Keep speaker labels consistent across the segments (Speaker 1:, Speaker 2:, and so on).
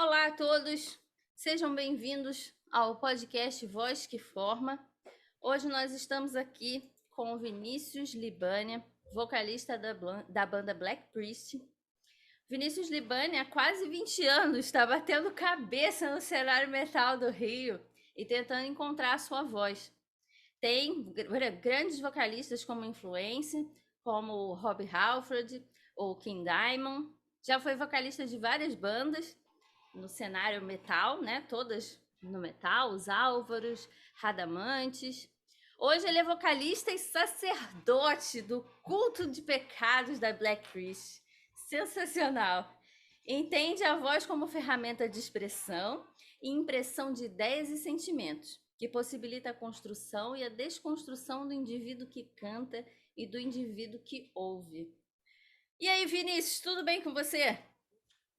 Speaker 1: Olá a todos, sejam bem-vindos ao podcast Voz que Forma. Hoje nós estamos aqui com o Vinícius Libânia, vocalista da banda Black Priest. Vinícius Libânia, há quase 20 anos, está batendo cabeça no cenário metal do Rio e tentando encontrar a sua voz. Tem grandes vocalistas como influência, como o Rob Halford ou King Diamond. Já foi vocalista de várias bandas no cenário metal, né? Todas no metal, os Álvaros, Radamantes. Hoje ele é vocalista e sacerdote do culto de pecados da Black Priest. Sensacional! Entende a voz como ferramenta de expressão e impressão de ideias e sentimentos, que possibilita a construção e a desconstrução do indivíduo que canta e do indivíduo que ouve. E aí, Vinícius, tudo bem com você?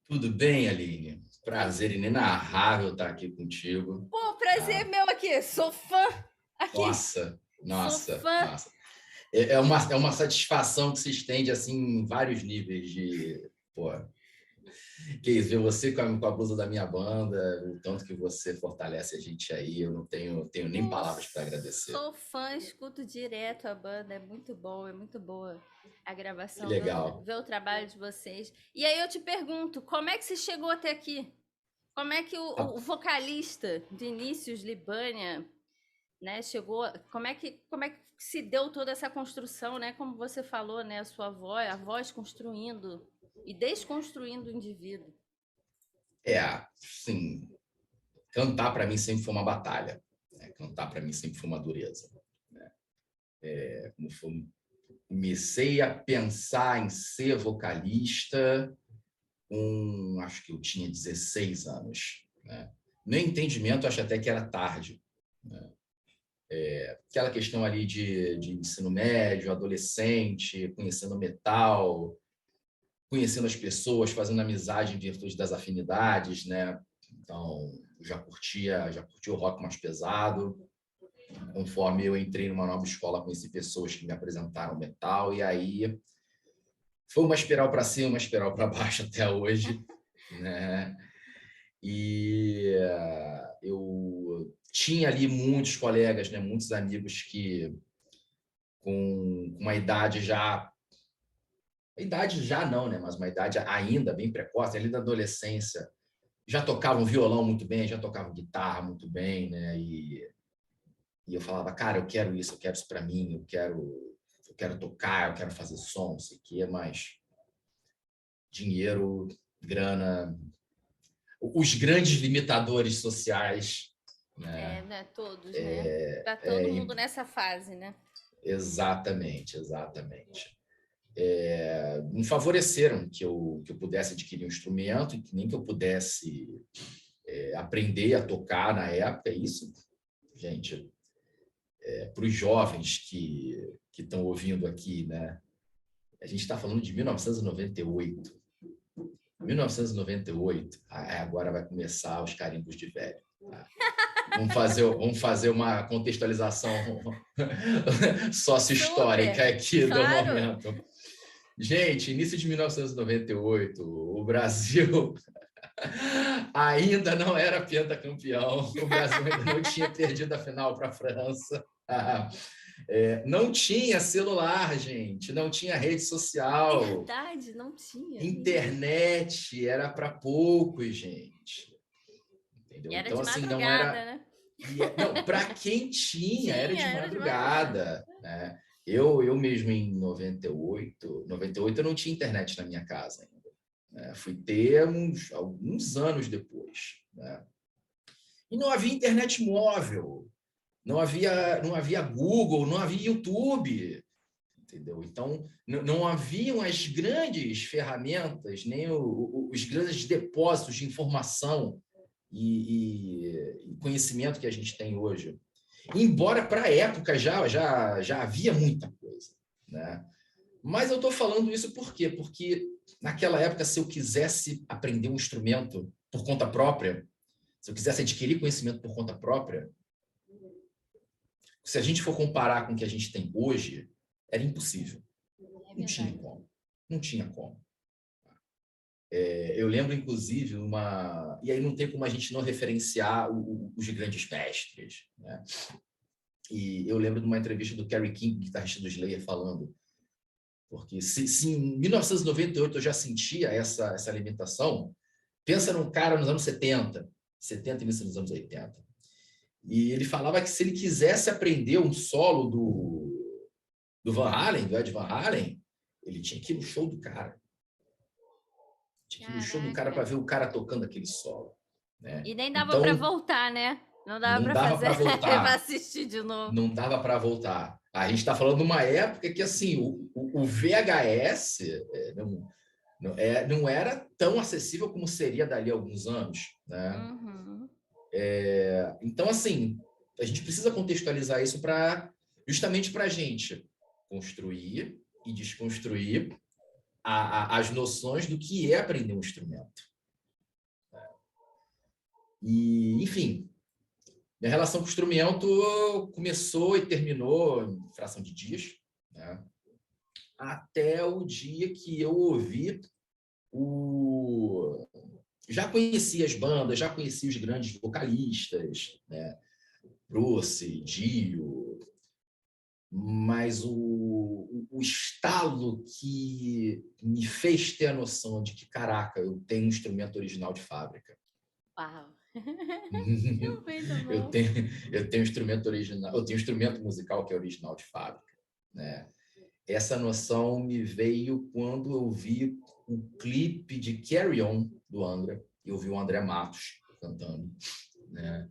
Speaker 2: Tudo bem, Aline? Prazer inenarrável estar aqui contigo.
Speaker 1: Pô, prazer
Speaker 2: Ah,
Speaker 1: meu aqui. Sou fã aqui.
Speaker 2: nossa,
Speaker 1: Sou
Speaker 2: nossa,
Speaker 1: fã.
Speaker 2: nossa. É uma satisfação que se estende assim em vários níveis de. Pô, que isso, ver você com a blusa da minha banda, o tanto que você fortalece a gente aí, eu não tenho nem
Speaker 1: Pô,
Speaker 2: palavras para agradecer.
Speaker 1: sou fã, escuto direto a banda. É muito bom, é muito boa a
Speaker 2: Que
Speaker 1: gravação,
Speaker 2: legal.
Speaker 1: ver o trabalho de vocês. E aí eu te pergunto, como é que você chegou até aqui? Como é que o vocalista Vinícius Libânia, né, chegou? Como é que se deu toda essa construção, né? Como você falou, né? A voz construindo e desconstruindo o indivíduo.
Speaker 2: Sim, cantar para mim sempre foi uma batalha, né? Cantar para mim sempre foi uma dureza. Comecei a pensar em ser vocalista acho que eu tinha 16 anos. Né? No entendimento, acho até que era tarde. Né? Aquela questão ali de ensino médio, adolescente, conhecendo metal, conhecendo as pessoas, fazendo amizade em virtude das afinidades, né? Então, já curtia o rock mais pesado. Conforme eu entrei numa nova escola, conheci pessoas que me apresentaram metal, e aí foi uma espiral para cima, uma espiral para baixo até hoje, né? E eu tinha ali muitos colegas, né, muitos amigos que com uma idade já não, né, mas uma idade ainda bem precoce, ali da adolescência, já tocavam violão muito bem, já tocavam guitarra muito bem, né, e eu falava, cara, eu quero isso para mim, eu quero tocar, eu quero fazer som, não sei o quê, mas dinheiro, grana, os grandes limitadores sociais,
Speaker 1: É,
Speaker 2: né?
Speaker 1: né? Todos, né? Tá todo mundo nessa fase, né?
Speaker 2: Exatamente, exatamente. Me favoreceram que eu pudesse adquirir um instrumento e que nem que eu pudesse aprender a tocar na época. Isso, gente, para os jovens que estão ouvindo aqui, né? A gente está falando de 1998. 1998, agora vai começar os carimbos de velho. Tá? Vamos fazer uma contextualização
Speaker 1: Super!
Speaker 2: sócio-histórica aqui do
Speaker 1: Claro!
Speaker 2: momento. Gente, início de 1998, o Brasil ainda não era pentacampeão, o Brasil ainda não tinha perdido a final para a França. Não tinha celular, gente, não tinha rede social,
Speaker 1: Verdade, não tinha.
Speaker 2: internet era para poucos, gente.
Speaker 1: E
Speaker 2: Entendeu?
Speaker 1: era
Speaker 2: Então,
Speaker 1: de
Speaker 2: assim, não
Speaker 1: madrugada,
Speaker 2: era.
Speaker 1: né?
Speaker 2: Não, para quem tinha, era
Speaker 1: Tinha,
Speaker 2: de
Speaker 1: era de madrugada.
Speaker 2: madrugada. Né? Eu mesmo em 98 eu não tinha internet na minha casa ainda. Né? Fui ter alguns anos depois. Né? E não havia internet móvel, não havia Google, não havia YouTube. Entendeu? Então, não haviam as grandes ferramentas, nem os grandes depósitos de informação e conhecimento que a gente tem hoje. Embora para a época já havia muita coisa. Né? Mas eu estou falando isso por quê? Porque naquela época, se eu quisesse aprender um instrumento por conta própria, se eu quisesse adquirir conhecimento por conta própria, se a gente for comparar com o que a gente tem hoje, era impossível.
Speaker 1: É
Speaker 2: Não tinha
Speaker 1: verdade.
Speaker 2: como. Não tinha como. Eu lembro, inclusive, e aí não tem como a gente não referenciar os grandes mestres, né? E eu lembro de uma entrevista do Kerry King, guitarrista do Slayer, falando, porque se em 1998 eu já sentia essa limitação, pensa num cara nos anos 70 e início dos anos 80. E ele falava que se ele quisesse aprender um solo do Van Halen, do Ed Van Halen, ele tinha que ir no show do cara. Tinha que ir no show do cara para ver o cara tocando aquele solo, né?
Speaker 1: E nem dava para
Speaker 2: Então,
Speaker 1: voltar, né? Não dava
Speaker 2: não
Speaker 1: para
Speaker 2: dava
Speaker 1: fazer,
Speaker 2: para voltar.
Speaker 1: para assistir de novo.
Speaker 2: Não dava para voltar. A gente está falando de uma época que assim o VHS não era tão acessível como seria dali a alguns anos, né?
Speaker 1: Uhum.
Speaker 2: Então, assim, a gente precisa contextualizar isso justamente para a gente construir e desconstruir as noções do que é aprender um instrumento. E, enfim, minha relação com o instrumento começou e terminou em fração de dias, né? Até o dia que eu ouvi já conhecia as bandas, já conhecia os grandes vocalistas, né? Bruce, Dio, mas o estalo que me fez ter a noção de que, caraca, eu tenho um instrumento original de fábrica.
Speaker 1: Uau!
Speaker 2: Eu tenho um instrumento original, eu tenho um instrumento musical que é original de fábrica, né? Essa noção me veio quando eu vi o clipe de Carry On do Angra, e eu vi o André Matos cantando, né?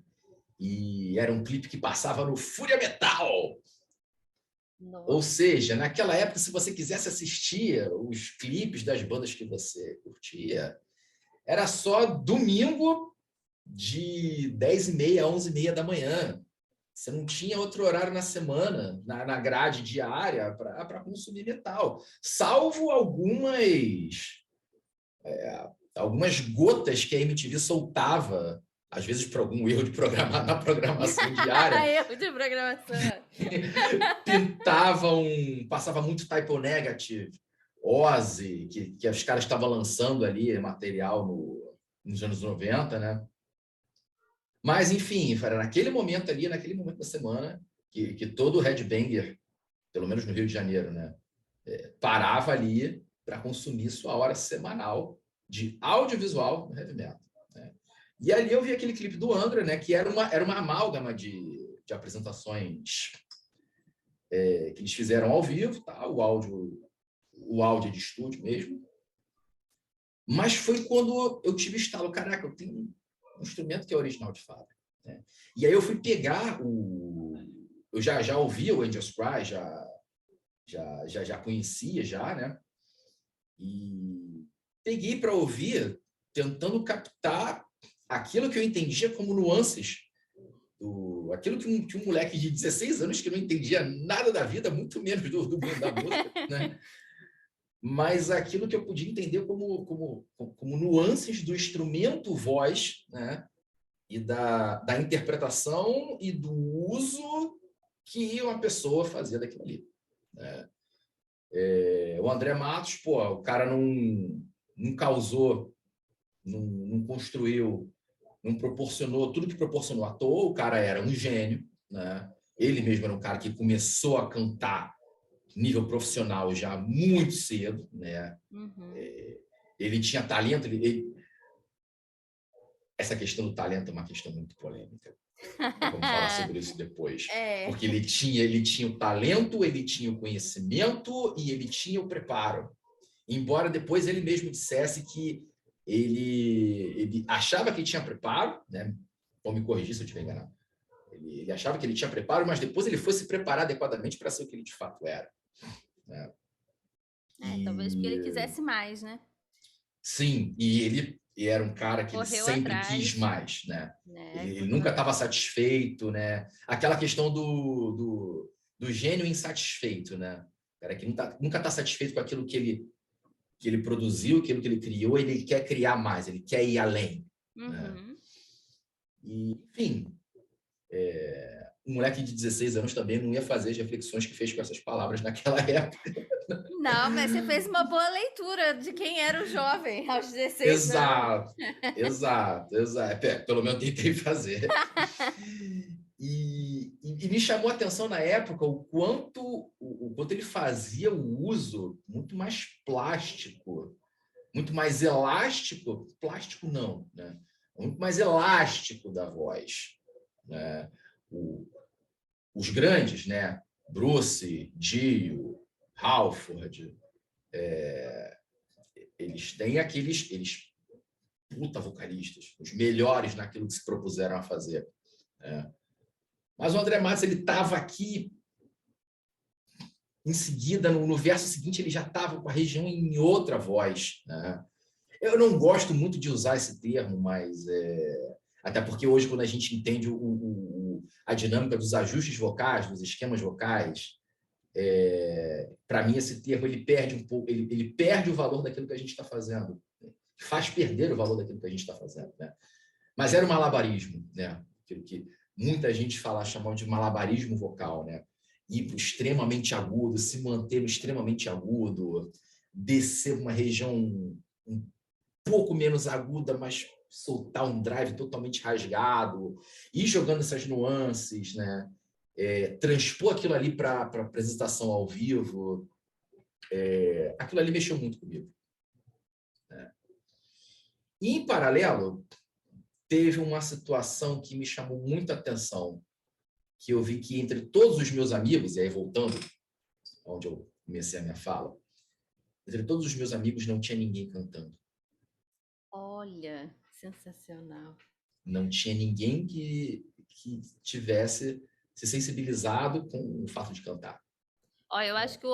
Speaker 2: E era um clipe que passava no Fúria Metal. Nossa. Ou seja, naquela época, se você quisesse assistir os clipes das bandas que você curtia, era só domingo de 10h30 a 11h30 da manhã. Você não tinha outro horário na semana, na grade diária, para consumir metal. Salvo algumas gotas que a MTV soltava, às vezes por algum erro de na programação diária.
Speaker 1: Erro de programação.
Speaker 2: Passava muito Type O Negative, Ozzy, que os caras estavam lançando ali material nos anos 90, né? Mas, enfim, era naquele momento da semana, que todo headbanger, pelo menos no Rio de Janeiro, né, parava ali para consumir sua hora semanal de audiovisual no heavy metal, né? E ali eu vi aquele clipe do Angra, né, que era uma amálgama de apresentações que eles fizeram ao vivo, tá? O áudio de estúdio mesmo. Mas foi quando eu tive estalo, caraca, eu tenho um instrumento que é original de fábrica, né? E aí eu fui pegar eu já ouvia o Angels Cry, já conhecia já, né? E peguei para ouvir, tentando captar aquilo que eu entendia como nuances, aquilo que um moleque de 16 anos que não entendia nada da vida, muito menos do mundo da música, né? Mas aquilo que eu podia entender como nuances do instrumento voz, né? E da interpretação e do uso que uma pessoa fazia daquilo ali, né? O André Matos, pô, o cara não causou, não construiu, não proporcionou tudo que proporcionou à toa. O cara era um gênio, né? Ele mesmo era um cara que começou a cantar nível profissional já muito cedo, né?
Speaker 1: Uhum.
Speaker 2: Ele tinha talento, essa questão do talento é uma questão muito polêmica. Vamos falar sobre isso depois. Porque ele tinha o talento, ele tinha o conhecimento e ele tinha o preparo. Embora depois ele mesmo dissesse que ele achava que tinha preparo, né? Vou me corrigir se eu estiver enganado. Ele achava que ele tinha preparo, mas depois ele foi se preparar adequadamente para ser o que ele de fato era, né?
Speaker 1: Talvez porque ele quisesse mais, né?
Speaker 2: Sim, e ele era um cara que ele sempre
Speaker 1: atrás.
Speaker 2: quis mais, né? Ele nunca estava satisfeito, né? Aquela questão do gênio insatisfeito, né? Cara que nunca está satisfeito com aquilo que ele produziu, aquilo que ele criou, ele quer criar mais, ele quer ir além.
Speaker 1: Uhum.
Speaker 2: Né? E, enfim, um moleque de 16 anos também não ia fazer as reflexões que fez com essas palavras naquela época.
Speaker 1: Não, mas você fez uma boa leitura de quem era o jovem aos 16 anos.
Speaker 2: Exato, exato, exato. Pelo menos tentei fazer. E me chamou a atenção na época o quanto ele fazia o uso muito mais plástico, muito mais elástico, plástico não, né? Muito mais elástico da voz, né? Os grandes, né? Bruce, Dio, Halford, eles têm eles puta vocalistas, os melhores naquilo que se propuseram a fazer, né? Mas o André Matos, ele estava aqui, em seguida, no verso seguinte, ele já estava com a região em outra voz, né? Eu não gosto muito de usar esse termo, mas até porque hoje, quando a gente entende a dinâmica dos ajustes vocais, dos esquemas vocais, para mim esse termo ele perde um pouco, ele perde o valor daquilo que a gente está fazendo, faz perder o valor daquilo que a gente está fazendo, né? Mas era um malabarismo, né? Aquilo que muita gente chamava de malabarismo vocal, né? Ir para o extremamente agudo, se manter no extremamente agudo, descer uma região um pouco menos aguda, mas soltar um drive totalmente rasgado, ir jogando essas nuances, né? Transpor aquilo ali para apresentação ao vivo, aquilo ali mexeu muito comigo, né? E, em paralelo, teve uma situação que me chamou muita atenção, que eu vi que entre todos os meus amigos, e aí voltando onde eu comecei a minha fala, entre todos os meus amigos não tinha ninguém cantando.
Speaker 1: Olha, sensacional.
Speaker 2: Não tinha ninguém que tivesse se sensibilizado com o fato de cantar.
Speaker 1: Olha, eu acho que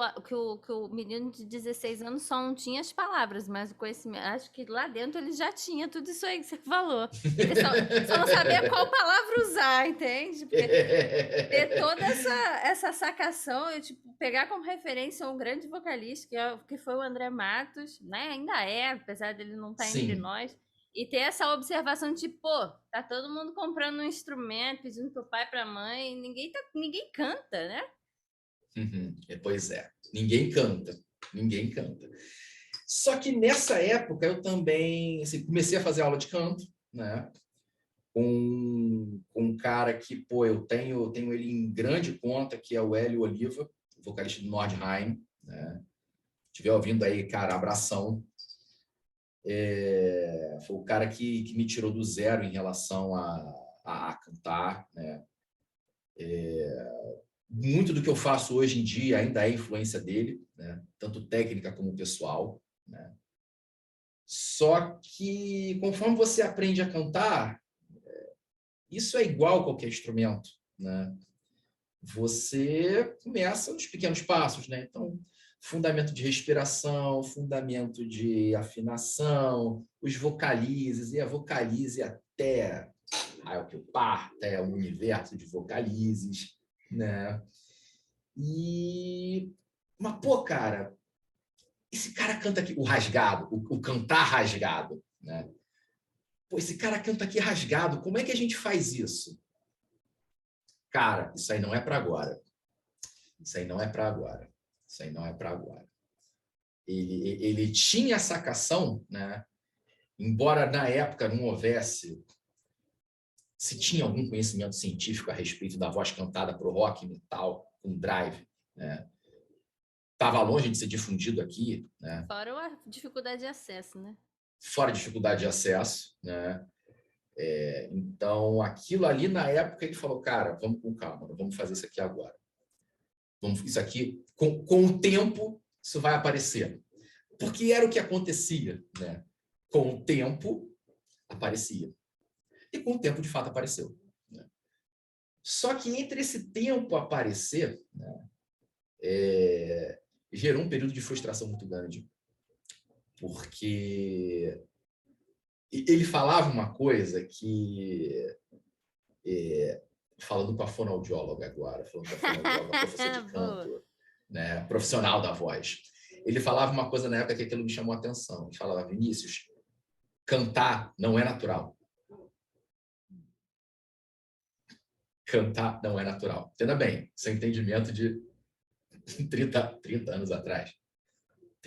Speaker 1: o menino de 16 anos só não tinha as palavras, mas o conhecimento. Acho que lá dentro ele já tinha tudo isso aí que você falou. Ele só não sabia qual palavra usar, entende? Porque ter toda essa sacação e tipo, pegar como referência um grande vocalista, que foi o André Matos, né? Ainda é, apesar dele não estar entre
Speaker 2: Sim.
Speaker 1: nós. E ter essa observação de, pô, tá todo mundo comprando um instrumento, pedindo pro pai, pra mãe, ninguém canta, né?
Speaker 2: Uhum. Pois é. Ninguém canta. Ninguém canta. Só que nessa época eu também assim, comecei a fazer aula de canto, né? Com um cara que, pô, eu tenho ele em grande conta, que é o Hélio Oliva, vocalista do Nordheim, né? Estiver ouvindo aí, cara, abração. Foi o cara que me tirou do zero em relação a cantar, né? Muito do que eu faço hoje em dia ainda é influência dele, né? Tanto técnica como pessoal, né? Só que conforme você aprende a cantar, isso é igual a qualquer instrumento, né? Você começa nos pequenos passos, né? Então, fundamento de respiração, fundamento de afinação, os vocalizes, e a vocalize até o que eu parto, é o universo de vocalizes, né? Mas, pô, cara, esse cara canta aqui o rasgado, o cantar rasgado, né? Pô, esse cara canta aqui rasgado, como é que a gente faz isso? Cara, isso aí não é para agora. Isso aí não é para agora. Isso aí não é para agora. Ele tinha a sacação, né? Embora na época não houvesse, se tinha algum conhecimento científico a respeito da voz cantada para o rock metal com drive, né? Estava longe de ser difundido aqui, né?
Speaker 1: Fora a dificuldade de acesso, né?
Speaker 2: Fora dificuldade de acesso, né? Então, aquilo ali na época ele falou, cara, vamos com calma, vamos fazer isso aqui agora. Isso aqui, com o tempo, isso vai aparecer. Porque era o que acontecia, né? Com o tempo, aparecia. E com o tempo, de fato, apareceu, né? Só que entre esse tempo aparecer, né, gerou um período de frustração muito grande. Porque ele falava uma coisa que... falando com a fonoaudióloga agora, falando com a fonoaudióloga, professor de canto, né, profissional da voz. Ele falava uma coisa na época que aquilo me chamou a atenção. Ele falava, Vinícius, cantar não é natural. Cantar não é natural. Entenda bem, seu entendimento de 30 anos atrás.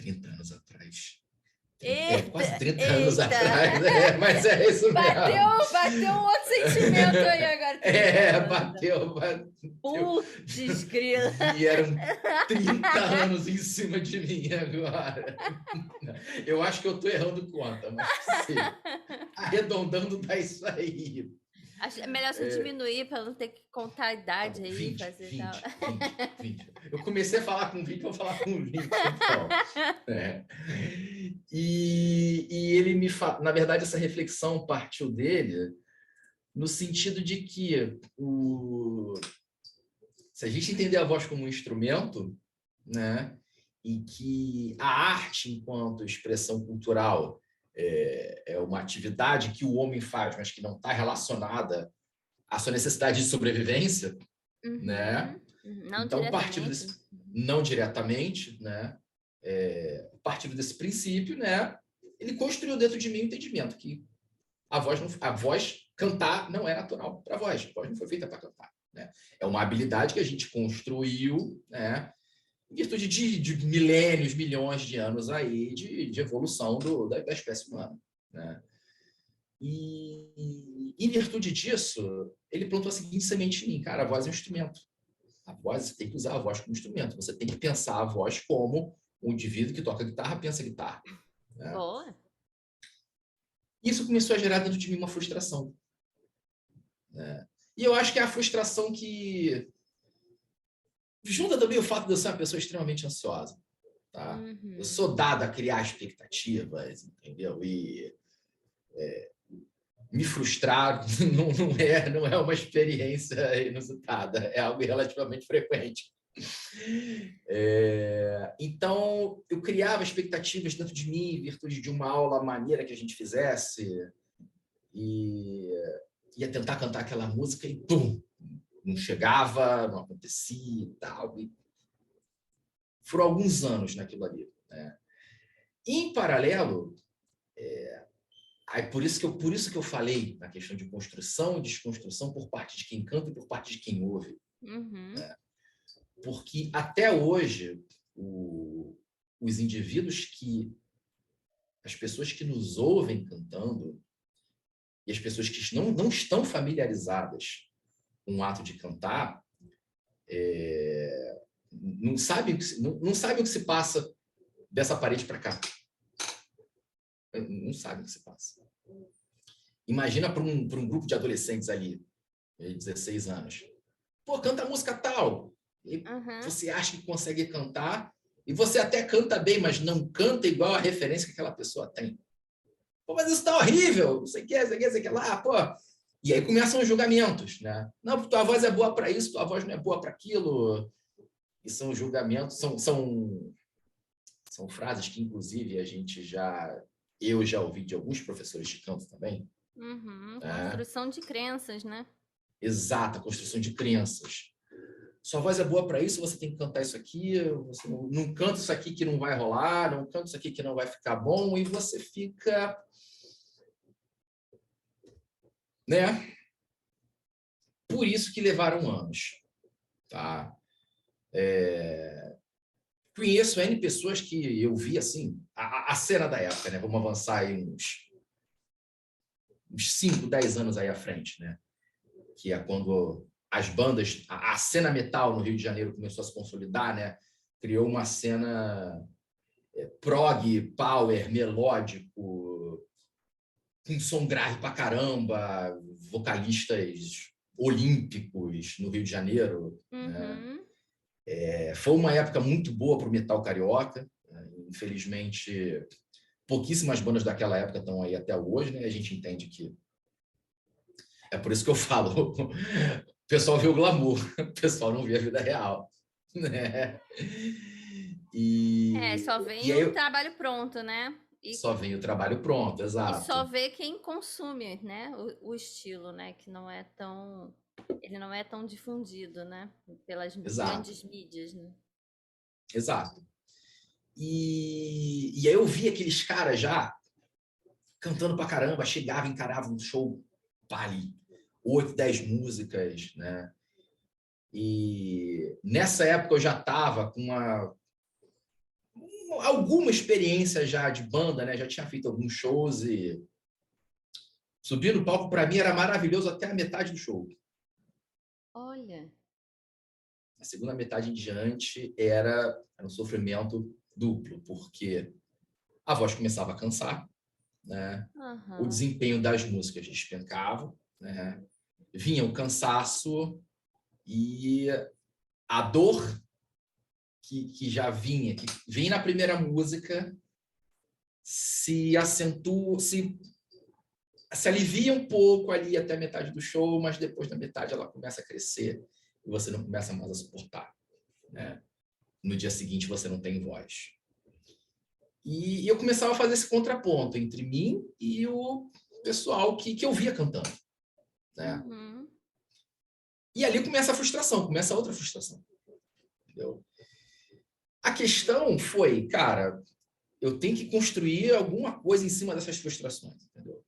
Speaker 2: 30 anos atrás. Quase
Speaker 1: Eita,
Speaker 2: 30 anos
Speaker 1: eita.
Speaker 2: atrás, mas é isso mesmo.
Speaker 1: Bateu um outro sentimento aí agora.
Speaker 2: Bateu.
Speaker 1: Putz, grila.
Speaker 2: E eram 30 anos em cima de mim agora. Eu acho que eu estou errando conta, mas sim, arredondando dá isso aí.
Speaker 1: Acho melhor você diminuir para não ter que contar a idade aí.
Speaker 2: 20,
Speaker 1: fazer
Speaker 2: 20,
Speaker 1: tal.
Speaker 2: 20. Eu comecei a falar com 20, vou falar com 20, então. E ele me fala, na verdade, essa reflexão partiu dele no sentido de que se a gente entender a voz como um instrumento, né, e que a arte, enquanto expressão cultural, é uma atividade que o homem faz, mas que não está relacionada à sua necessidade de sobrevivência, né?
Speaker 1: Não
Speaker 2: Então,
Speaker 1: diretamente.
Speaker 2: não diretamente, né? Partindo desse princípio, né? Ele construiu dentro de mim o entendimento que a voz cantar não é natural para a voz não foi feita para cantar, né? É uma habilidade que a gente construiu, né? Em virtude de milênios, milhões de anos aí de evolução da espécie humana, né? E em virtude disso, ele plantou a seguinte semente em mim: cara, a voz é um instrumento. A voz, você tem que usar a voz como instrumento. Você tem que pensar a voz como um indivíduo que toca guitarra pensa guitarra, né?
Speaker 1: Boa.
Speaker 2: Isso começou a gerar dentro de mim uma frustração, né? E eu acho que é a frustração que junta também o fato de eu ser uma pessoa extremamente ansiosa, tá? Eu sou dado a criar expectativas, entendeu? E me frustrar não é uma experiência inusitada, é algo relativamente frequente. Então, eu criava expectativas dentro de mim em virtude de uma aula maneira que a gente fizesse e ia tentar cantar aquela música e pum, não chegava, não acontecia e tal. E foram alguns anos naquilo ali, né? Em paralelo, por isso que eu falei na questão de construção e desconstrução por parte de quem canta e por parte de quem ouve. Né? Porque até hoje, os indivíduos as pessoas que nos ouvem cantando e as pessoas que não estão familiarizadas com o ato de cantar, não sabem o que se passa dessa parede para cá. Não sabem o que se passa. Imagina para um grupo de adolescentes ali, de 16 anos. Pô, canta a música tal. E você acha que consegue cantar, e você até canta bem, mas não canta igual a referência que aquela pessoa tem. Pô, mas isso tá horrível, não sei o que lá, pô. E aí começam os julgamentos, né? Não, tua voz é boa para isso, tua voz não é boa para aquilo. E são julgamentos, são frases que, inclusive, eu já ouvi de alguns professores de canto também.
Speaker 1: Construção de crenças, né?
Speaker 2: Exata, construção de crenças. Sua voz é boa para isso, você tem que cantar isso aqui, você não canta isso aqui que não vai rolar, não canta isso aqui que não vai ficar bom, e você fica, né? Por isso que levaram anos, tá? Conheço N pessoas que eu vi, assim, a cena da época, né? Vamos avançar aí uns 5, 10 anos aí à frente, né? Que é quando as bandas, a cena metal no Rio de Janeiro começou a se consolidar, né? Criou uma cena prog, power, melódico, com som grave pra caramba, vocalistas olímpicos no Rio de Janeiro. Né? Foi uma época muito boa para o metal carioca. Né? Infelizmente, pouquíssimas bandas daquela época estão aí até hoje, né? A gente entende que é por isso que eu falo, o pessoal vê o glamour, o pessoal não vê a vida real, né?
Speaker 1: Só vem o trabalho pronto, né?
Speaker 2: Só vem o trabalho pronto, exato.
Speaker 1: E só vê quem consome, né? O estilo, né? Que ele não é tão difundido, né? Pelas grandes mídias, né?
Speaker 2: Exato. E aí eu vi aqueles caras já cantando pra caramba, chegava, encarava um show, ali, 8, 10 músicas, né? E nessa época eu já estava com alguma experiência já de banda, né? Já tinha feito alguns shows e subir no palco para mim era maravilhoso até a metade do show.
Speaker 1: Olha.
Speaker 2: A segunda metade em diante era um sofrimento duplo, porque a voz começava a cansar, né? O desempenho das músicas despencava, né? Vinha o cansaço e a dor que já vinha, que vinha na primeira música, se acentua, se alivia um pouco ali até a metade do show, mas depois da metade ela começa a crescer e você não começa mais a suportar, né? No dia seguinte você não tem voz. E eu começava a fazer esse contraponto entre mim e o pessoal que eu via cantando, né? E ali começa a frustração, começa outra frustração. Entendeu? A questão foi, cara, eu tenho que construir alguma coisa em cima dessas frustrações, entendeu?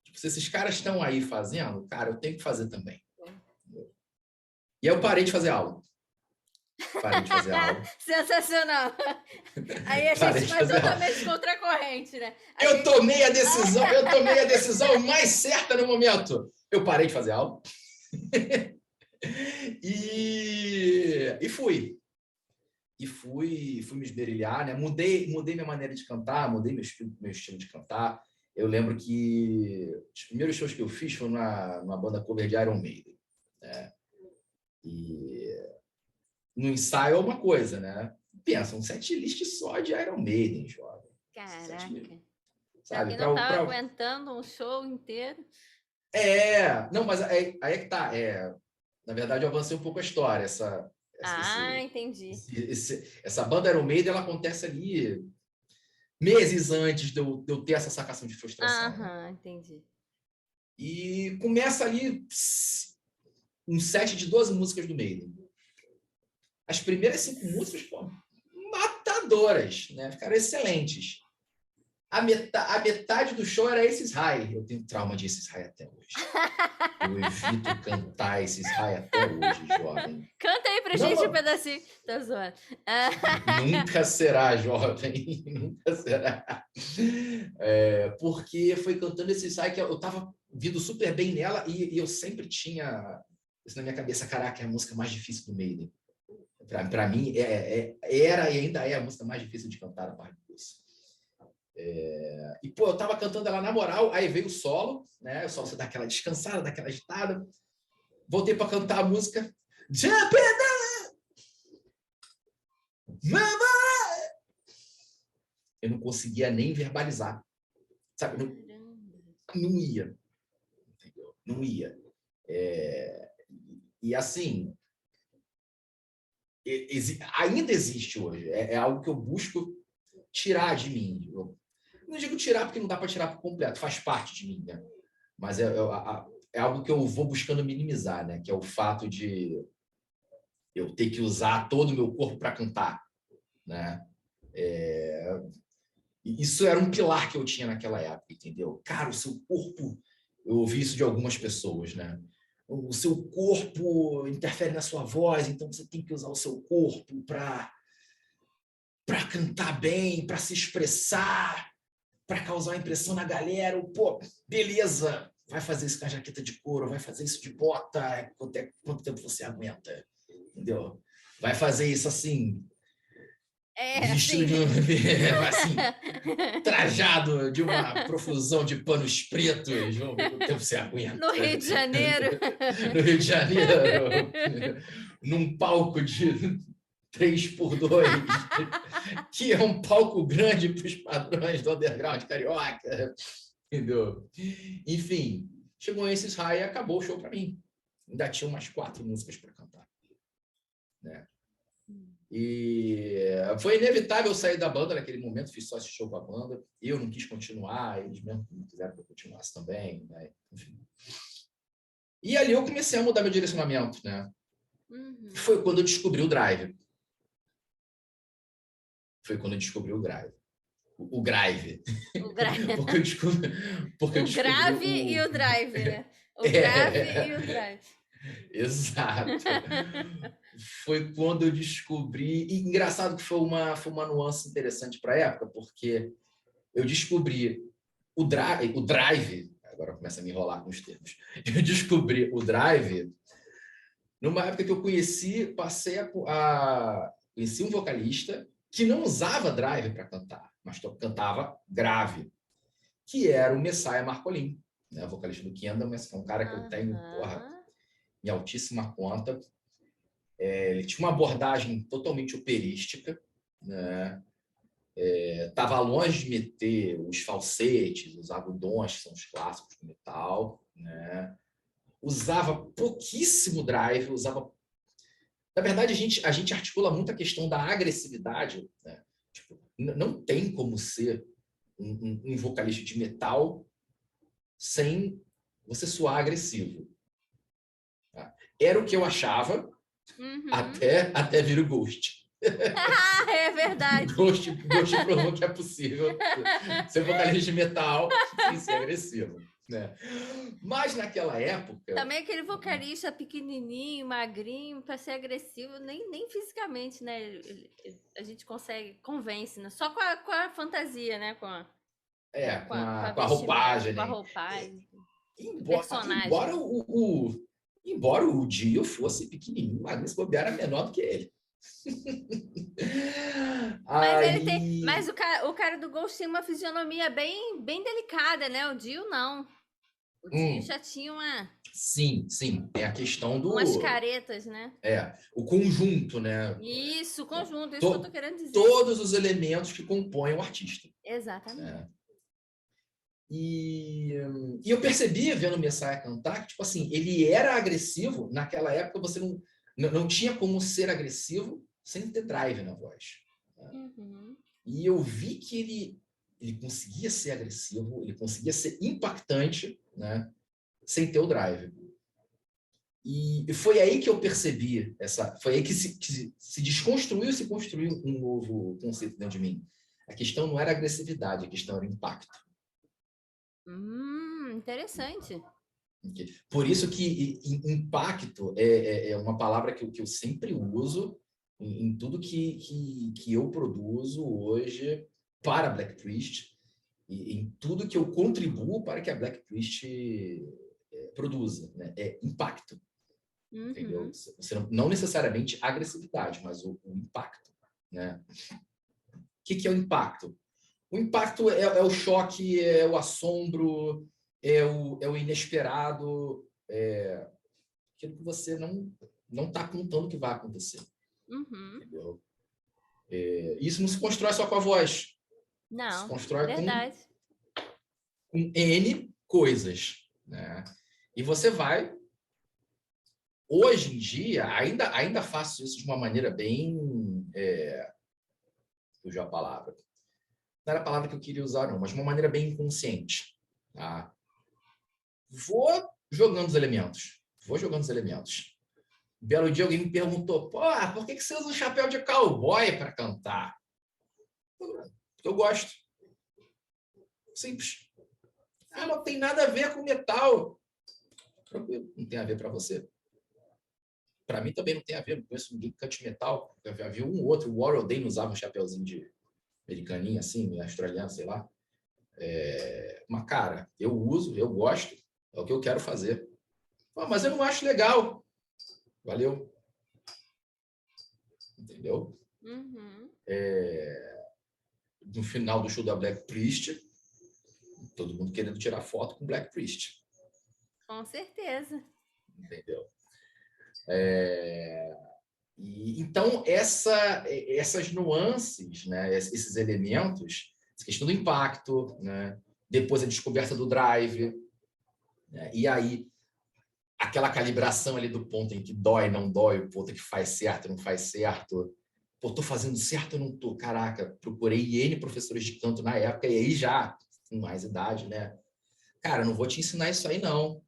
Speaker 2: Tipo, se esses caras estão aí fazendo, cara, eu tenho que fazer também. Entendeu? E aí eu parei de fazer aula.
Speaker 1: Sensacional. Aí a gente vai totalmente contra a corrente, né?
Speaker 2: Eu tomei a decisão mais certa no momento. Eu parei de fazer aula. E fui me esmerilhar, né? Mudei minha maneira de cantar, mudei meu estilo de cantar. Eu lembro que os primeiros shows que eu fiz foram numa banda cover de Iron Maiden, né? E no ensaio é uma coisa, né? Pensa, um setlist só de Iron Maiden, jovem.
Speaker 1: Caraca.
Speaker 2: Sabe?
Speaker 1: Não estava aguentando um show inteiro.
Speaker 2: Não, mas aí é que tá. Na verdade, eu avancei um pouco a história.
Speaker 1: Entendi.
Speaker 2: Essa banda Iron Maiden, ela acontece ali meses antes de eu ter essa sacação de frustração. Né?
Speaker 1: Entendi.
Speaker 2: E começa ali um set de 12 músicas do Maiden. As primeiras 5 músicas, pô, matadoras, né? Ficaram excelentes. A metade do show era esses high. Eu tenho trauma de esses high até hoje. Eu evito cantar esses high até hoje, jovem.
Speaker 1: Canta aí pra gente um pedacinho. Tá zoando.
Speaker 2: Nunca será, jovem. Nunca será. Porque foi cantando esses high que eu tava vindo super bem nela e eu sempre tinha isso na minha cabeça. Caraca, é a música mais difícil do Maiden. Para mim, era e ainda é a música mais difícil de cantar a parte disso. E, pô, eu tava cantando ela na moral, aí veio o solo, né? O solo, você dá aquela descansada, dá aquela agitada. Voltei para cantar a música. Jump Mama! Eu não conseguia nem verbalizar. Sabe? Não ia. Entendeu? Não ia. E assim, ainda existe hoje. É algo que eu busco tirar de mim. Eu não digo tirar porque não dá para tirar por completo, faz parte de mim, né? Mas é algo que eu vou buscando minimizar, né? Que é o fato de eu ter que usar todo o meu corpo para cantar, né? Isso era um pilar que eu tinha naquela época, entendeu? Cara, o seu corpo... Eu ouvi isso de algumas pessoas, né? O seu corpo interfere na sua voz, então você tem que usar o seu corpo para cantar bem, para se expressar, para causar uma impressão na galera. Pô, beleza, vai fazer isso com a jaqueta de couro, vai fazer isso de bota, quanto tempo você aguenta, entendeu? Vai fazer isso assim, vestido assim, trajado de uma profusão de panos pretos, quanto tempo você aguenta?
Speaker 1: No Rio de Janeiro.
Speaker 2: No Rio de Janeiro, num palco de 3x2, que é um palco grande para os padrões do underground carioca, entendeu? Enfim, chegou esses high e acabou o show para mim. Ainda tinha umas 4 músicas para cantar, né? E foi inevitável sair da banda naquele momento, fiz só esse show com a banda. Eu não quis continuar, eles mesmo não quiseram que eu continuasse também, né? Enfim. E ali eu comecei a mudar meu direcionamento, né? Foi quando eu descobri o drive. O Grive. O Grive. Porque eu descobri
Speaker 1: grave e o drive, né? O grave e o drive.
Speaker 2: Exato. Foi quando eu descobri. E engraçado que foi uma nuance interessante para a época, porque eu descobri o drive. Agora começa a me enrolar com os termos. Eu descobri o drive numa época que eu conheci um vocalista que não usava drive para cantar, mas cantava grave, que era o Messiah Marcolin, né? Vocalista do Kendall, mas é um cara que eu tenho, porra,
Speaker 1: Aham.
Speaker 2: em altíssima conta. Ele tinha uma abordagem totalmente operística, né? Tava longe de meter os falsetes, os agudões, que são os clássicos do metal, né? Usava pouquíssimo drive, usava. Na verdade, a gente articula muito a questão da agressividade, né? Tipo, não tem como ser um vocalista de metal sem você soar agressivo. Tá? Era o que eu achava
Speaker 1: Uhum.
Speaker 2: até vir o Ghost.
Speaker 1: Ah, é verdade.
Speaker 2: Ghost provou que é possível ser vocalista de metal sem ser agressivo. Né? Mas naquela época.
Speaker 1: Também aquele vocalista pequenininho, magrinho, para ser agressivo, nem fisicamente, né? A gente consegue, convence, né? Só com a fantasia, né?
Speaker 2: Com
Speaker 1: Com
Speaker 2: a,
Speaker 1: a
Speaker 2: com a
Speaker 1: vestimenta,
Speaker 2: roupagem,
Speaker 1: com a
Speaker 2: né?
Speaker 1: roupagem, o
Speaker 2: Embora,
Speaker 1: personagem.
Speaker 2: embora embora o Dio fosse pequenininho, mas esse bobear era menor do que ele.
Speaker 1: Mas ele tem. Mas
Speaker 2: Aí.
Speaker 1: o cara do Ghost tem uma fisionomia bem delicada, né? O Dio não. O Dio
Speaker 2: hum,
Speaker 1: já tinha
Speaker 2: sim, sim. É a questão
Speaker 1: umas
Speaker 2: do.
Speaker 1: caretas, né?
Speaker 2: O conjunto, né?
Speaker 1: Isso, conjunto, é isso que eu tô
Speaker 2: To-
Speaker 1: querendo dizer.
Speaker 2: Todos os elementos que compõem o artista.
Speaker 1: Exatamente.
Speaker 2: Né? E eu percebi, vendo o Messiah cantar, que, tipo assim, ele era agressivo. Naquela época, você não tinha como ser agressivo sem ter drive na voz. Né?
Speaker 1: Uhum.
Speaker 2: E eu vi que ele conseguia ser agressivo, ele conseguia ser impactante, né, sem ter o drive. E foi aí que eu percebi foi aí que se desconstruiu e se construiu um novo conceito dentro de mim. A questão não era agressividade, a questão era impacto.
Speaker 1: Interessante.
Speaker 2: Por isso que impacto é uma palavra que eu sempre uso em tudo que eu produzo hoje para Black Priest e em tudo que eu contribuo para que a Black Priest produza. Né? É impacto, entendeu?
Speaker 1: Uhum.
Speaker 2: Você não necessariamente agressividade, mas o impacto. Né? O que é o impacto? O impacto é o choque, é o assombro, é o inesperado, aquilo que você não está contando que vai acontecer.
Speaker 1: Uhum.
Speaker 2: Entendeu? Isso não se constrói só com a voz. Se
Speaker 1: Não,
Speaker 2: constrói
Speaker 1: verdade.
Speaker 2: com N coisas. Né? E você vai. Hoje em dia, ainda faço isso de uma maneira bem. Fugiu a palavra. Não era a palavra que eu queria usar, não, mas de uma maneira bem inconsciente. Tá? Vou jogando os elementos. Vou jogando os elementos. Um belo dia alguém me perguntou: pô, por que você usa um chapéu de cowboy para cantar? Porque eu gosto. Simples. Ah,
Speaker 1: Sim.
Speaker 2: não tem nada a ver com metal. Tranquilo, não tem a ver para você. Para mim também não tem a ver, não conheço ninguém que cante metal. Eu já vi um ou outro, o Warren Dane usava um chapéuzinho de americaninha, assim, australiano, sei lá. Mas, cara, eu uso, eu gosto, é o que eu quero fazer. Mas eu não acho legal. Valeu. Entendeu?
Speaker 1: Uhum.
Speaker 2: No final do show da Black Priest, todo mundo querendo tirar foto com Black Priest.
Speaker 1: Com certeza.
Speaker 2: Entendeu? Então, essas nuances, né, esses elementos, essa questão do impacto, né, depois a descoberta do drive, né, e aí aquela calibração ali do ponto em que dói, não dói, o ponto que faz certo, não faz certo. Pô, tô fazendo certo ou não tô? Caraca, procurei N professores de canto na época, e aí já, com mais idade, né? Cara, não vou te ensinar isso aí, não.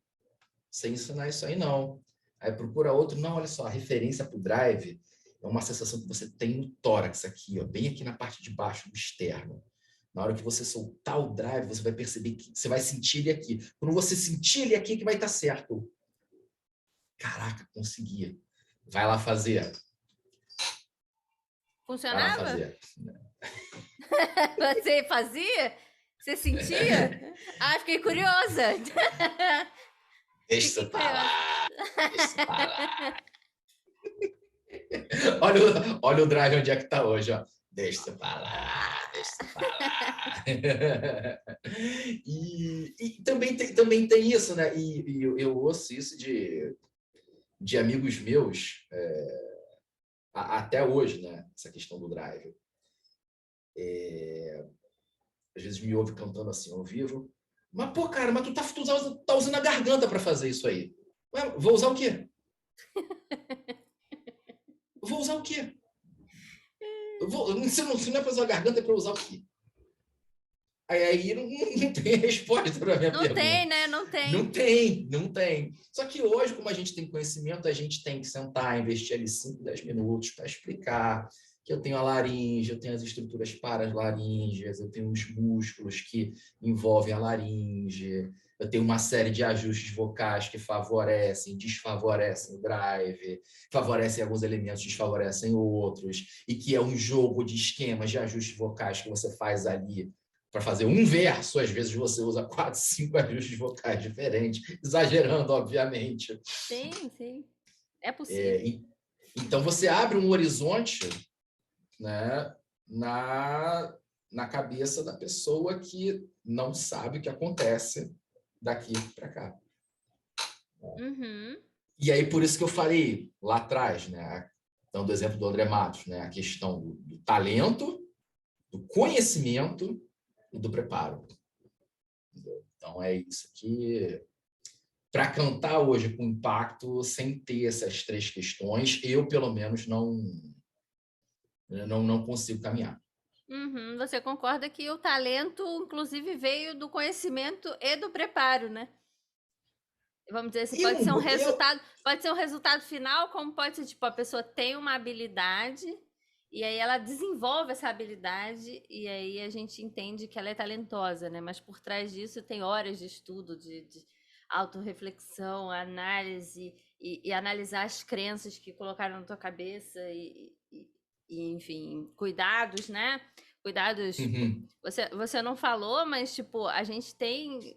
Speaker 2: Sem ensinar isso aí, não. Aí procura outro, não, olha só, a referência para o drive é uma sensação que você tem no tórax aqui, ó, bem aqui na parte de baixo do externo. Na hora que você soltar o drive, você vai perceber que você vai sentir ele aqui. Quando você sentir ele aqui, que vai estar certo. Caraca, conseguia. Vai lá fazer. Vai lá
Speaker 1: Funcionava?
Speaker 2: fazer.
Speaker 1: Você fazia? Você sentia? Ah, fiquei curiosa.
Speaker 2: Deixa
Speaker 1: Fiquei
Speaker 2: isso pra
Speaker 1: curiosa.
Speaker 2: lá. Deixa isso pra lá. Olha o drive onde é que tá hoje, ó. Deixa isso pra lá, deixa isso pra lá. E também tem isso, né? E eu ouço isso de amigos meus até hoje, né? Essa questão do drive. Às vezes me ouve cantando assim ao vivo. Mas, pô, cara, mas tu tá usando a garganta para fazer isso aí. Ué, vou usar o quê? Vou usar o quê? Se não é para usar a garganta, é para usar o quê? Aí não tem resposta para a minha
Speaker 1: Não tem,
Speaker 2: pergunta.
Speaker 1: né? Não tem.
Speaker 2: Não tem. Só que hoje, como a gente tem conhecimento, a gente tem que sentar, investir ali 5, 10 minutos para explicar que eu tenho a laringe, eu tenho as estruturas paralaringes, eu tenho os músculos que envolvem a laringe, eu tenho uma série de ajustes vocais que favorecem, desfavorecem o drive, favorecem alguns elementos, desfavorecem outros, e que é um jogo de esquemas de ajustes vocais que você faz ali para fazer um verso, às vezes você usa 4, 5 ajustes vocais diferentes, exagerando, obviamente.
Speaker 1: Sim, sim. É possível.
Speaker 2: Então, você abre um horizonte, né, na cabeça da pessoa que não sabe o que acontece daqui para cá.
Speaker 1: Uhum.
Speaker 2: E aí, por isso que eu falei lá atrás, né, dando o exemplo do André Matos, né, a questão do talento, do conhecimento e do preparo. Então, é isso que, para cantar hoje com impacto, sem ter essas 3 questões, eu, pelo menos, não consigo caminhar.
Speaker 1: Uhum. Você concorda que o talento, inclusive, veio do conhecimento e do preparo, né? Vamos dizer assim, pode ser um resultado final, como pode ser, tipo, a pessoa tem uma habilidade e aí ela desenvolve essa habilidade e aí a gente entende que ela é talentosa, né? Mas por trás disso tem horas de estudo, de autorreflexão, análise e analisar as crenças que colocaram na tua cabeça enfim, cuidados, né? Cuidados, tipo,
Speaker 2: Uhum.
Speaker 1: você não falou, mas, tipo, a gente tem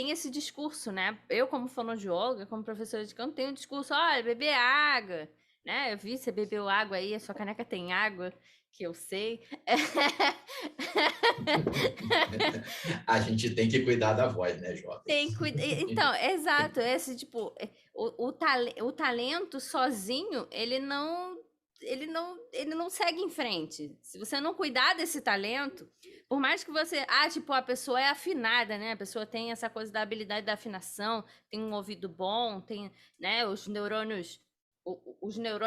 Speaker 1: esse discurso, né? Eu, como fonoaudióloga, como professora de canto, tenho um discurso, olha, beber água, né? Eu vi, você bebeu água aí, a sua caneca tem água, que eu sei.
Speaker 2: A gente tem que cuidar da voz, né, Jota?
Speaker 1: Tem que cuidar. Então, exato, esse tipo, o talento sozinho, ele não segue em frente. Se você não cuidar desse talento, por mais que você, tipo, a pessoa é afinada, né? A pessoa tem essa coisa da habilidade da afinação, tem um ouvido bom, tem, né, os neurônios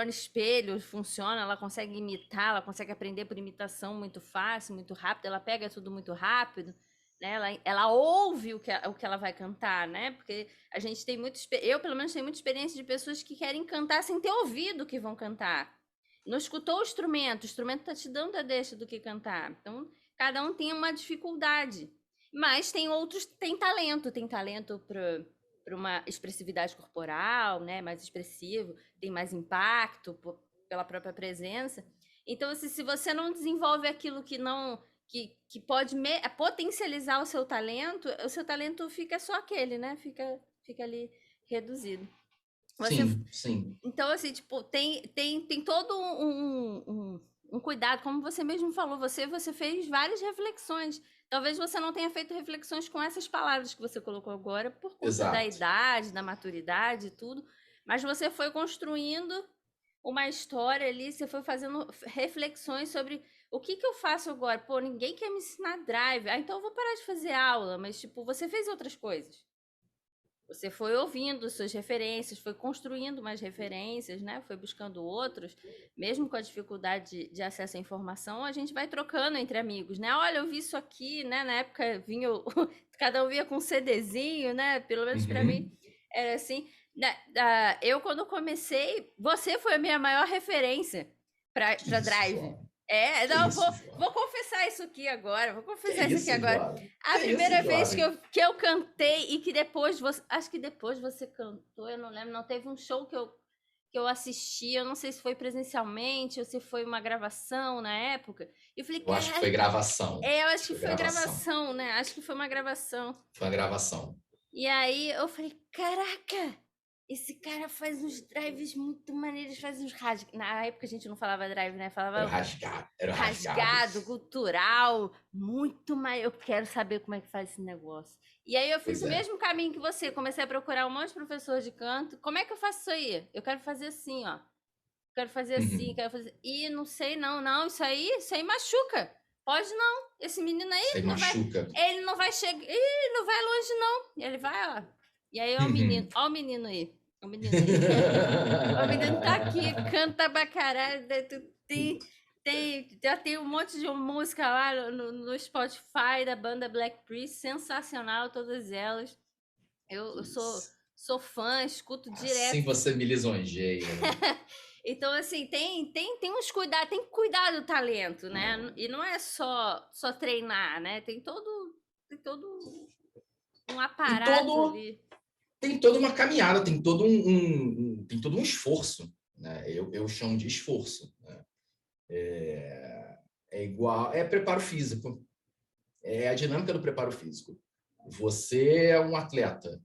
Speaker 1: espelhos funcionam, ela consegue imitar, ela consegue aprender por imitação muito fácil, muito rápido, ela pega tudo muito rápido, né? Ela ouve o que ela vai cantar, né? Porque a gente tem eu pelo menos tenho muita experiência de pessoas que querem cantar sem ter ouvido o que vão cantar. Não escutou o instrumento tá te dando a deixa do que cantar. Então, cada um tem uma dificuldade. Mas tem outros que tem talento para uma expressividade corporal, né, mais expressivo, tem mais impacto pela própria presença. Então, assim, se você não desenvolve aquilo que não que pode potencializar o seu talento fica só aquele, né? Fica ali reduzido. Você,
Speaker 2: Sim, sim.
Speaker 1: então, assim, tipo, tem todo um cuidado, como você mesmo falou, você fez várias reflexões. Talvez você não tenha feito reflexões com essas palavras que você colocou agora, por conta da
Speaker 2: Exato.
Speaker 1: idade, da maturidade e tudo, mas você foi construindo uma história ali, você foi fazendo reflexões sobre o que eu faço agora. Pô, ninguém quer me ensinar drive. Então eu vou parar de fazer aula, mas, tipo, você fez outras coisas. Você foi ouvindo suas referências, foi construindo mais referências, né? Foi buscando outros. Mesmo com a dificuldade de acesso à informação, a gente vai trocando entre amigos, né? Olha, eu vi isso aqui, né? Na época vinha cada um vinha com um CDzinho, né? Pelo menos para mim
Speaker 2: Uhum.
Speaker 1: era assim. Eu, quando comecei, você foi a minha maior referência para
Speaker 2: Que isso,
Speaker 1: drive.
Speaker 2: João.
Speaker 1: Não,
Speaker 2: isso,
Speaker 1: vou confessar isso aqui agora. Vou
Speaker 2: que
Speaker 1: confessar isso aqui
Speaker 2: isso,
Speaker 1: agora.
Speaker 2: jovem?
Speaker 1: A
Speaker 2: Que isso,
Speaker 1: primeira vez
Speaker 2: jovem?
Speaker 1: que eu cantei e que depois você. Acho que depois você cantou, eu não lembro. Não, teve um show que eu assisti. Eu não sei se foi presencialmente ou se foi uma gravação na época. E eu falei,
Speaker 2: Eu acho que foi
Speaker 1: caraca.
Speaker 2: gravação.
Speaker 1: Eu
Speaker 2: Acho
Speaker 1: acho
Speaker 2: que
Speaker 1: que
Speaker 2: foi
Speaker 1: foi
Speaker 2: gravação.
Speaker 1: gravação, né? Acho que foi uma gravação.
Speaker 2: Foi uma gravação.
Speaker 1: E aí eu falei, caraca, esse cara faz uns drives muito maneiros, faz uns rasgados. Na época a gente não falava drive, né?
Speaker 2: Era o
Speaker 1: Falava
Speaker 2: rasgado. Era o rasgado.
Speaker 1: rasgado, cultural, muito mais. Eu quero saber como é que faz esse negócio. E aí eu fiz
Speaker 2: Pois
Speaker 1: o
Speaker 2: é.
Speaker 1: mesmo caminho que você, comecei a procurar um monte de professor de canto. Como é que eu faço isso aí? Eu quero fazer assim, ó. Quero fazer assim,
Speaker 2: Uhum.
Speaker 1: quero fazer. Ih, não sei não, não, isso aí machuca. Pode não. Esse menino
Speaker 2: Isso
Speaker 1: aí
Speaker 2: aí
Speaker 1: não vai,
Speaker 2: machuca.
Speaker 1: ele não vai chegar, ih, não vai longe não. Ele vai, ó. E aí,
Speaker 2: Uhum.
Speaker 1: ó o menino aí. O menino aí. O menino tá aqui, canta pra caralho. Já tem um monte de música lá no Spotify da banda Black Priest, sensacional, todas elas. Eu
Speaker 2: Isso.
Speaker 1: sou fã, escuto
Speaker 2: Assim
Speaker 1: direto.
Speaker 2: você me lisonjeia, né?
Speaker 1: Então, assim, tem uns cuidados, tem que cuidar do talento, né? E não é só treinar, né? Tem todo um
Speaker 2: E
Speaker 1: aparato
Speaker 2: todo
Speaker 1: ali.
Speaker 2: tem toda uma caminhada, tem todo tem todo um esforço, né? Eu chamo de esforço, né? É igual, é preparo físico, é a dinâmica do preparo físico. Você é um atleta,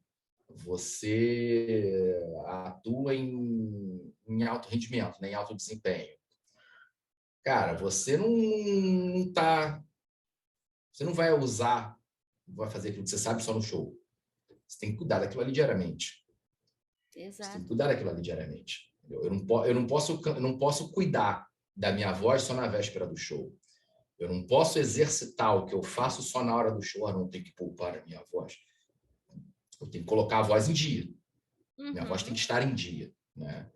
Speaker 2: você atua em alto rendimento, né? Em alto desempenho. Cara, você não vai usar, vai fazer aquilo que você sabe só no show. Você tem que cuidar daquilo ali diariamente. Você tem que
Speaker 1: Exato.
Speaker 2: cuidar daquilo ali diariamente. Eu não posso cuidar da minha voz só na véspera do show. Eu não posso exercitar o que eu faço só na hora do show. Eu não tenho que poupar a minha voz. Eu tenho que colocar a voz em dia. Minha voz tem
Speaker 1: Uhum.
Speaker 2: que estar em dia, né?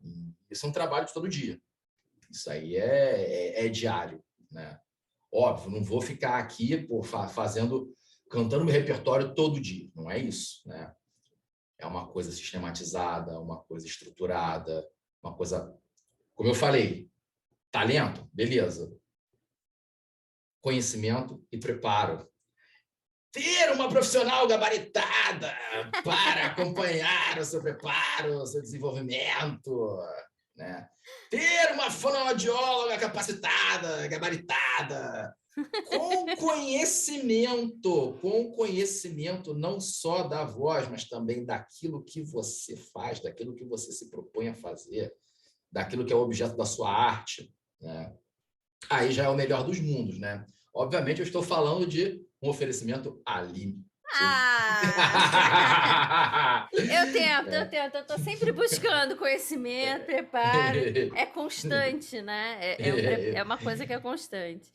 Speaker 2: E isso é um trabalho de todo dia. Isso aí é diário, né? Óbvio, não vou ficar aqui cantando meu repertório todo dia. Não é isso, né? É uma coisa sistematizada, uma coisa estruturada, uma coisa, como eu falei, talento, beleza. Conhecimento e preparo. Ter uma profissional gabaritada para acompanhar o seu preparo, o seu desenvolvimento, né? Ter uma fonoaudióloga capacitada, gabaritada, com conhecimento não só da voz, mas também daquilo que você faz, daquilo que você se propõe a fazer, daquilo que é o objeto da sua arte, né? Aí já é o melhor dos mundos, né? Obviamente, eu estou falando de um oferecimento Aline.
Speaker 1: Ah! Eu tô sempre buscando conhecimento, preparo. É constante, né? É uma coisa que é constante.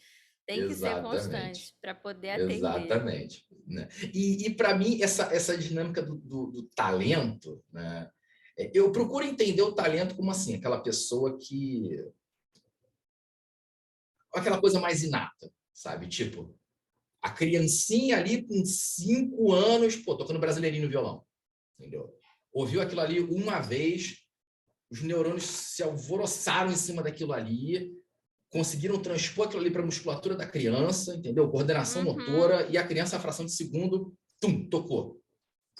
Speaker 1: Tem que ser
Speaker 2: Exatamente.
Speaker 1: constante para poder atender.
Speaker 2: Exatamente. Né? E para mim, essa dinâmica do talento, né? Eu procuro entender o talento como assim, aquela pessoa que. Aquela coisa mais inata, sabe? Tipo, a criancinha ali com 5 anos, pô, tocando brasileirinho no violão, entendeu? Ouviu aquilo ali uma vez, os neurônios se alvoroçaram em cima daquilo ali, conseguiram transpor aquilo ali para a musculatura da criança, entendeu? Coordenação
Speaker 1: Uhum,
Speaker 2: motora, e a criança, a fração de segundo, tocou.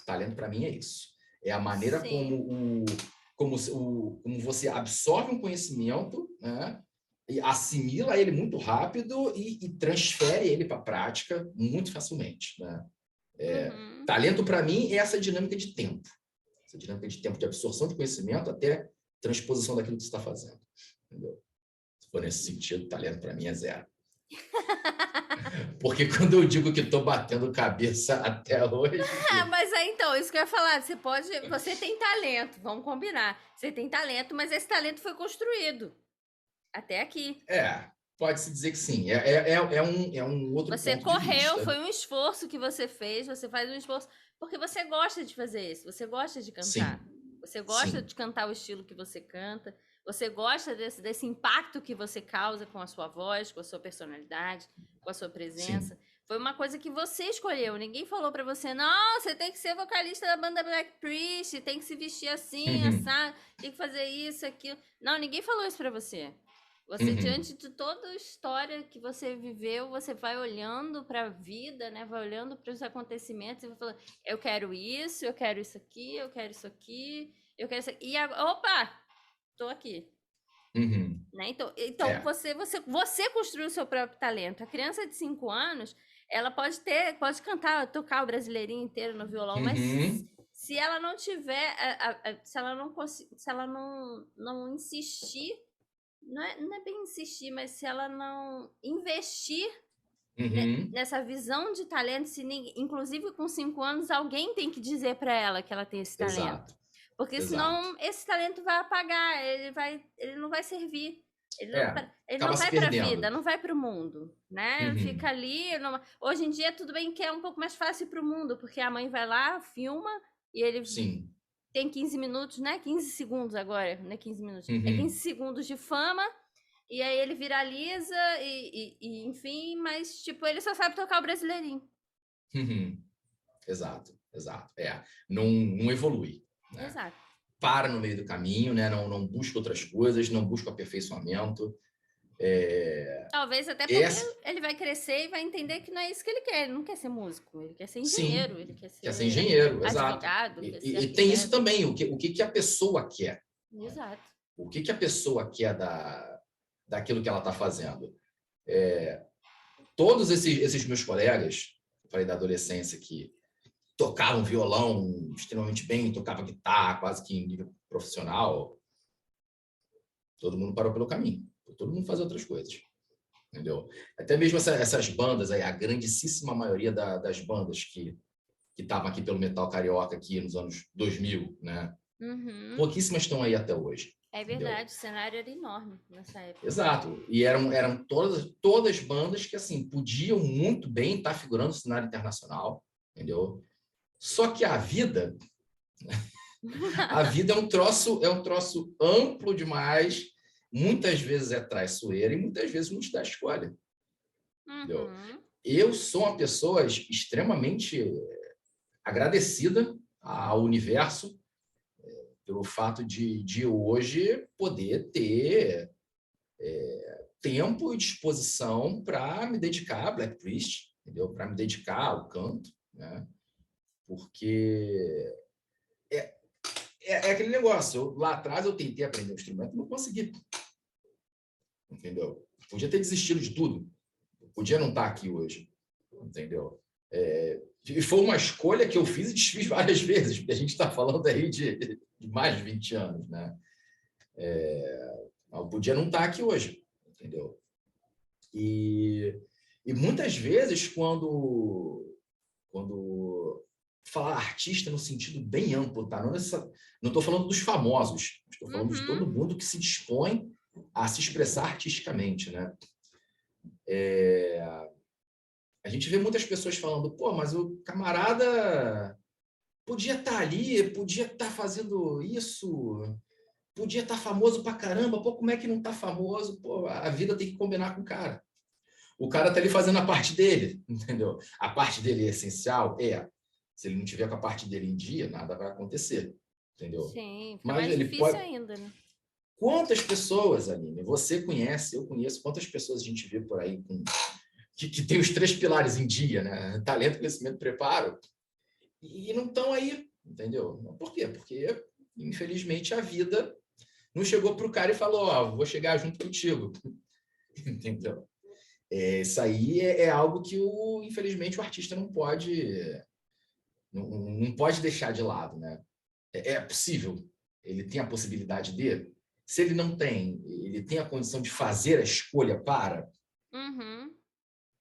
Speaker 2: Talento para mim é isso. É a maneira
Speaker 1: sim.
Speaker 2: como você absorve um conhecimento, né? E assimila ele muito rápido e transfere ele para a prática muito facilmente, né?
Speaker 1: Uhum.
Speaker 2: Talento para mim é essa dinâmica de tempo, essa dinâmica de tempo de absorção de conhecimento até transposição daquilo que você está fazendo, entendeu? Se for nesse sentido, talento para mim é zero. Porque quando eu digo que estou batendo cabeça até hoje,
Speaker 1: Ah, mas aí então, isso que eu ia falar, você tem talento, vamos combinar. Você tem talento, mas esse talento foi construído até aqui.
Speaker 2: pode-se dizer que sim. É um outro
Speaker 1: Você
Speaker 2: ponto de
Speaker 1: correu,
Speaker 2: vista.
Speaker 1: foi um esforço que você fez, você faz um esforço porque você gosta de fazer isso, você gosta de cantar.
Speaker 2: Sim,
Speaker 1: Você gosta
Speaker 2: sim,
Speaker 1: de cantar o estilo que você canta, você gosta desse impacto que você causa com a sua voz, com a sua personalidade, com a sua
Speaker 2: sim.
Speaker 1: presença. Foi uma coisa que você escolheu. Ninguém falou pra você, não, você tem que ser vocalista da banda Black Priest, tem que se vestir assim, assado, tem que fazer isso, aquilo. Não, ninguém falou isso pra você. Você, diante de toda a história que você viveu, você vai olhando para a vida, né? Vai olhando para os acontecimentos e vai falando, eu quero isso, eu quero isso aqui, eu quero isso aqui, eu quero isso aqui. E agora, opa, tô aqui. Né? Então você construiu o seu próprio talento. A criança de 5 anos, ela pode cantar, tocar o brasileirinho inteiro no violão, mas se ela não tiver, se ela não insistir, não é bem insistir, mas se ela não investir nessa visão de talento, inclusive com 5 anos, alguém tem que dizer para ela que ela tem esse talento.
Speaker 2: Exato.
Speaker 1: Porque senão esse talento vai apagar, ele não vai servir. Ele não vai para a vida, não vai para o mundo, né? Fica ali. Hoje em dia, tudo bem que é um pouco mais fácil para o mundo, porque a mãe vai lá, filma, e ele tem 15 minutos, né? 15 segundos agora, não é 15 minutos. É 15 segundos de fama, e aí ele viraliza, e enfim, mas tipo, ele só sabe tocar o brasileirinho.
Speaker 2: Exato. Não evolui. Né?
Speaker 1: Exato.
Speaker 2: Para no meio do caminho, né? Não busca outras coisas, não busca aperfeiçoamento.
Speaker 1: Talvez até porque ele vai crescer e vai entender que não é isso que ele quer. Ele não quer ser músico, ele quer ser engenheiro.
Speaker 2: Sim,
Speaker 1: ele quer
Speaker 2: ser engenheiro,
Speaker 1: advogado.
Speaker 2: E tem isso também, o que a pessoa quer.
Speaker 1: Exato.
Speaker 2: O que a pessoa quer daquilo que ela está fazendo. Todos esses meus colegas, falei da adolescência, que tocavam violão extremamente bem, tocavam guitarra quase que em nível profissional, todo mundo parou pelo caminho. Todo mundo faz outras coisas. Entendeu? Até mesmo essas bandas aí, a grandíssima maioria das bandas que estavam aqui pelo metal carioca aqui nos anos 2000, né? Pouquíssimas estão aí até hoje.
Speaker 1: É verdade, o cenário era enorme nessa época.
Speaker 2: Exato. E eram todas bandas que assim podiam muito bem estar figurando no cenário internacional, entendeu? Só que a vida é um troço amplo demais, muitas vezes é traiçoeira e muitas vezes não te dá escolha. Entendeu? Eu sou uma pessoa extremamente agradecida ao universo pelo fato de hoje poder ter tempo e disposição para me dedicar a Black Priest, entendeu? Para me dedicar ao canto, né? Porque é aquele negócio. Lá atrás eu tentei aprender um instrumento e não consegui. Entendeu? Podia ter desistido de tudo. Podia não estar aqui hoje. Entendeu? E foi uma escolha que eu fiz e desfiz várias vezes, porque a gente está falando aí de mais de 20 anos, né? Eu podia não estar aqui hoje, entendeu? E muitas vezes, quando falar artista no sentido bem amplo, tá? Não estou falando dos famosos, estou falando de todo mundo que se dispõe a se expressar artisticamente, né? A gente vê muitas pessoas falando, pô, mas o camarada podia estar ali, podia estar fazendo isso, podia estar famoso pra caramba, pô, como é que não está famoso? Pô, a vida tem que combinar com o cara. O cara tá ali fazendo a parte dele, entendeu? A parte dele é essencial? Se ele não tiver com a parte dele em dia, nada vai acontecer, entendeu?
Speaker 1: Sim, fica mais difícil ainda, né?
Speaker 2: Quantas pessoas, Aline, você conhece, eu conheço, quantas pessoas a gente vê por aí que tem os 3 pilares em dia, né? Talento, conhecimento, preparo, e não estão aí, entendeu? Por quê? Porque, infelizmente, a vida não chegou para o cara e falou, vou chegar junto contigo, entendeu? Isso aí é algo que, infelizmente, o artista não pode deixar de lado, né? É possível, ele tem a possibilidade de, se ele não tem, ele tem a condição de fazer a escolha para.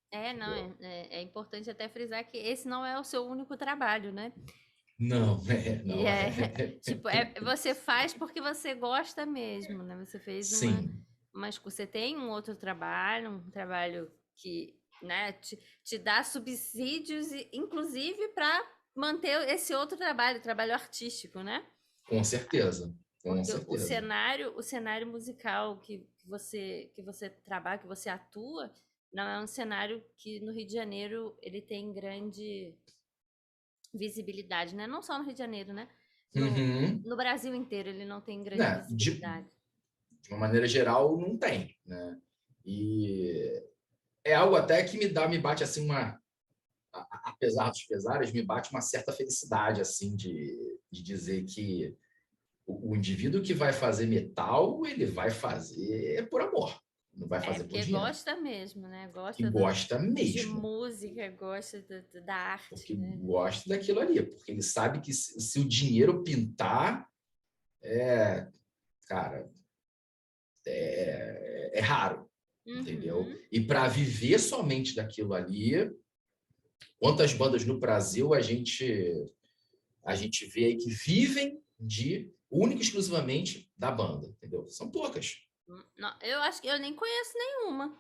Speaker 1: É importante até frisar que esse não é o seu único trabalho, né?
Speaker 2: Não.
Speaker 1: Tipo, você faz porque você gosta mesmo, né? Você fez você tem um outro trabalho, um trabalho que, né, te dá subsídios, inclusive para manter esse outro trabalho artístico, né?
Speaker 2: Com certeza.
Speaker 1: O cenário musical que você trabalha, que você atua, não é um cenário que no Rio de Janeiro ele tem grande visibilidade, né? Não só no Rio de Janeiro, né? No Brasil inteiro ele não tem grande visibilidade.
Speaker 2: de uma maneira geral, não tem, né? E é algo até que me bate assim apesar dos pesares, me bate uma certa felicidade assim de dizer que o indivíduo que vai fazer metal, ele vai fazer por amor, não vai fazer por
Speaker 1: Porque
Speaker 2: dinheiro.
Speaker 1: gosta mesmo, né?
Speaker 2: E
Speaker 1: Gosta
Speaker 2: gosta
Speaker 1: de
Speaker 2: mesmo,
Speaker 1: música, gosta da arte,
Speaker 2: porque
Speaker 1: né?
Speaker 2: gosta daquilo ali, porque ele sabe que se o dinheiro pintar, cara, é raro, entendeu?
Speaker 1: Uhum.
Speaker 2: E para viver somente daquilo ali, quantas bandas no Brasil a gente vê aí que vivem de única e exclusivamente da banda, entendeu? São poucas.
Speaker 1: Não, eu acho que eu nem conheço nenhuma.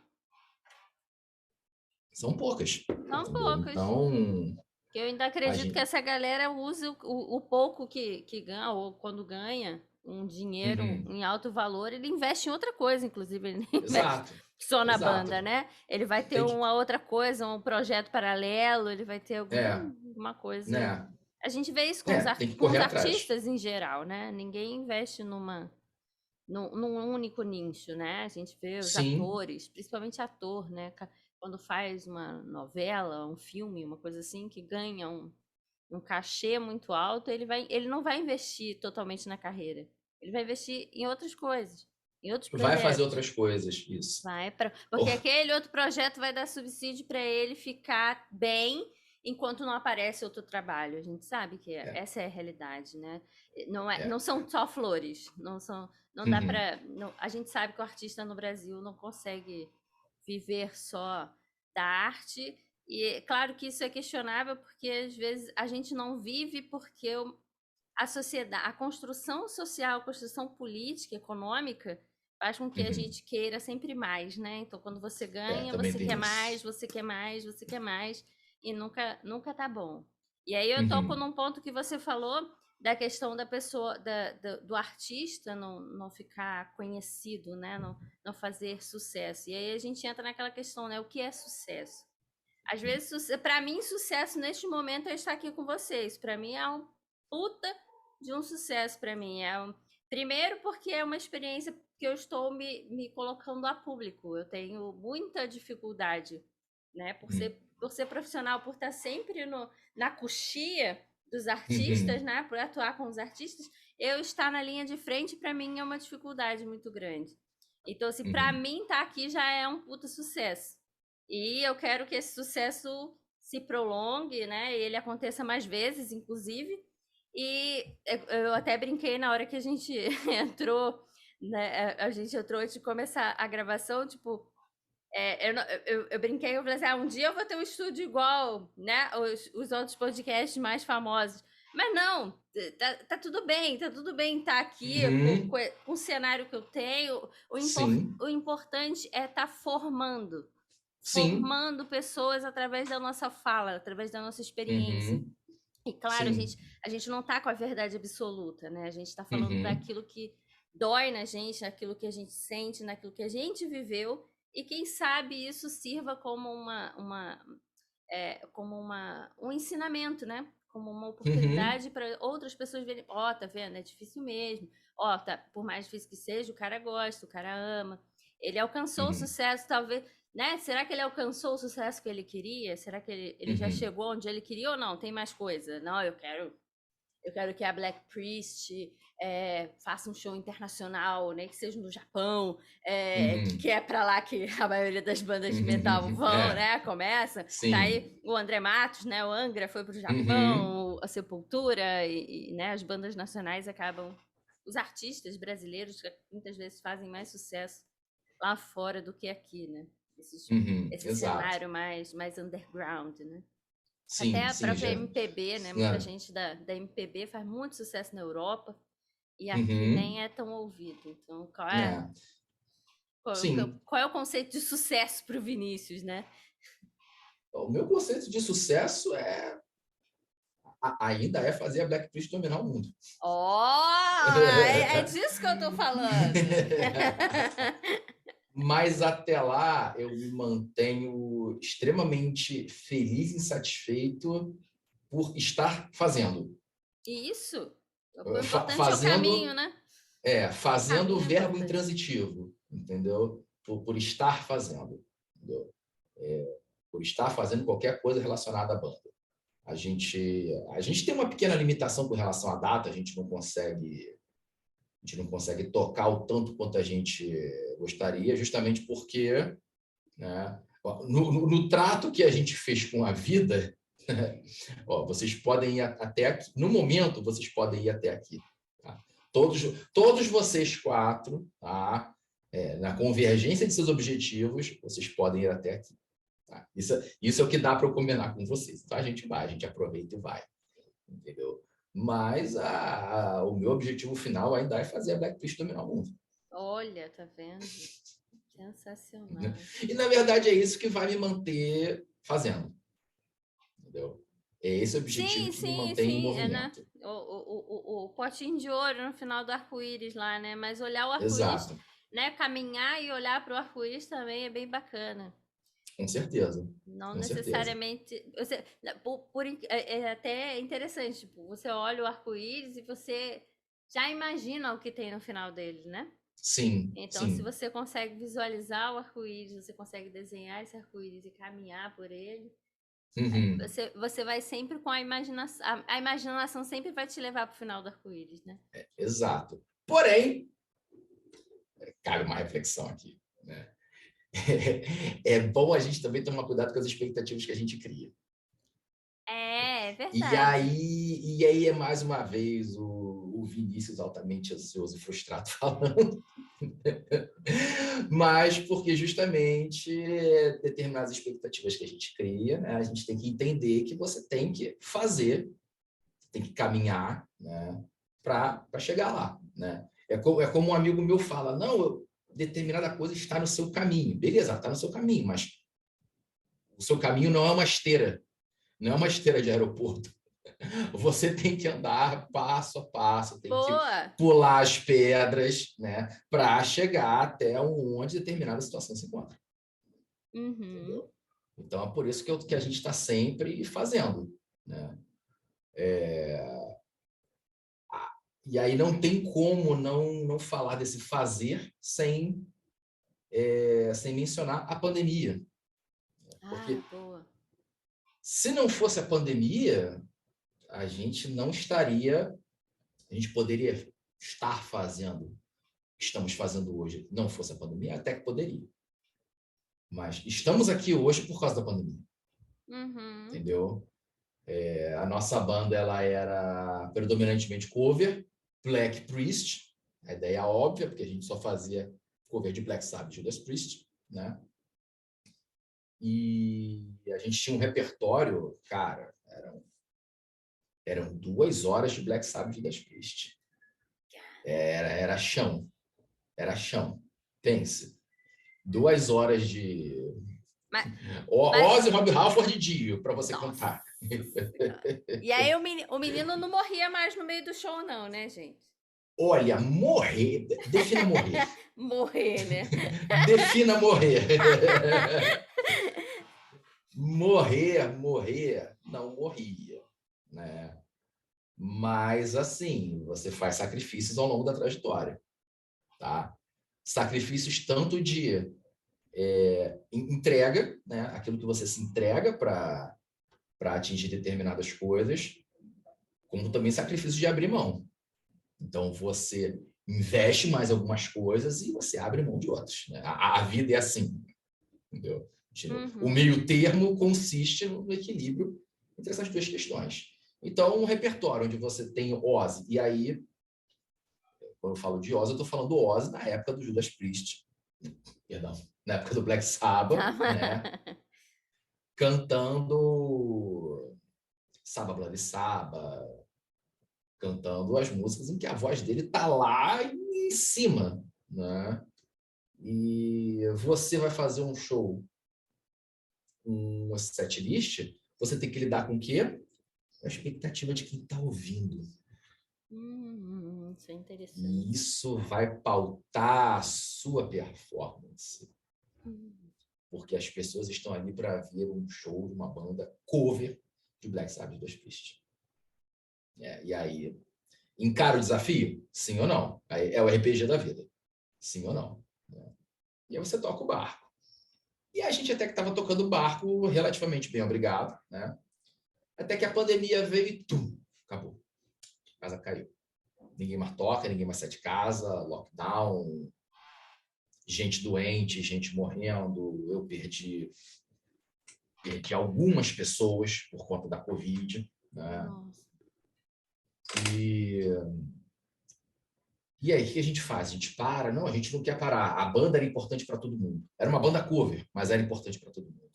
Speaker 2: São poucas,
Speaker 1: São
Speaker 2: entendeu?
Speaker 1: poucas.
Speaker 2: Então,
Speaker 1: Que eu ainda
Speaker 2: a
Speaker 1: acredito que
Speaker 2: gente.
Speaker 1: essa galera usa o pouco que ganha, ou quando ganha um dinheiro
Speaker 2: Uhum.
Speaker 1: em alto valor, ele investe em outra coisa, inclusive, ele nem investe
Speaker 2: Exato,
Speaker 1: só na banda,
Speaker 2: exato.
Speaker 1: né? Ele vai ter
Speaker 2: Tem que.
Speaker 1: uma outra coisa, um projeto paralelo, ele vai ter
Speaker 2: É,
Speaker 1: alguma coisa.
Speaker 2: né?
Speaker 1: A gente vê isso
Speaker 2: Tem que
Speaker 1: com os
Speaker 2: correr atrás.
Speaker 1: artistas em geral, né? Ninguém investe num único nicho, né? A gente vê os
Speaker 2: Sim,
Speaker 1: atores, principalmente ator, né? Quando faz uma novela, um filme, uma coisa assim, que ganha um cachê muito alto, ele não vai investir totalmente na carreira. Ele vai investir em outras coisas, em outros
Speaker 2: vai fazer
Speaker 1: projetos.
Speaker 2: outras coisas, isso.
Speaker 1: Porque
Speaker 2: Oh,
Speaker 1: aquele outro projeto vai dar subsídio para ele ficar bem enquanto não aparece outro trabalho. A gente sabe que
Speaker 2: é,
Speaker 1: essa é a realidade, né? Não
Speaker 2: é.
Speaker 1: são só flores, não dá
Speaker 2: Uhum,
Speaker 1: para, a gente sabe que o artista no Brasil não consegue viver só da arte. E é claro que isso é questionável porque às vezes a gente não vive porque a sociedade, a construção social, a construção política, econômica, faz com que a
Speaker 2: uhum.
Speaker 1: gente queira sempre mais, né? Então, quando você ganha,
Speaker 2: Também
Speaker 1: você quer
Speaker 2: tem
Speaker 1: mais,
Speaker 2: isso.
Speaker 1: você quer mais, você quer mais, e nunca tá bom. E aí eu toco
Speaker 2: Uhum,
Speaker 1: num ponto que você falou da questão da pessoa, do artista não ficar conhecido, né? Não fazer sucesso. E aí a gente entra naquela questão, né? O que é sucesso? Às vezes, para mim, sucesso neste momento é estar aqui com vocês. Para mim é um puta de um sucesso para mim. Primeiro porque é uma experiência que eu estou me colocando a público. Eu tenho muita dificuldade, né,
Speaker 2: uhum,
Speaker 1: por ser profissional, por estar sempre na coxia dos artistas,
Speaker 2: uhum,
Speaker 1: né, por atuar com os artistas, eu estar na linha de frente para mim é uma dificuldade muito grande. Então, assim, para
Speaker 2: uhum,
Speaker 1: mim estar aqui já é um puta sucesso. E eu quero que esse sucesso se prolongue, né? E ele aconteça mais vezes, inclusive. E eu até brinquei na hora que a gente entrou, né? A gente entrou antes de começar a gravação, tipo, eu brinquei, eu falei assim, um dia eu vou ter um estúdio igual, né? Os outros podcasts mais famosos. Mas não, tá tudo bem estar aqui
Speaker 2: uhum.
Speaker 1: com o cenário que eu tenho.
Speaker 2: Sim,
Speaker 1: O importante é estar
Speaker 2: sim.
Speaker 1: formando pessoas através da nossa fala, através da nossa experiência.
Speaker 2: Uhum,
Speaker 1: E claro,
Speaker 2: sim.
Speaker 1: a gente não está com a verdade absoluta, né? A gente está falando
Speaker 2: Uhum,
Speaker 1: daquilo que dói na gente, naquilo que a gente sente, naquilo que a gente viveu, e quem sabe isso sirva como um ensinamento, né? Como uma
Speaker 2: uhum,
Speaker 1: oportunidade para outras pessoas verem, ó, tá vendo? É difícil mesmo. Ó, tá, por mais difícil que seja, o cara gosta, o cara ama. Ele alcançou o
Speaker 2: uhum,
Speaker 1: sucesso, talvez, né? Será que ele alcançou o sucesso que ele queria? Será que ele já
Speaker 2: uhum,
Speaker 1: chegou onde ele queria ou não? Tem mais coisa? Não, eu quero que a Black Priest faça um show internacional, né? Que seja no Japão,
Speaker 2: uhum,
Speaker 1: que é para lá que a maioria das bandas de metal
Speaker 2: uhum.
Speaker 1: vão, né? Começa. Tá
Speaker 2: Sim.
Speaker 1: aí o André Matos, né? O Angra foi pro
Speaker 2: Uhum,
Speaker 1: Japão, a Sepultura né? As bandas nacionais acabam. Os artistas brasileiros que muitas vezes fazem mais sucesso lá fora do que aqui, né? Esse
Speaker 2: exato.
Speaker 1: cenário mais underground, né? Até
Speaker 2: Sim,
Speaker 1: a
Speaker 2: sim,
Speaker 1: própria
Speaker 2: já.
Speaker 1: MPB, né? Muita
Speaker 2: Né?
Speaker 1: gente da MPB faz muito sucesso na Europa e aqui
Speaker 2: Uhum,
Speaker 1: nem é tão ouvido. Então,
Speaker 2: é. Sim.
Speaker 1: qual é o conceito de sucesso para o Vinícius, né?
Speaker 2: O meu conceito de sucesso ainda é fazer a Black Priest dominar o mundo.
Speaker 1: É disso que eu tô falando.
Speaker 2: Mas até lá eu me mantenho extremamente feliz e satisfeito por estar fazendo.
Speaker 1: Isso. O importante é o caminho,
Speaker 2: Fazendo
Speaker 1: né?
Speaker 2: Fazendo o
Speaker 1: Caminho é
Speaker 2: verbo
Speaker 1: importante.
Speaker 2: intransitivo, entendeu? Por estar fazendo, entendeu? Por estar fazendo qualquer coisa relacionada à banda. A gente tem uma pequena limitação com relação à data, a gente não consegue tocar o tanto quanto a gente gostaria, justamente porque, né, no trato que a gente fez com a vida, vocês podem ir até aqui. No momento, vocês podem ir até aqui. Tá? Todos vocês quatro, tá? Na convergência de seus objetivos, vocês podem ir até aqui. Tá? Isso é o que dá para eu combinar com vocês. Então, a gente aproveita e vai. Entendeu? Mas o meu objetivo final ainda é fazer a Blackpist dominar o mundo.
Speaker 1: Olha, tá vendo? Sensacional.
Speaker 2: E, na verdade, é isso que vai me manter fazendo. Entendeu? É esse objetivo que me mantém em movimento.
Speaker 1: Né? O potinho de ouro no final do arco-íris lá, né? Mas olhar o arco-íris,
Speaker 2: Exato.
Speaker 1: né? Caminhar e olhar para o arco-íris também é bem bacana.
Speaker 2: Com certeza.
Speaker 1: Não
Speaker 2: Com
Speaker 1: necessariamente. É até interessante, tipo, você olha o arco-íris e você já imagina o que tem no final dele, né?
Speaker 2: Sim.
Speaker 1: Então, se você consegue visualizar o arco-íris, você consegue desenhar esse arco-íris e caminhar por ele, você vai sempre com a imaginação. A imaginação sempre vai te levar para o final do arco-íris, né?
Speaker 2: Exato. Porém, cabe uma reflexão aqui, né? É bom a gente também tomar cuidado com as expectativas que a gente cria.
Speaker 1: É verdade.
Speaker 2: E aí é mais uma vez o Vinícius altamente ansioso e frustrado falando. Mas porque justamente determinadas expectativas que a gente cria, né, a gente tem que entender que você tem que fazer, tem que caminhar, né, para chegar lá. Né? É como um amigo meu fala, não, determinada coisa está no seu caminho. Beleza, está no seu caminho, mas o seu caminho não é uma esteira, não é uma esteira de aeroporto. Você tem que andar passo a passo, tem que pular as pedras, né, para chegar até onde determinada situação se encontra. Entendeu? Então, é por isso que a gente está sempre fazendo. Né? E aí não tem como não falar desse fazer sem mencionar a pandemia. Porque se não fosse a pandemia, a gente poderia estar fazendo o que estamos fazendo hoje. Não fosse a pandemia, até que poderia. Mas estamos aqui hoje por causa da pandemia. Entendeu? A nossa banda ela era predominantemente cover, Black Priest, a ideia óbvia, porque a gente só fazia cover de Black Sabbath e Judas Priest, né? E a gente tinha um repertório, cara, eram 2 horas de Black Sabbath e Judas Priest. Era chão. Pense. 2 horas de Ozzy, Rob Halford e Dio para você cantar.
Speaker 1: E aí o menino não morria mais no meio do show, não, né, gente?
Speaker 2: Olha, morrer. Defina morrer.
Speaker 1: Morrer, né?
Speaker 2: Defina morrer. Morrer, não morria, né? Mas, assim, você faz sacrifícios ao longo da trajetória, tá? Sacrifícios tanto de entrega, né? Aquilo que você se entrega para atingir determinadas coisas, como também sacrifícios de abrir mão. Então, você investe mais algumas coisas e você abre mão de outras. Né? A vida é assim, entendeu? O meio termo consiste no equilíbrio entre essas duas questões. Então, um repertório onde você tem Ozzy, e aí, quando eu falo de Ozzy, eu estou falando do Ozzy na época do Judas Priest, perdão, na época do Black Sabbath, né? Cantando Saba Bloody Saba, cantando as músicas em que a voz dele está lá em cima, né? E você vai fazer um show, uma setlist, você tem que lidar com o quê? A expectativa de quem está ouvindo.
Speaker 1: Isso é interessante.
Speaker 2: E isso vai pautar a sua performance. Porque as pessoas estão ali para ver um show de uma banda cover de Black Sabbath e Judas Priest. E aí Encara o desafio? Sim ou não? Aí é o RPG da vida. Sim ou não? E aí você toca o barco. E a gente até que estava tocando o barco relativamente bem, obrigado, né? Até que a pandemia veio e tum, acabou. A casa caiu. Ninguém mais toca, ninguém mais sai de casa, lockdown, gente doente, gente morrendo. Eu perdi algumas pessoas por conta da Covid, né?
Speaker 1: Nossa.
Speaker 2: E E aí, o que a gente faz? A gente para? Não, a gente não quer parar. A banda era importante para todo mundo. Era uma banda cover, mas era importante para todo mundo.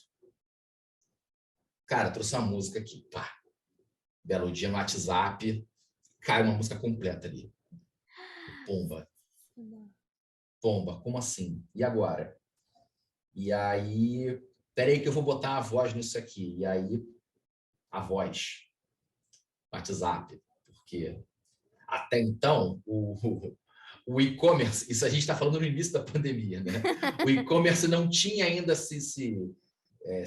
Speaker 2: Cara, trouxe uma música aqui. Pá. Belo dia no WhatsApp, cai uma música completa ali. Pomba. Pomba, como assim? E agora? E aí, peraí que eu vou botar a voz nisso aqui. E aí, a voz, WhatsApp. Porque até então, o e-commerce, isso a gente está falando no início da pandemia, né? O e-commerce não tinha ainda se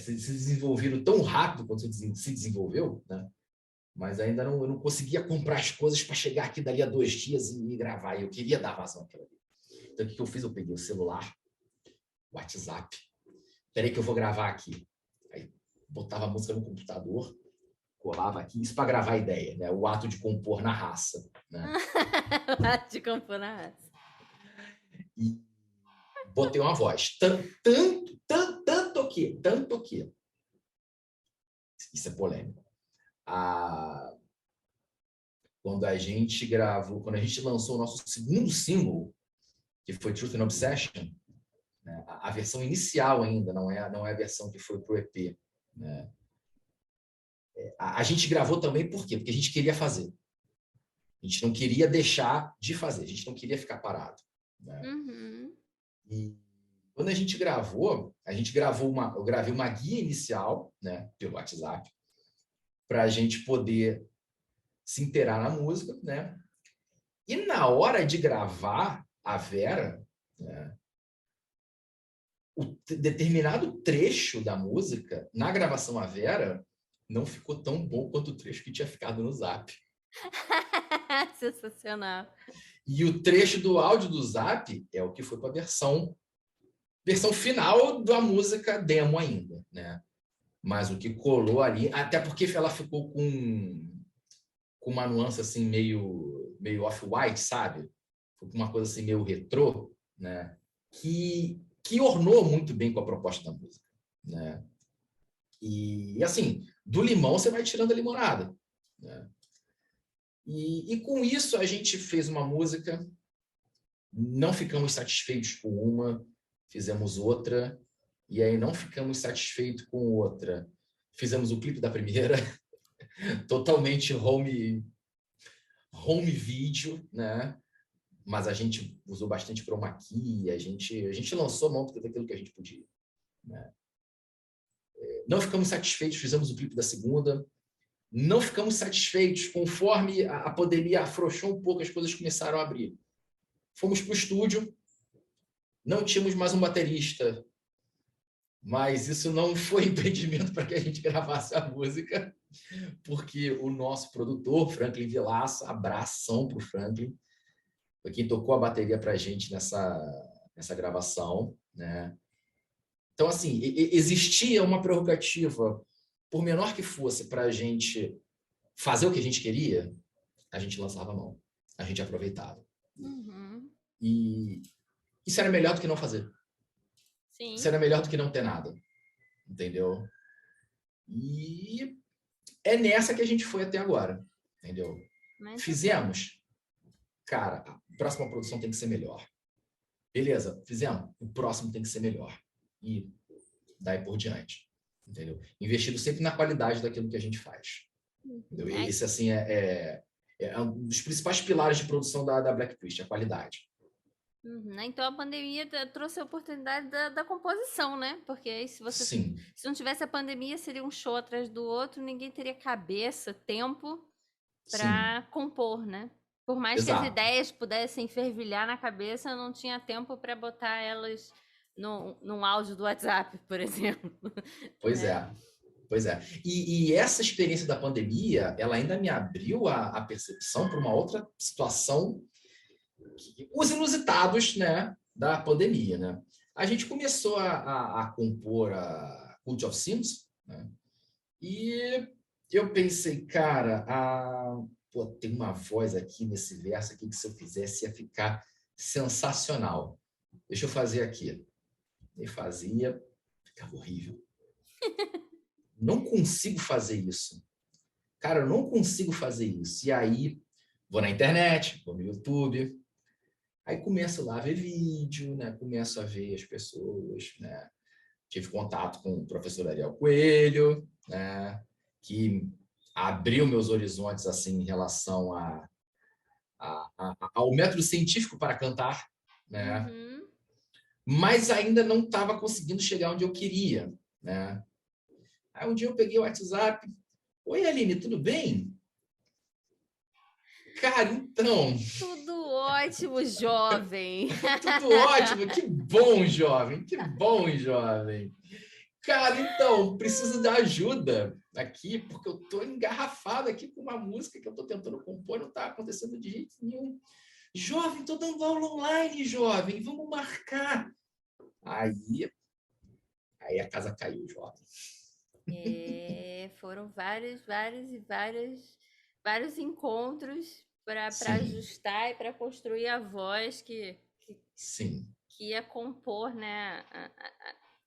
Speaker 2: desenvolveram tão rápido quanto se desenvolveu, né? Mas ainda eu não conseguia comprar as coisas para chegar aqui dali a 2 dias e gravar. Eu queria dar vazão àquilo ali. Então, o que eu fiz? Eu peguei o celular, o WhatsApp. Peraí que eu vou gravar aqui. Aí, botava a música no computador, colava aqui. Isso para gravar a ideia, né? O ato de compor na raça, né?
Speaker 1: De compor na raça.
Speaker 2: E botei uma voz. Tanto que. Isso é polêmico. Quando a gente gravou, quando a gente lançou o nosso segundo single, que foi Truth and Obsession, né, a versão inicial ainda, não é a versão que foi pro EP, né? A gente gravou também por quê? Porque a gente queria fazer. A gente não queria deixar de fazer, a gente não queria ficar parado, né?
Speaker 1: Uhum.
Speaker 2: E quando a gente gravou eu gravei uma guia inicial, né, pelo WhatsApp, para a gente poder se inteirar na música, né? E na hora de gravar a Vera, né, o determinado trecho da música, na gravação a Vera, não ficou tão bom quanto o trecho que tinha ficado no Zap.
Speaker 1: Sensacional.
Speaker 2: E o trecho do áudio do Zap é o que foi para a versão final da música demo ainda, né? Mas o que colou ali, até porque ela ficou com uma nuance assim meio off-white, sabe? Com uma coisa assim meio retrô, né? Que ornou muito bem com a proposta da música, né? E assim, do limão você vai tirando a limonada, né? E com isso a gente fez uma música, não ficamos satisfeitos com uma, fizemos outra, e aí não ficamos satisfeitos com outra. Fizemos o clipe da primeira, totalmente home video, né? Mas a gente usou bastante chroma key, a gente lançou mão daquilo que a gente podia, né? Não ficamos satisfeitos, fizemos o clipe da segunda, não ficamos satisfeitos, conforme a pandemia afrouxou um pouco, as coisas começaram a abrir. Fomos para o estúdio, não tínhamos mais um baterista, mas isso não foi impedimento para que a gente gravasse a música, porque o nosso produtor, Franklin Vilaça, abração para o Franklin, foi quem tocou a bateria para a gente nessa gravação, né? Então, assim, existia uma prerrogativa, por menor que fosse, para a gente fazer o que a gente queria, a gente lançava a mão, a gente aproveitava.
Speaker 1: Uhum.
Speaker 2: E isso era melhor do que não fazer.
Speaker 1: Sim.
Speaker 2: Isso era melhor do que não ter nada, entendeu? E é nessa que a gente foi até agora, entendeu?
Speaker 1: Mas
Speaker 2: Fizemos, cara, a próxima produção tem que ser melhor. Beleza, fizemos, o próximo tem que ser melhor. E daí por diante, entendeu? Investido sempre na qualidade daquilo que a gente faz. Entendeu? Esse, assim, é um dos principais pilares de produção da Black Priest, a qualidade.
Speaker 1: Uhum. Então a pandemia trouxe a oportunidade da composição, né? Porque aí se não tivesse a pandemia, seria um show atrás do outro, ninguém teria cabeça, tempo para compor, né? Por mais que as ideias pudessem fervilhar na cabeça, não tinha tempo para botar elas num áudio do WhatsApp, por exemplo.
Speaker 2: Pois é. Pois é. E essa experiência da pandemia, ela ainda me abriu a percepção para uma outra situação, os inusitados, né, da pandemia, né? A gente começou a compor a Cult of Sins, né? E eu pensei, cara, pô, tem uma voz aqui nesse verso aqui que se eu fizesse ia ficar sensacional. Deixa eu fazer aqui. E fazia, ficava horrível. Não consigo fazer isso. Cara, eu não consigo fazer isso. E aí, vou na internet, vou no YouTube, aí começo lá a ver vídeo, né? Começo a ver as pessoas, né? Tive contato com o professor Ariel Coelho, né? Que abriu meus horizontes assim em relação ao método científico para cantar, né?
Speaker 1: Uhum.
Speaker 2: Mas ainda não estava conseguindo chegar onde eu queria, né? Aí um dia eu peguei o WhatsApp, oi Aline, tudo bem? Cara, então,
Speaker 1: Tudo ótimo, jovem.
Speaker 2: tudo ótimo, que bom, jovem, que bom, jovem. Cara, então, preciso da ajuda aqui, porque eu tô engarrafado aqui com uma música que eu tô tentando compor, não tá acontecendo de jeito nenhum. Jovem, tô dando aula online, jovem, vamos marcar. Aí a casa caiu, jovem.
Speaker 1: Foram vários encontros para
Speaker 2: Sim,
Speaker 1: ajustar e para construir a voz
Speaker 2: sim,
Speaker 1: que ia compor, né,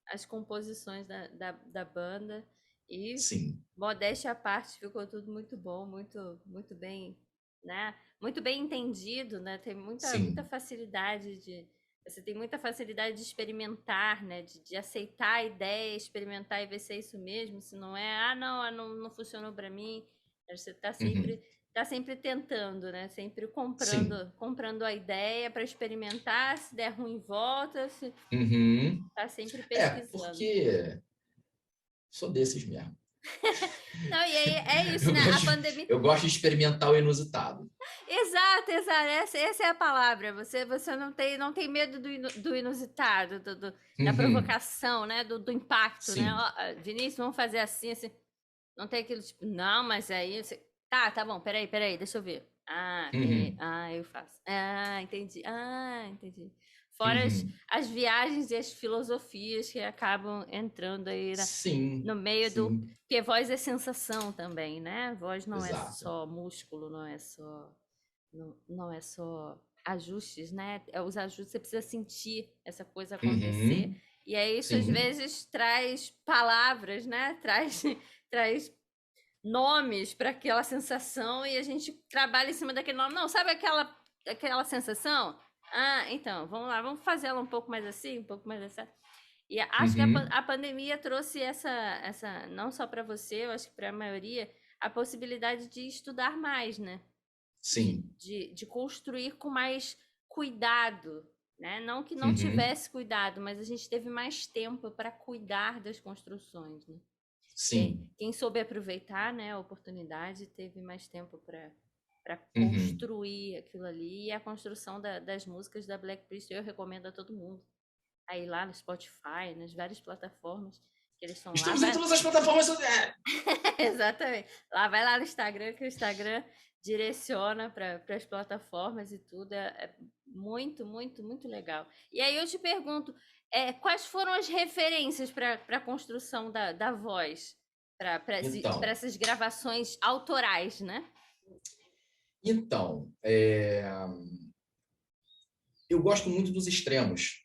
Speaker 1: as composições da banda. E,
Speaker 2: sim,
Speaker 1: modéstia à parte, ficou tudo muito bom, muito bem, né? Muito bem entendido, né? Tem muita
Speaker 2: sim.
Speaker 1: facilidade você tem muita facilidade de experimentar, né? De aceitar a ideia, experimentar e ver se é isso mesmo, se não é, não funcionou para mim. Você
Speaker 2: Uhum,
Speaker 1: tá sempre tentando, né? Sempre
Speaker 2: sim.
Speaker 1: comprando a ideia para experimentar, se der ruim, volta, se
Speaker 2: Uhum.
Speaker 1: tá sempre
Speaker 2: É,
Speaker 1: pesquisando.
Speaker 2: porque sou desses mesmo.
Speaker 1: Não, e aí é isso,
Speaker 2: Eu
Speaker 1: né? A
Speaker 2: gosto,
Speaker 1: pandemia.
Speaker 2: eu gosto de experimentar o inusitado.
Speaker 1: Exato, exato. Essa é a palavra. Você não tem medo do inusitado, da
Speaker 2: Uhum,
Speaker 1: provocação, né? Do impacto, né?
Speaker 2: sim.
Speaker 1: Ó, Vinícius, vamos fazer assim, assim. Não tem aquilo tipo, não, mas aí. Tá bom, peraí, deixa eu ver.
Speaker 2: Uhum,
Speaker 1: Eu faço. Entendi. Entendi. Fora
Speaker 2: uhum.
Speaker 1: as viagens e as filosofias que acabam entrando aí no
Speaker 2: Sim,
Speaker 1: meio do.
Speaker 2: sim.
Speaker 1: Porque voz é sensação também, né? Voz não é
Speaker 2: Exato.
Speaker 1: só músculo, não é só ajustes, né? Os ajustes você precisa sentir essa coisa acontecer.
Speaker 2: Uhum,
Speaker 1: E aí isso às
Speaker 2: sim.
Speaker 1: vezes traz palavras, né? Traz nomes para aquela sensação e a gente trabalha em cima daquele nome. Não, sabe aquela sensação? Então, vamos lá, vamos fazer ela um pouco mais assim, um pouco mais assim. E acho que
Speaker 2: Uhum,
Speaker 1: a pandemia trouxe não só para você, eu acho que para a maioria, a possibilidade de estudar mais, né?
Speaker 2: sim.
Speaker 1: De construir com mais cuidado, né? Não que não
Speaker 2: Uhum,
Speaker 1: tivesse cuidado, mas a gente teve mais tempo para cuidar das construções, né?
Speaker 2: sim.
Speaker 1: Quem soube aproveitar, né, a oportunidade teve mais tempo para
Speaker 2: Uhum.
Speaker 1: construir aquilo ali. E a construção das músicas da Black Priest eu recomendo a todo mundo. Aí lá no Spotify, nas várias plataformas que eles estão lá,
Speaker 2: Estamos em
Speaker 1: vai.
Speaker 2: todas as plataformas.
Speaker 1: Exatamente. Vai lá no Instagram, que o Instagram direciona para as plataformas e tudo. É muito legal. E aí eu te pergunto, quais foram as referências para a construção da voz? Para
Speaker 2: Então,
Speaker 1: essas gravações autorais, né?
Speaker 2: então, eu gosto muito dos extremos.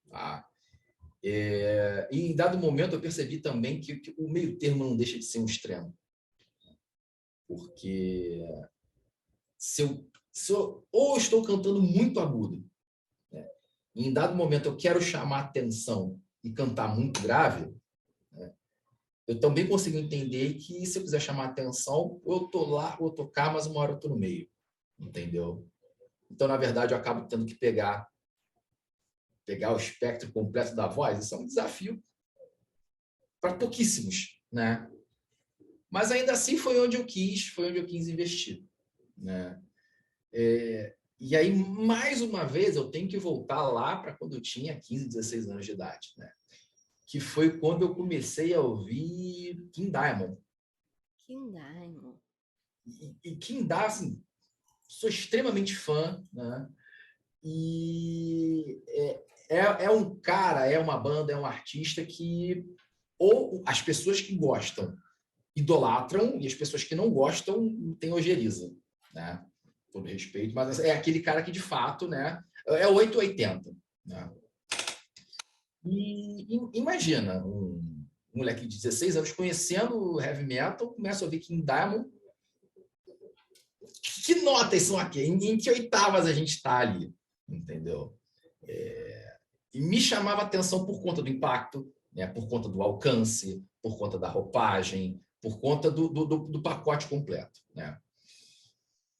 Speaker 2: Tá? E em dado momento eu percebi também que o meio termo não deixa de ser um extremo. Porque se eu ou estou cantando muito agudo, né? E em dado momento eu quero chamar atenção e cantar muito grave, né? Eu também consigo entender que se eu quiser chamar atenção, ou eu tô lá ou eu tô cá, mas uma hora eu tô no meio, entendeu? Então, na verdade, eu acabo tendo que pegar o espectro completo da voz. Isso é um desafio para pouquíssimos, né? Mas ainda assim foi onde eu quis investir, né? E aí, mais uma vez, eu tenho que voltar lá para quando eu tinha 15, 16 anos de idade, né? que foi quando eu comecei a ouvir King Diamond.
Speaker 1: King Diamond.
Speaker 2: E King Diamond, assim, sou extremamente fã, né? E é um cara, é uma banda, é um artista que ou as pessoas que gostam idolatram e as pessoas que não gostam têm ojeriza, né? Todo respeito, mas é aquele cara que de fato, né? É 880, né? E imagina um moleque de 16 anos conhecendo heavy metal, começa a ouvir King Diamond. Que notas são aqui? Em que oitavas a gente está ali? Entendeu? E me chamava a atenção por conta do impacto, né? Por conta do alcance, por conta da roupagem, por conta do pacote completo, né?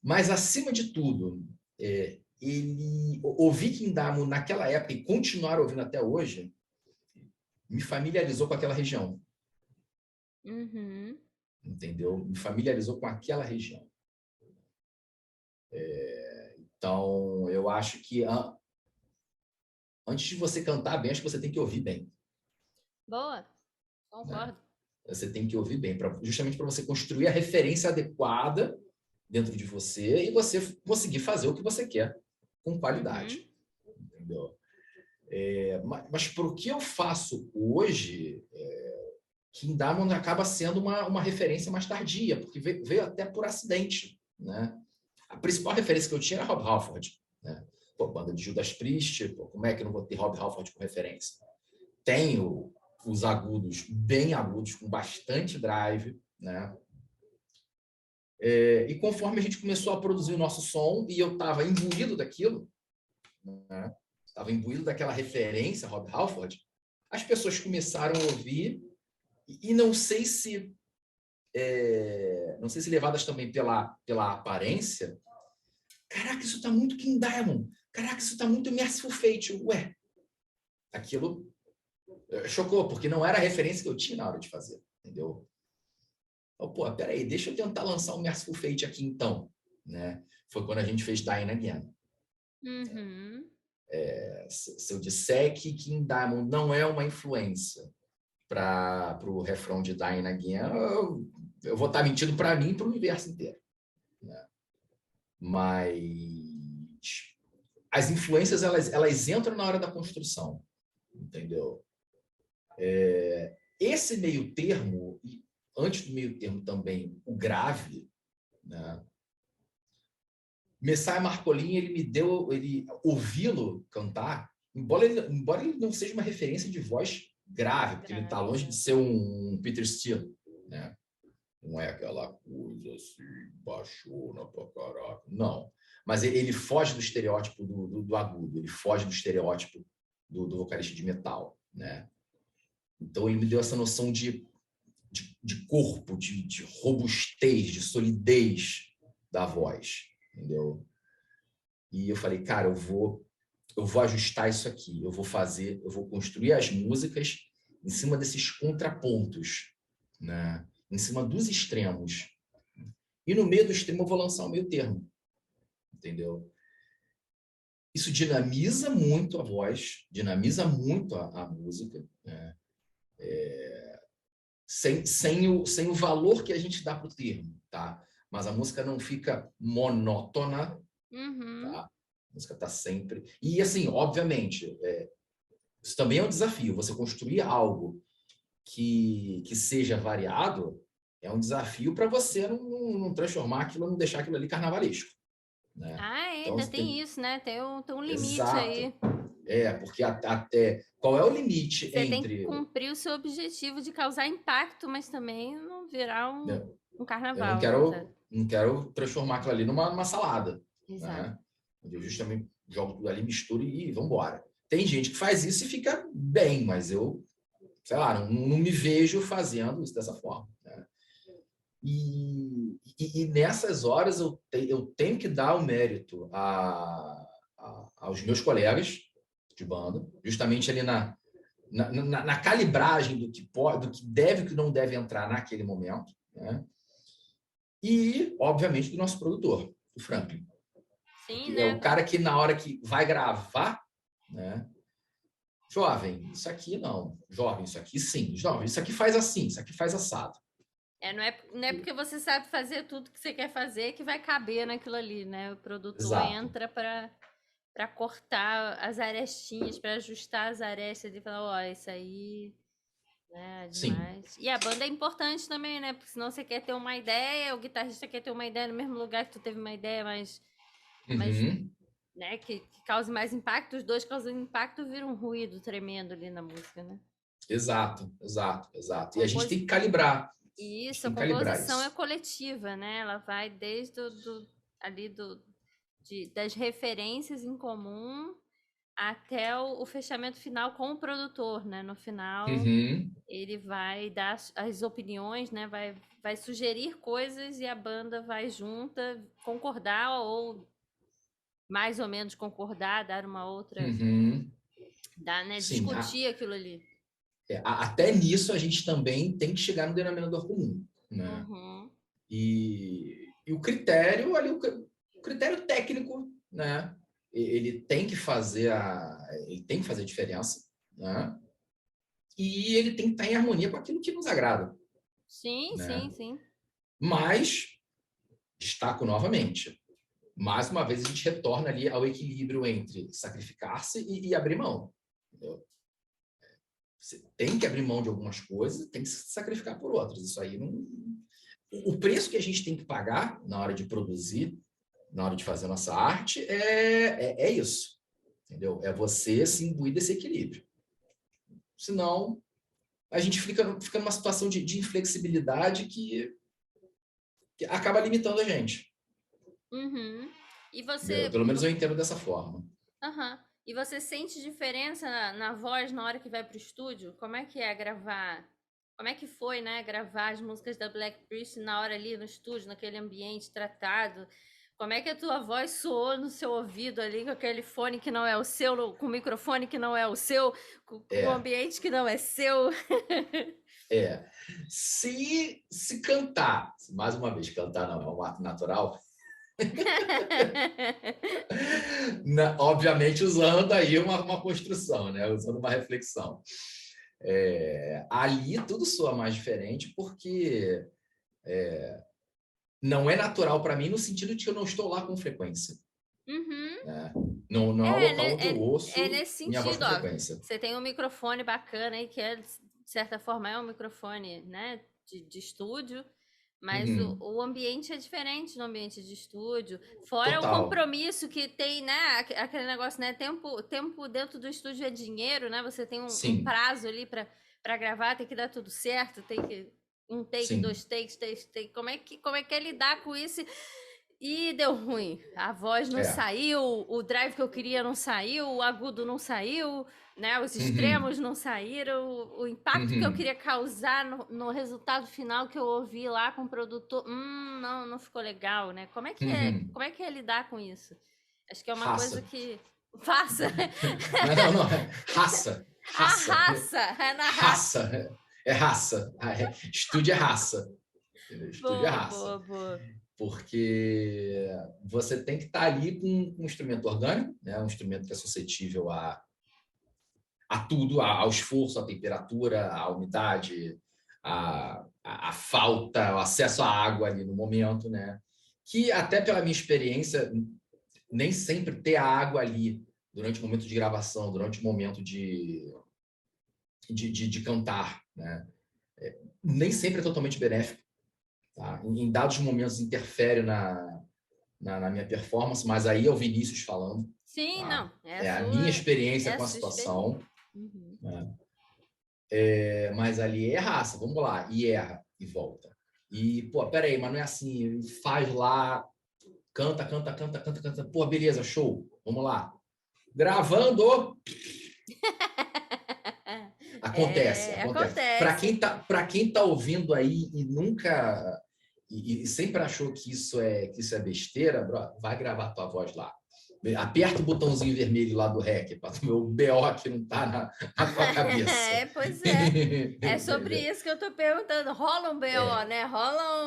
Speaker 2: Mas, acima de tudo, ele ouvir King Diamond naquela época e continuar ouvindo até hoje me familiarizou com aquela região.
Speaker 1: Uhum.
Speaker 2: Entendeu? Me familiarizou com aquela região. Então, eu acho que antes de você cantar bem, acho que você tem que ouvir bem.
Speaker 1: Boa,
Speaker 2: Né?
Speaker 1: concordo.
Speaker 2: Você tem que ouvir bem, justamente para você construir a referência adequada dentro de você e você conseguir fazer o que você quer com qualidade. Entendeu? Mas para o que eu faço hoje, King Diamond acaba sendo uma referência mais tardia, porque veio até por acidente. Né? A principal referência que eu tinha era Rob Halford. Né? Pô, banda de Judas Priest, pô, como é que eu não vou ter Rob Halford como referência? Tenho os agudos, bem agudos, com bastante drive, né? E conforme a gente começou a produzir o nosso som, e eu estava imbuído daquilo, né? Estava imbuído daquela referência, Rob Halford, as pessoas começaram a ouvir, e não sei se levadas também pela aparência, caraca, isso está muito King Diamond, caraca, isso está muito Mercyful Fate, ué, aquilo chocou, porque não era a referência que eu tinha na hora de fazer, entendeu? Oh, pô, peraí, deixa eu tentar lançar o Mercyful Fate aqui então, né? Foi quando a gente fez Dying Again.
Speaker 1: Uhum.
Speaker 2: Se eu disser que King Diamond não é uma influência para o refrão de Dying Again, eu vou estar mentindo para mim e para o universo inteiro. Né? Mas as influências, elas entram na hora da construção, entendeu? Esse meio termo, antes do meio termo também, o grave, né? Messiah Marcolin, ele ouvi-lo cantar, embora ele não seja uma referência de voz grave, porque ele está longe de ser um Peter Steele, né? Não é aquela coisa assim, baixona pra caraca. Não. Mas ele foge do estereótipo do agudo, ele foge do estereótipo do vocalista de metal, né? Então ele me deu essa noção de corpo, de robustez, de solidez da voz, entendeu? E eu falei, cara, eu vou ajustar isso aqui, eu vou construir as músicas em cima desses contrapontos, né? Em cima dos extremos. E no meio do extremo eu vou lançar o meio termo, entendeu? Isso dinamiza muito a voz, dinamiza muito a música, né? Sem o valor que a gente dá para o termo, tá? Mas a música não fica monótona, tá? A música está sempre... E, assim, obviamente, isso também é um desafio. Você construir algo que seja variado é um desafio para você não transformar aquilo, não deixar aquilo ali carnavalesco. Né? Então,
Speaker 1: Ainda tem isso, né? Tem um limite
Speaker 2: Exato.
Speaker 1: aí.
Speaker 2: Porque até qual é o limite
Speaker 1: Você tem que
Speaker 2: entre...
Speaker 1: cumprir o seu objetivo de causar impacto, mas também não virar um
Speaker 2: Eu não
Speaker 1: carnaval, né?
Speaker 2: quero transformar aquilo ali numa salada.
Speaker 1: Exato.
Speaker 2: Né? Eu justamente jogo tudo ali, misturo e vamos embora. Tem gente que faz isso e fica bem, mas eu, sei lá, não me vejo fazendo isso dessa forma. Né? E nessas horas eu tenho que dar o mérito aos meus colegas de banda, justamente ali na calibragem do que deve e do que não deve entrar naquele momento, né? E, obviamente, do nosso produtor, o Franklin.
Speaker 1: Sim,
Speaker 2: Que é
Speaker 1: né?
Speaker 2: o cara que, na hora que vai gravar, né, Jovem, isso aqui não. Jovem, isso aqui sim. Jovem, isso aqui faz assim, isso aqui faz assado.
Speaker 1: Não é porque você sabe fazer tudo que você quer fazer que vai caber naquilo ali, né? O produtor
Speaker 2: Exato.
Speaker 1: entra para cortar as arestinhas, para ajustar as arestas e falar, ó, isso aí, né,
Speaker 2: Sim.
Speaker 1: demais. E a banda é importante também, né? Porque senão você quer ter uma ideia, o guitarrista quer ter uma ideia no mesmo lugar que tu teve uma ideia, mas
Speaker 2: Uhum.
Speaker 1: né, que cause mais impacto, os dois causando impacto, vira um ruído tremendo ali na música, né?
Speaker 2: Exato, exato, exato. E a gente tem
Speaker 1: Compos...
Speaker 2: que calibrar.
Speaker 1: E
Speaker 2: A gente
Speaker 1: isso, a
Speaker 2: tem que calibrar
Speaker 1: composição é
Speaker 2: isso.
Speaker 1: coletiva, né? Ela vai desde ali das referências em comum até o fechamento final com o produtor, né? No final,
Speaker 2: Uhum.
Speaker 1: ele vai dar as opiniões, né? Vai sugerir coisas e a banda vai junta concordar ou mais ou menos concordar, dar uma outra,
Speaker 2: Uhum.
Speaker 1: dar, né?
Speaker 2: Sim.
Speaker 1: Discutir aquilo ali.
Speaker 2: Até nisso a gente também tem que chegar no denominador comum, né?
Speaker 1: Uhum.
Speaker 2: E o critério ali, o critério técnico, né? Ele tem que fazer a diferença, né? E ele tem que estar em harmonia com aquilo que nos agrada,
Speaker 1: Sim, sim,
Speaker 2: né?
Speaker 1: sim.
Speaker 2: Mas destaco novamente, mais uma vez a gente retorna ali ao equilíbrio entre sacrificar-se e abrir mão. Entendeu? Você tem que abrir mão de algumas coisas, tem que se sacrificar por outras. Isso aí não. O preço que a gente tem que pagar na hora de produzir, na hora de fazer a nossa arte, é isso. Entendeu? É você se imbuir desse equilíbrio. Senão, a gente fica numa situação de inflexibilidade que acaba limitando a gente.
Speaker 1: Uhum. E
Speaker 2: Entendeu?
Speaker 1: você,
Speaker 2: Pelo menos eu entendo dessa forma.
Speaker 1: aham. E você sente diferença na voz na hora que vai pro estúdio? Como é que é gravar? Como é que foi, né, gravar as músicas da Black Priest na hora ali no estúdio, naquele ambiente tratado? Como é que a tua voz soou no seu ouvido ali com aquele fone que não é o seu, com o microfone que não é o seu, com o
Speaker 2: É,
Speaker 1: ambiente que não é seu?
Speaker 2: é. Se cantar, mais uma vez, cantar não é um ato natural, obviamente usando aí uma construção, né? Usando uma reflexão. Ali tudo soa mais diferente porque não é natural para mim no sentido de que eu não estou lá com frequência.
Speaker 1: Uhum.
Speaker 2: Né? Não é um
Speaker 1: É,
Speaker 2: local onde eu
Speaker 1: é
Speaker 2: ouço
Speaker 1: nesse
Speaker 2: minha voz
Speaker 1: sentido,
Speaker 2: com
Speaker 1: ó.
Speaker 2: frequência.
Speaker 1: Você tem um microfone bacana aí, que é, de certa forma, é um microfone, né, de estúdio, mas
Speaker 2: Uhum.
Speaker 1: o ambiente é diferente no ambiente de estúdio. Fora o
Speaker 2: Total.
Speaker 1: compromisso que tem, né, aquele negócio, né, tempo dentro do estúdio é dinheiro, né, você tem um
Speaker 2: Sim,
Speaker 1: prazo ali para gravar, tem que dar tudo certo, tem que um take,
Speaker 2: sim.
Speaker 1: dois takes, três takes. Como é que é lidar com isso? E deu ruim. A voz não
Speaker 2: É.
Speaker 1: saiu, o drive que eu queria não saiu, o agudo não saiu, né? Os
Speaker 2: Uhum.
Speaker 1: extremos não saíram, o impacto que eu
Speaker 2: Uhum.
Speaker 1: queria causar no resultado final que eu ouvi lá com o produtor, não ficou legal, né? Como é que é?
Speaker 2: Uhum.
Speaker 1: Como é que é lidar com isso? Acho que é uma coisa
Speaker 2: Raça.
Speaker 1: que faça
Speaker 2: Não. Raça.
Speaker 1: a
Speaker 2: Raça.
Speaker 1: raça, é na raça.
Speaker 2: Raça. É raça. Estúdio é raça. Entendeu? Estúdio é
Speaker 1: Boa,
Speaker 2: raça.
Speaker 1: boa, boa.
Speaker 2: Porque você tem que estar ali com um instrumento orgânico, né? Um instrumento que é suscetível a tudo, ao esforço, à temperatura, à umidade, à falta, o acesso à água ali no momento, né? Que até pela minha experiência, nem sempre ter a água ali durante o momento de gravação, durante o momento de cantar, né? Nem sempre é totalmente benéfico. Tá? Em dados momentos interfere na minha performance, mas aí é o Vinícius falando.
Speaker 1: Sim,
Speaker 2: Tá?
Speaker 1: não, é a
Speaker 2: É a
Speaker 1: sua,
Speaker 2: minha
Speaker 1: é
Speaker 2: experiência
Speaker 1: a
Speaker 2: com a
Speaker 1: sua experiência.
Speaker 2: situação,
Speaker 1: Uhum.
Speaker 2: né? Mas ali é raça, vamos lá, e erra, e volta. E, pô, peraí, mas não é assim, faz lá, canta, canta, canta, canta, canta, pô, beleza, show, vamos lá. Gravando, acontece, acontece.
Speaker 1: Acontece.
Speaker 2: Para quem tá ouvindo aí e nunca e sempre achou que isso é besteira, bro, vai gravar tua voz lá. Aperta o botãozinho vermelho lá do REC para ver o BO que não tá na tua cabeça.
Speaker 1: Pois é. É sobre
Speaker 2: Entendeu?
Speaker 1: isso que eu tô perguntando. Rola um BO, né?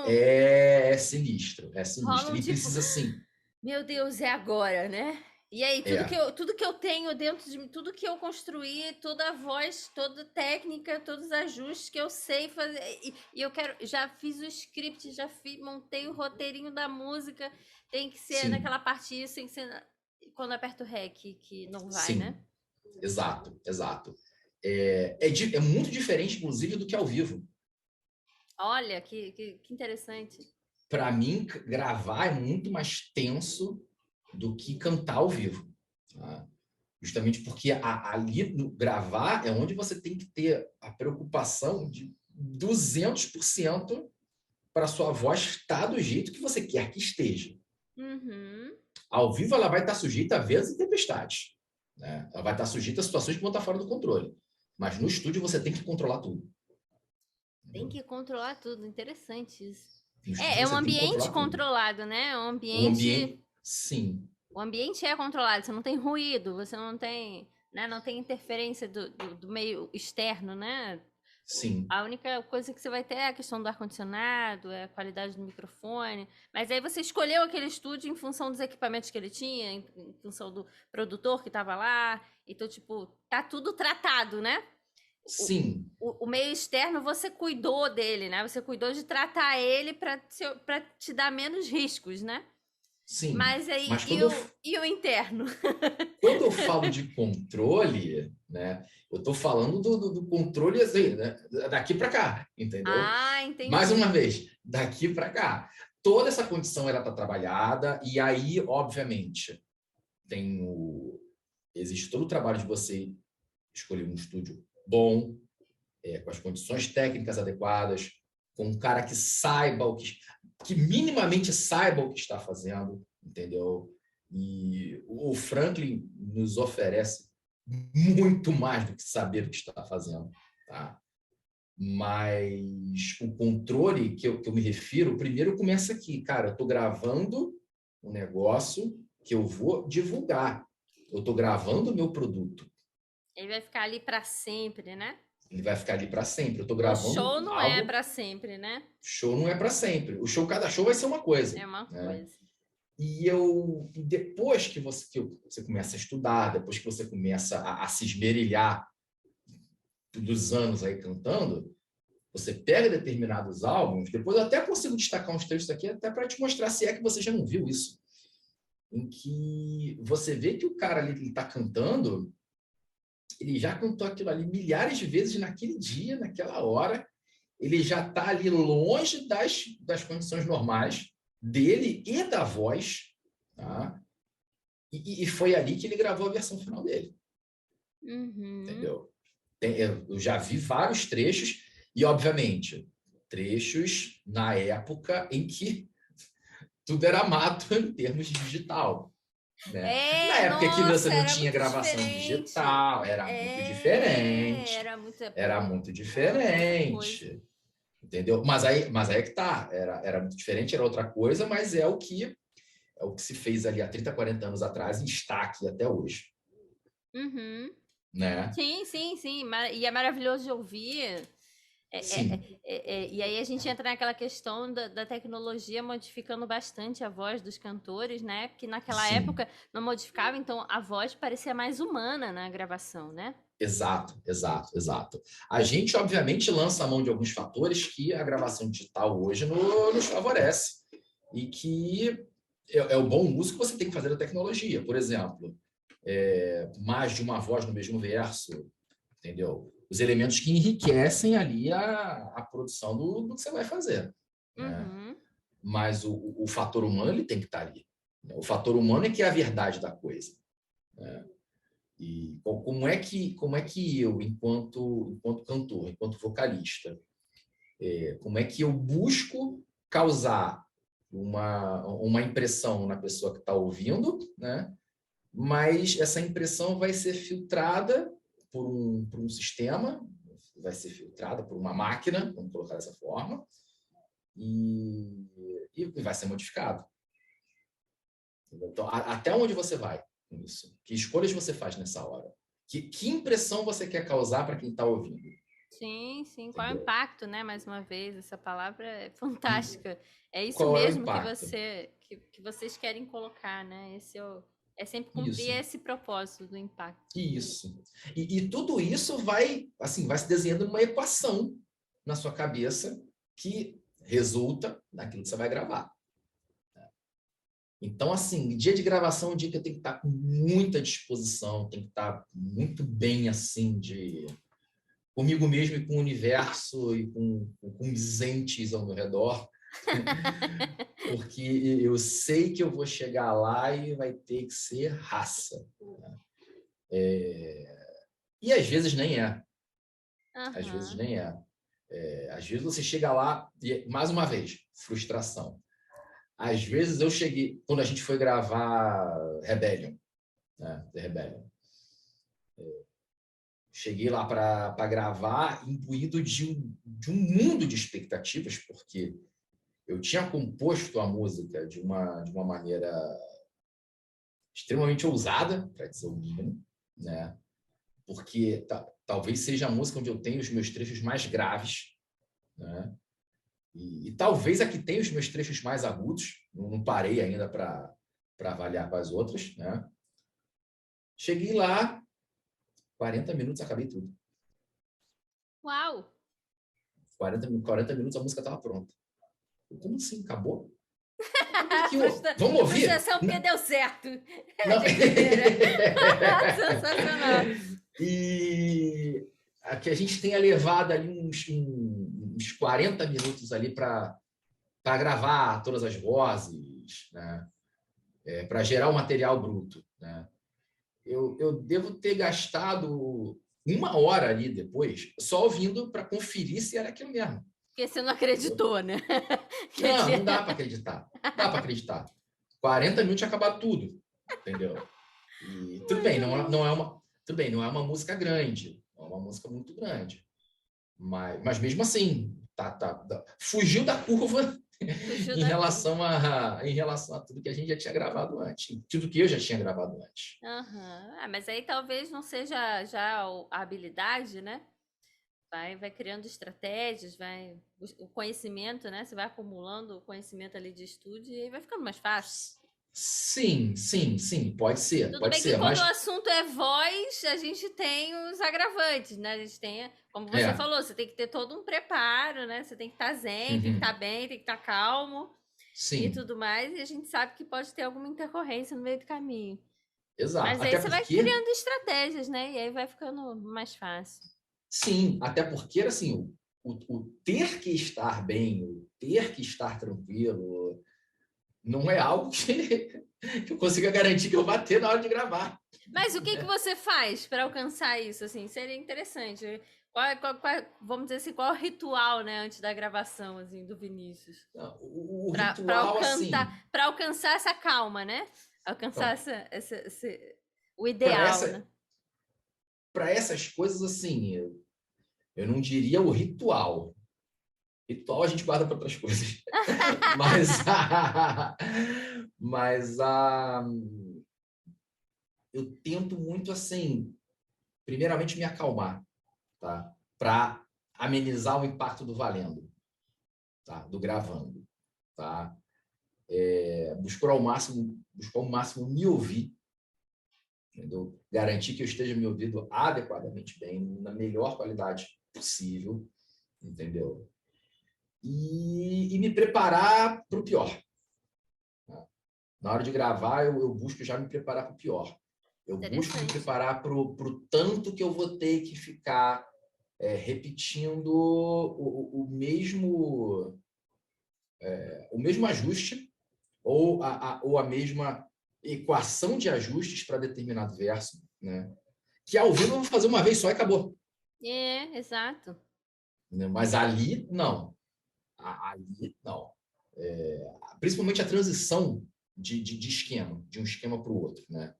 Speaker 2: É sinistro, é
Speaker 1: Rola
Speaker 2: sinistro.
Speaker 1: um
Speaker 2: E
Speaker 1: tipo,
Speaker 2: precisa sim.
Speaker 1: meu Deus, é agora, né? E aí,
Speaker 2: É,
Speaker 1: tudo que eu tenho dentro de mim, tudo que eu construí, toda a voz, toda a técnica, todos os ajustes que eu sei fazer. E eu quero, já fiz o script, montei o roteirinho da música, tem que ser
Speaker 2: sim,
Speaker 1: naquela parte isso, tem que ser quando aperto o REC, que não vai, né?
Speaker 2: sim, exato, exato. É muito diferente, inclusive, do que ao vivo.
Speaker 1: Olha, que interessante.
Speaker 2: Para mim, gravar é muito mais tenso do que cantar ao vivo. Tá? Justamente porque ali no gravar é onde você tem que ter a preocupação de 200% para sua voz estar do jeito que você quer que esteja.
Speaker 1: Uhum.
Speaker 2: Ao vivo, ela vai estar sujeita a ventos e tempestades. Né? Ela vai estar sujeita a situações que vão estar fora do controle. Mas no estúdio, você tem que controlar tudo.
Speaker 1: Tem
Speaker 2: Entendeu?
Speaker 1: que controlar tudo, interessante isso.
Speaker 2: No estúdio,
Speaker 1: É um
Speaker 2: você tem que
Speaker 1: ambiente
Speaker 2: controlar tudo.
Speaker 1: controlado, né? É um
Speaker 2: O
Speaker 1: ambiente.
Speaker 2: ambiente, sim,
Speaker 1: O ambiente é controlado, você não tem ruído, você não tem, né, não tem interferência do meio externo, né?
Speaker 2: sim.
Speaker 1: A única coisa que você vai ter é a questão do ar-condicionado, é a qualidade do microfone. Mas aí você escolheu aquele estúdio em função dos equipamentos que ele tinha, em função do produtor que estava lá. Então, tipo, tá tudo tratado, né? O,
Speaker 2: Sim,
Speaker 1: o meio externo você cuidou dele, né? Você cuidou de tratar ele para te dar menos riscos, né?
Speaker 2: sim.
Speaker 1: Mas aí,
Speaker 2: Mas quando eu,
Speaker 1: e o interno?
Speaker 2: quando eu falo de controle, né, eu estou falando do controle assim, né, daqui para cá, entendeu?
Speaker 1: Ah,
Speaker 2: Mais uma
Speaker 1: entendi.
Speaker 2: vez, daqui para cá. Toda essa condição ela está trabalhada, e aí, obviamente, tem existe todo o trabalho de você escolher um estúdio bom, com as condições técnicas adequadas, com um cara que saiba que minimamente saiba o que está fazendo, entendeu? E o Franklin nos oferece muito mais do que saber o que está fazendo, tá? Mas o controle que eu me refiro, primeiro começa aqui, cara, eu estou gravando um negócio que eu vou divulgar. Eu estou gravando o meu produto.
Speaker 1: Ele vai ficar ali para sempre, né?
Speaker 2: Ele vai ficar ali para sempre. Eu estou
Speaker 1: O
Speaker 2: gravando
Speaker 1: show não é
Speaker 2: algo.
Speaker 1: para sempre, né?
Speaker 2: Show não é para sempre. Cada show vai ser uma coisa,
Speaker 1: É uma
Speaker 2: né?
Speaker 1: coisa.
Speaker 2: E depois que você começa a estudar, depois que você começa a se esmerilhar dos anos aí cantando, você pega determinados álbuns, depois eu até consigo destacar uns trechos aqui até para te mostrar se é que você já não viu isso, em que você vê que o cara ali está cantando, ele já cantou aquilo ali milhares de vezes naquele dia, naquela hora, ele já está ali longe das condições normais dele e da voz, tá? E foi ali que ele gravou a versão final dele,
Speaker 1: Uhum.
Speaker 2: entendeu? Eu já vi vários trechos, e obviamente, trechos na época em que tudo era mato em termos de digital. Né? Na época que você
Speaker 1: Nossa,
Speaker 2: não
Speaker 1: era
Speaker 2: tinha
Speaker 1: muito
Speaker 2: gravação
Speaker 1: diferente.
Speaker 2: digital, era
Speaker 1: Pô,
Speaker 2: muito
Speaker 1: era outra coisa.
Speaker 2: diferente, entendeu? Mas aí é que tá, era muito diferente, era outra coisa, mas é o que se fez ali há 30, 40 anos atrás e está aqui até hoje,
Speaker 1: Uhum.
Speaker 2: né?
Speaker 1: Sim, sim, sim. E é maravilhoso de ouvir.
Speaker 2: Sim,
Speaker 1: E aí a gente entra naquela questão da tecnologia modificando bastante a voz dos cantores, né? Porque naquela
Speaker 2: sim,
Speaker 1: época não modificava, então a voz parecia mais humana na gravação, né?
Speaker 2: exato, exato, exato. A gente, obviamente, lança a mão de alguns fatores que a gravação digital hoje nos favorece e que é o bom uso que você tem que fazer da tecnologia. Por exemplo, mais de uma voz no mesmo verso, entendeu? Os elementos que enriquecem ali a produção do que você vai fazer, né?
Speaker 1: Uhum.
Speaker 2: Mas o fator humano ele tem que estar ali. Né? O fator humano é que é a verdade da coisa. Né? E como é que eu, enquanto cantor, enquanto vocalista, como é que eu busco causar uma impressão na pessoa que está ouvindo, né? Mas essa impressão vai ser filtrada por um sistema, vai ser filtrada por uma máquina, vamos colocar dessa forma, e vai ser modificado. Então, até onde você vai com isso? Que escolhas você faz nessa hora? Que impressão você quer causar para quem está ouvindo?
Speaker 1: Sim, sim. Qual é o
Speaker 2: Entendeu?
Speaker 1: impacto, né? Mais uma vez, essa palavra é
Speaker 2: E
Speaker 1: fantástica. É isso
Speaker 2: qual é o
Speaker 1: mesmo que
Speaker 2: impacto?
Speaker 1: que vocês querem colocar, né? Esse é É sempre cumprir esse propósito do impacto.
Speaker 2: Isso. E tudo isso vai, assim, vai se desenhando uma equação na sua cabeça que resulta naquilo que você vai gravar. Então, assim, dia de gravação é um dia que eu tenho que estar com muita disposição, tem que estar muito bem, assim, comigo mesmo e com o universo e com os entes ao meu redor, porque eu sei que eu vou chegar lá e vai ter que ser raça. E às vezes nem é. Às vezes nem é. Às vezes você chega lá e, mais uma vez, frustração. Às vezes eu cheguei, quando a gente foi gravar Rebellion, né, The Rebellion, cheguei lá para gravar imbuído de um mundo de expectativas, porque eu tinha composto a música de uma maneira extremamente ousada, para dizer o mínimo, né? Porque talvez seja a música onde eu tenho os meus trechos mais graves, né? E talvez a que tenha os meus trechos mais agudos, não parei ainda para avaliar com as outras, né? Cheguei lá, 40 minutos, acabei tudo.
Speaker 1: Uau!
Speaker 2: 40 minutos a música estava pronta. Como assim? Acabou? Vamos ouvir?
Speaker 1: Frustração porque deu certo.
Speaker 2: Não.
Speaker 1: Sensacional.
Speaker 2: E que a gente tenha levado ali uns 40 minutos ali para gravar todas as vozes, né? Para gerar o material bruto, né? Eu devo ter gastado 1 hora ali depois só ouvindo para conferir se era aquilo mesmo.
Speaker 1: Porque você não acreditou, né?
Speaker 2: Não dá para acreditar. Não dá para acreditar. 40 minutos tinha acabado tudo, entendeu? E tudo bem, tudo bem, não é uma música grande, é uma música muito grande. Mas mesmo assim, fugiu da curva em relação a tudo que a gente já tinha gravado antes, tudo que eu já tinha gravado antes.
Speaker 1: Mas aí talvez não seja já a habilidade, né? Vai criando estratégias, o conhecimento, né? Você vai acumulando o conhecimento ali de estúdio e aí vai ficando mais fácil.
Speaker 2: Sim, pode ser.
Speaker 1: Tudo bem que quando o assunto é voz, a gente tem os agravantes, né? A gente tem, como você falou, você tem que ter todo um preparo, né? Você tem que estar zen, tem que estar bem, tem que estar calmo.
Speaker 2: Sim.
Speaker 1: E tudo mais, e a gente sabe que pode ter alguma intercorrência no meio do caminho.
Speaker 2: Exato.
Speaker 1: Mas aí você vai criando estratégias, né? E aí vai ficando mais fácil.
Speaker 2: Sim, até porque, assim, o ter que estar bem, o ter que estar tranquilo, não é algo que eu consiga garantir que eu vá ter na hora de gravar.
Speaker 1: Mas o que você faz para alcançar isso? Assim, seria interessante. Vamos dizer assim, qual é o ritual, né, antes da gravação, assim, do Vinícius?
Speaker 2: O ritual, assim...
Speaker 1: Para alcançar essa calma, né? Alcançar o ideal, né?
Speaker 2: Para essas coisas, assim, eu não diria o ritual. Ritual a gente guarda para outras coisas. Mas eu tento muito, assim, primeiramente me acalmar, tá? Para amenizar o impacto do valendo, tá? Do gravando, tá? Buscar ao máximo me ouvir, entendeu? Garantir que eu esteja me ouvindo adequadamente bem, na melhor qualidade possível, entendeu? E me preparar para o pior. Na hora de gravar, eu busco já me preparar para o pior. Eu busco me preparar para o tanto que eu vou ter que ficar repetindo o mesmo ajuste ou a mesma equação de ajustes para determinado verso, né? Que ao vivo eu vou fazer uma vez só e acabou.
Speaker 1: Exato.
Speaker 2: Mas ali, não. Ali, não. Principalmente a transição de esquema, de um esquema para o outro, né?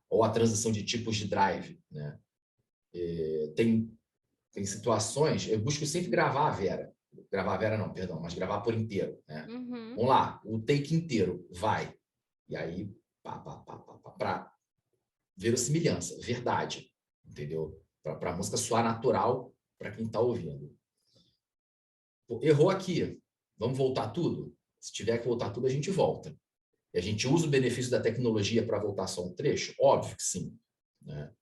Speaker 2: Ou a transição de tipos de drive, né? Tem situações, eu busco sempre gravar a Vera. Gravar a Vera não, perdão, mas gravar por inteiro, né? Vamos lá, o take inteiro, vai. E aí, para verossimilhança, verdade, entendeu? Para a música soar natural para quem está ouvindo. Pô, errou aqui, vamos voltar tudo? Se tiver que voltar tudo, a gente volta. E a gente usa o benefício da tecnologia para voltar só um trecho? Óbvio que sim, né?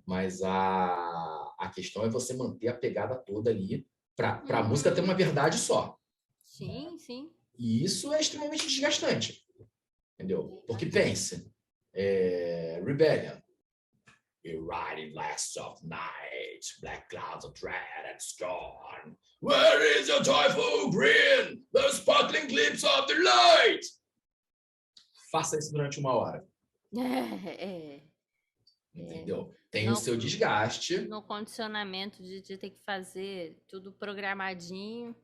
Speaker 2: Mas a questão é você manter a pegada toda ali para a música ter uma verdade só. Né?
Speaker 1: Sim, sim.
Speaker 2: E isso é extremamente desgastante, entendeu? Porque pense, Rebellion, you riding last of night, black clouds of dread and scorn. Where is your joyful grin, the sparkling glimpse of the light? Faça isso durante 1 hora. Entendeu? Tem o seu desgaste.
Speaker 1: No condicionamento de ter que fazer tudo programadinho,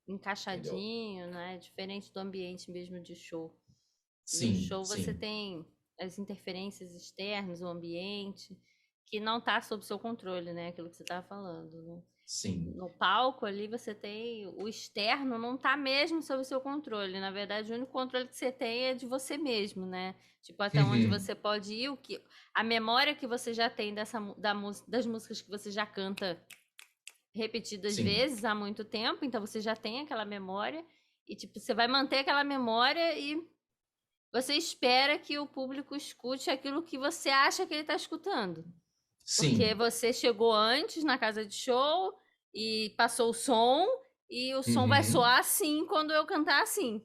Speaker 1: encaixadinho, né? Diferente do ambiente mesmo de show.
Speaker 2: Sim,
Speaker 1: no show
Speaker 2: sim.
Speaker 1: Você tem as interferências externas, o ambiente, que não está sob seu controle, né? Aquilo que você estava falando, né?
Speaker 2: Sim.
Speaker 1: No palco ali você tem o externo, não está mesmo sob seu controle. Na verdade, o único controle que você tem é de você mesmo, né? Tipo, até onde você pode ir, a memória que você já tem das músicas que você já canta repetidas vezes há muito tempo, então você já tem aquela memória e tipo, você vai manter aquela memória e você espera que o público escute aquilo que você acha que ele está escutando.
Speaker 2: Sim.
Speaker 1: Porque você chegou antes na casa de show e passou o som, e o som vai soar assim quando eu cantar assim,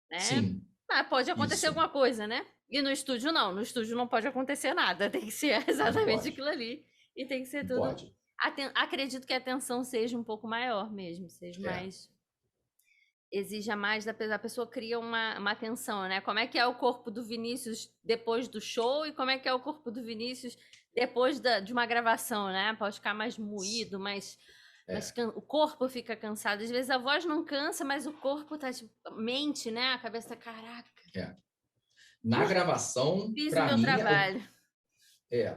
Speaker 1: né?
Speaker 2: Sim.
Speaker 1: Mas pode acontecer alguma coisa, né? E no estúdio não. No estúdio não pode acontecer nada. Tem que ser exatamente aquilo ali. E tem que ser tudo...
Speaker 2: Pode.
Speaker 1: Acredito que a atenção seja um pouco maior mesmo. Seja mais... Exija mais da pessoa, cria uma tensão, né? Como é que é o corpo do Vinícius depois do show e como é que é o corpo do Vinícius depois de uma gravação, né? Pode ficar mais moído, o corpo fica cansado. Às vezes a voz não cansa, mas o corpo tá tipo, mente, né? A cabeça tá, caraca.
Speaker 2: Na gravação, para mim,
Speaker 1: trabalho.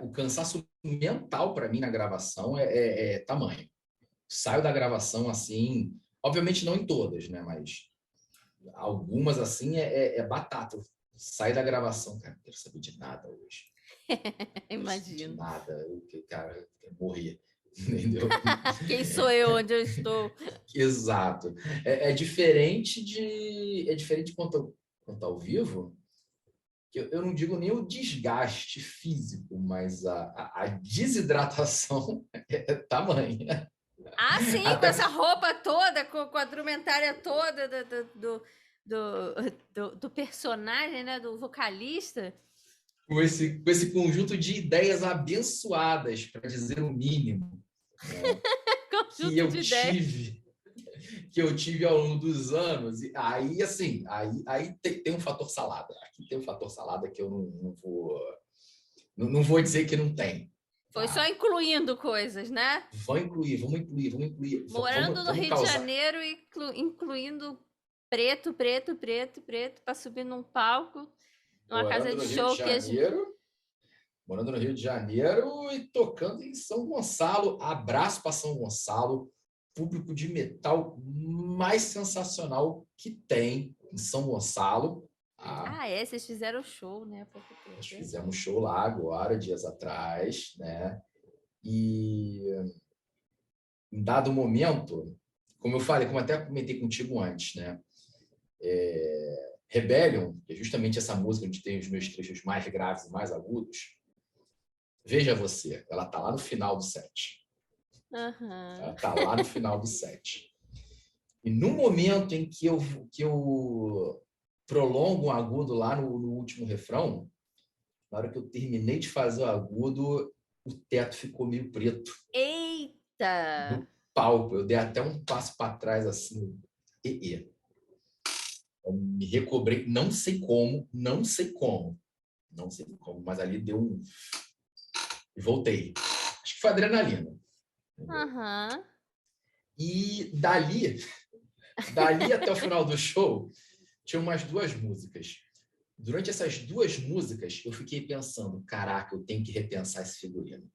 Speaker 2: O cansaço mental para mim na gravação é tamanho. Saio da gravação assim, obviamente não em todas, né? Mas algumas assim é batata. Sai da gravação, cara, não quero saber de nada hoje.
Speaker 1: Imagino.
Speaker 2: De nada, cara, eu quero morrer. Entendeu?
Speaker 1: Quem sou eu, onde eu estou?
Speaker 2: Exato. É diferente quanto ao vivo, que eu não digo nem o desgaste físico, mas a desidratação é tamanha.
Speaker 1: Ah, sim, com essa roupa toda, com a indumentária toda do personagem, né? Do vocalista.
Speaker 2: Com esse conjunto de ideias abençoadas, para dizer o mínimo, né? que eu tive ao longo dos anos. E aí, assim, aí tem um fator salada. Aqui tem um fator salada que eu não vou dizer que não tem.
Speaker 1: Foi só incluindo coisas, né?
Speaker 2: Vamos incluir.
Speaker 1: Morando no Rio de Janeiro e incluindo preto para subir num palco, numa casa de show
Speaker 2: Morando no Rio de Janeiro e tocando em São Gonçalo. Abraço para São Gonçalo, público de metal mais sensacional que tem em São Gonçalo.
Speaker 1: Vocês fizeram show, né?
Speaker 2: Nós fizemos show lá agora, dias atrás, né? E em dado momento, como eu falei, como até comentei contigo antes, né? Rebellion, que é justamente essa música onde tem os meus trechos mais graves e mais agudos. Veja você, ela tá lá no final do set. Ela tá lá no final do set. E no momento em que eu prolongo um agudo lá no último refrão, na hora que eu terminei de fazer o agudo, o teto ficou meio preto.
Speaker 1: Eita!
Speaker 2: No palco. Eu dei até um passo para trás, assim. Eu me recobrei, não sei como, mas ali deu um... E voltei. Acho que foi adrenalina. E dali até o final do show, tinha umas 2 músicas. Durante essas 2 músicas, eu fiquei pensando, caraca, eu tenho que repensar esse figurino.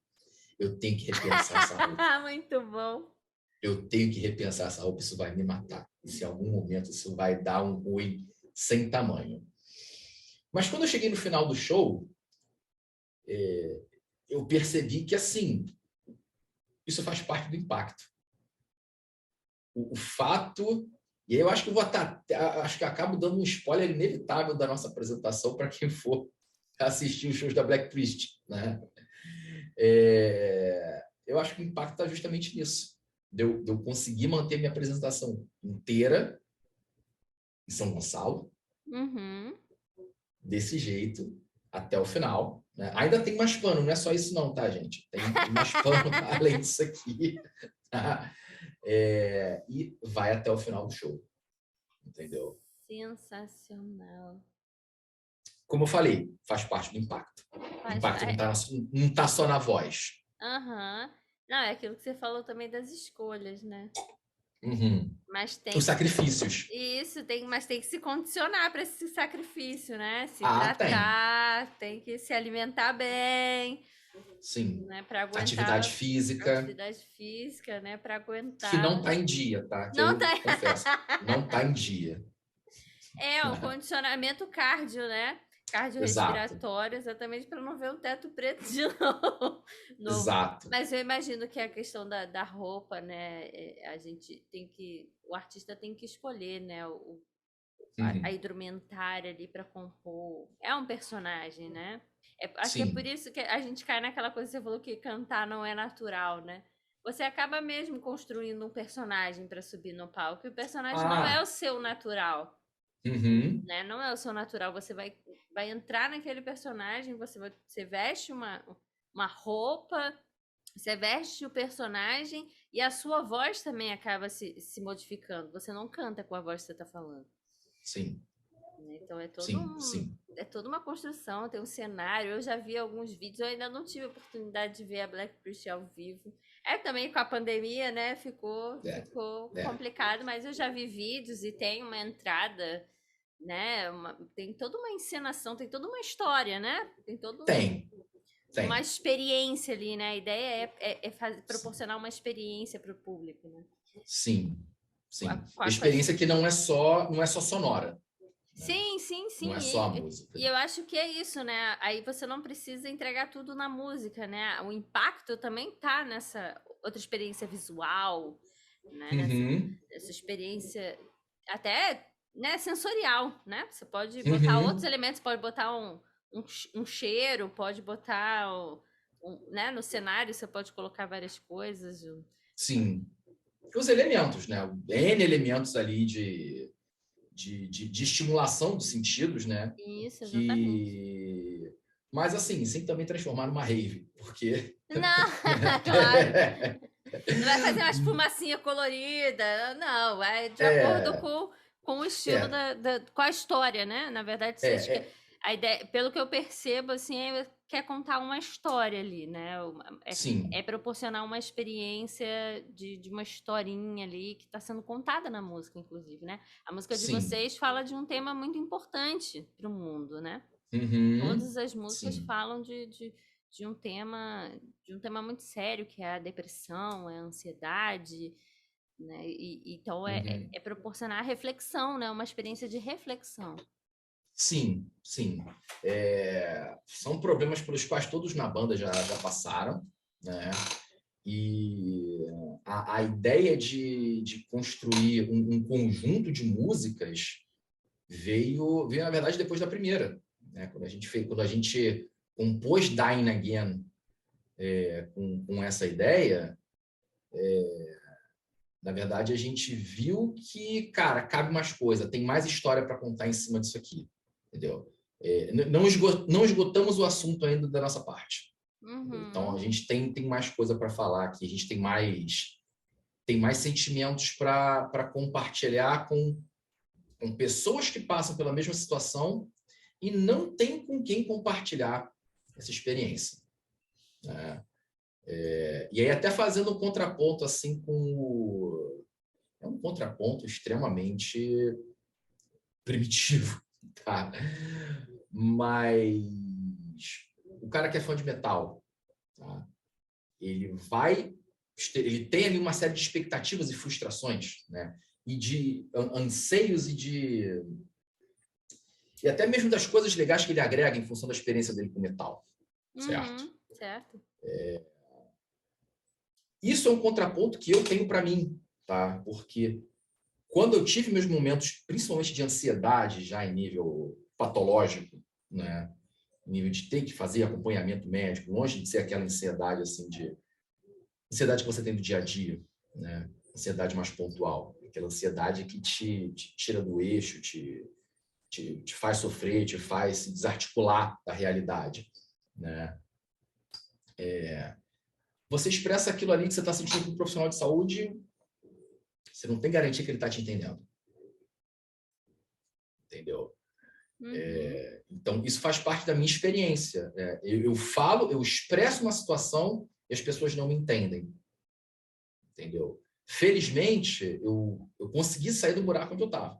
Speaker 2: Eu tenho que repensar essa roupa.
Speaker 1: Muito bom.
Speaker 2: Eu tenho que repensar essa roupa, isso vai me matar. E se em algum momento isso vai dar um ruim sem tamanho. Mas quando eu cheguei no final do show, eu percebi que, assim, isso faz parte do impacto. O fato E aí eu acho que acho que acabo dando um spoiler inevitável da nossa apresentação para quem for assistir os shows da Black Priest, né? Eu acho que o impacto está justamente nisso, de eu conseguir manter minha apresentação inteira em São Gonçalo, desse jeito, até o final, né? Ainda tem mais pano, não é só isso não, tá, gente? Tem mais pano além disso aqui, tá? E vai até o final do show, entendeu?
Speaker 1: Sensacional.
Speaker 2: Como eu falei, faz parte do impacto. O impacto não tá só na voz.
Speaker 1: Não, é aquilo que você falou também das escolhas, né? Mas
Speaker 2: Os sacrifícios.
Speaker 1: Isso, mas tem que se condicionar para esse sacrifício, né? Se
Speaker 2: hidratar,
Speaker 1: tem que se alimentar bem.
Speaker 2: Sim.
Speaker 1: Né? Para aguentar.
Speaker 2: Atividade
Speaker 1: física, né? Para aguentar.
Speaker 2: Que não tá em dia, tá? Que
Speaker 1: não tá.
Speaker 2: Confesso, não tá em dia.
Speaker 1: O condicionamento cardio, né? Cardiorrespiratório, exatamente para não ver o teto preto de novo.
Speaker 2: Exato.
Speaker 1: Mas eu imagino que a questão da roupa, né? A gente o artista tem que escolher, né? A indumentária ali para compor. É um personagem, né? Acho que é por isso que a gente cai naquela coisa que você falou que cantar não é natural, né? Você acaba mesmo construindo um personagem para subir no palco e o personagem não é o seu natural. Né? Não é o seu natural. Você vai entrar naquele personagem, você veste uma roupa, você veste o personagem e a sua voz também acaba se modificando. Você não canta com a voz que você está falando.
Speaker 2: Sim.
Speaker 1: Então é toda uma construção, tem um cenário. Eu já vi alguns vídeos, eu ainda não tive a oportunidade de ver a Black Priest ao vivo. Também com a pandemia, né? Ficou complicado, mas eu já vi vídeos e tem uma entrada, né? Tem toda uma encenação, tem toda uma história, né? Tem uma experiência ali, né? A ideia é proporcionar uma experiência para o público, né?
Speaker 2: Sim. Experiência que não é só sonora.
Speaker 1: Sim.
Speaker 2: Não é só a música.
Speaker 1: E eu acho que é isso, né? Aí você não precisa entregar tudo na música, né? O impacto também tá nessa outra experiência visual, né? Nessa experiência até, né, sensorial, né? Você pode botar outros elementos, pode botar um cheiro, pode botar né? No cenário você pode colocar várias coisas.
Speaker 2: Sim. Os elementos, né? N elementos ali de estimulação dos sentidos, né?
Speaker 1: Isso, exatamente.
Speaker 2: Mas assim, sem também transformar numa rave, porque...
Speaker 1: Não, claro. Não vai fazer uma espumacinha colorida, não. Vai de acordo com o estilo com a história, né? Na verdade, a ideia, pelo que eu percebo, assim, quer contar uma história ali, né? É proporcionar uma experiência de uma historinha ali que está sendo contada na música, inclusive, né? A música de vocês fala de um tema muito importante para o mundo, né? Todas as músicas falam de um tema muito sério, que é a depressão, é a ansiedade, né? Então é proporcionar a reflexão, né? Uma experiência de reflexão.
Speaker 2: Sim. São problemas pelos quais todos na banda já passaram, né? E a ideia de construir um conjunto de músicas veio, na verdade, depois da primeira, né? Quando a gente compôs Dying Again com essa ideia, na verdade, a gente viu que, cara, cabe mais coisa, tem mais história para contar em cima disso aqui, entendeu? Não esgotamos o assunto ainda da nossa parte. Então, a gente tem mais coisa para falar aqui, a gente tem mais sentimentos para compartilhar com pessoas que passam pela mesma situação e não tem com quem compartilhar essa experiência. E aí, até fazendo um contraponto assim é um contraponto extremamente primitivo, tá? Mas o cara que é fã de metal, tá? Ele tem ali uma série de expectativas e frustrações, né? E de anseios e até mesmo das coisas legais que ele agrega em função da experiência dele com metal, certo?
Speaker 1: Certo.
Speaker 2: Isso é um contraponto que eu tenho para mim, tá? Porque quando eu tive meus momentos, principalmente de ansiedade, já em nível patológico, né? Em nível de ter que fazer acompanhamento médico, longe de ser aquela ansiedade assim de ansiedade que você tem do dia a dia, né? Ansiedade mais pontual, aquela ansiedade que te tira do eixo, te faz sofrer, te faz se desarticular da realidade, né? Você expressa aquilo ali que você está sentindo com um profissional de saúde, você não tem garantia que ele está te entendendo. Entendeu? Então, isso faz parte da minha experiência. Eu falo, eu expresso uma situação e as pessoas não me entendem. Entendeu? Felizmente, eu consegui sair do buraco onde eu estava.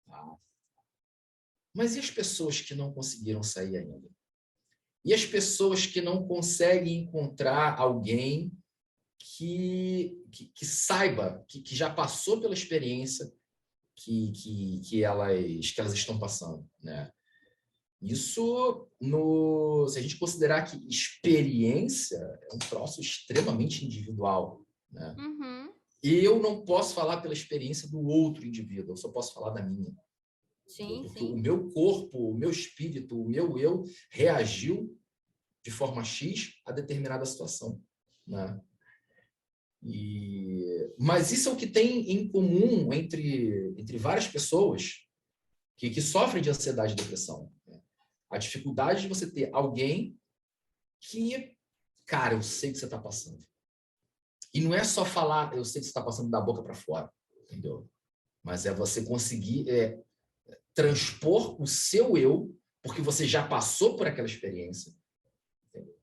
Speaker 2: Tá? Mas e as pessoas que não conseguiram sair ainda? E as pessoas que não conseguem encontrar alguém que saiba, que já passou pela experiência que elas estão passando, né? Isso, se a gente considerar que experiência é um troço extremamente individual, né? Eu não posso falar pela experiência do outro indivíduo, eu só posso falar da minha.
Speaker 1: Sim,
Speaker 2: porque
Speaker 1: sim.
Speaker 2: o meu corpo, o meu espírito, o meu eu reagiu de forma X a determinada situação, né? Mas isso é o que tem em comum entre várias pessoas que sofrem de ansiedade e depressão. A dificuldade de você ter alguém que, cara, eu sei que você está passando. E não é só falar, eu sei que você está passando da boca para fora, entendeu? Mas é você conseguir transpor o seu eu, porque você já passou por aquela experiência. Entendeu?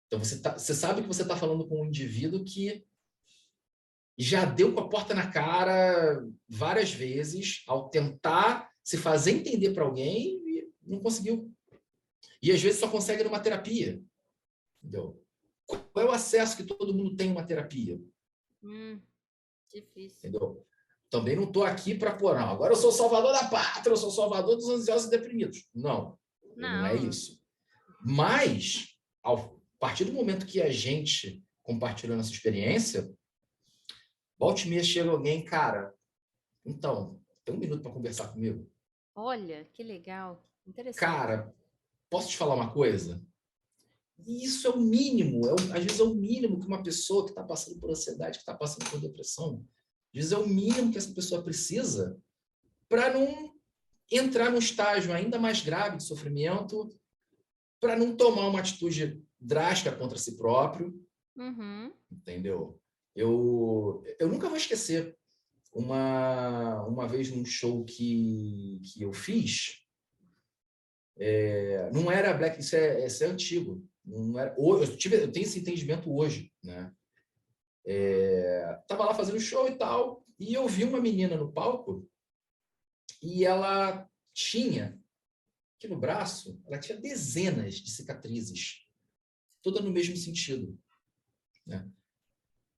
Speaker 2: Então, você sabe que você está falando com um indivíduo que já deu com a porta na cara várias vezes ao tentar se fazer entender para alguém e não conseguiu. E às vezes só consegue numa terapia. Entendeu? Qual é o acesso que todo mundo tem a uma terapia?
Speaker 1: Difícil.
Speaker 2: Entendeu? Também não estou aqui para pôr, não. Agora eu sou o salvador da pátria, eu sou o salvador dos ansiosos e deprimidos. Não é isso. Mas, a partir do momento que a gente compartilha nossa experiência, volta e meia chega alguém, cara, então, tem um minuto para conversar comigo?
Speaker 1: Olha, que legal. Interessante.
Speaker 2: Cara, posso te falar uma coisa? E isso é o mínimo, às vezes é o mínimo que uma pessoa que está passando por ansiedade, que está passando por depressão, às vezes é o mínimo que essa pessoa precisa para não entrar num estágio ainda mais grave de sofrimento, para não tomar uma atitude drástica contra si próprio, entendeu? Eu nunca vou esquecer uma vez num show que eu fiz, não era Black, isso é antigo, não era, eu tenho esse entendimento hoje, né? Tava lá fazendo show e tal, e eu vi uma menina no palco e ela tinha aqui no braço, ela tinha dezenas de cicatrizes, toda no mesmo sentido, né?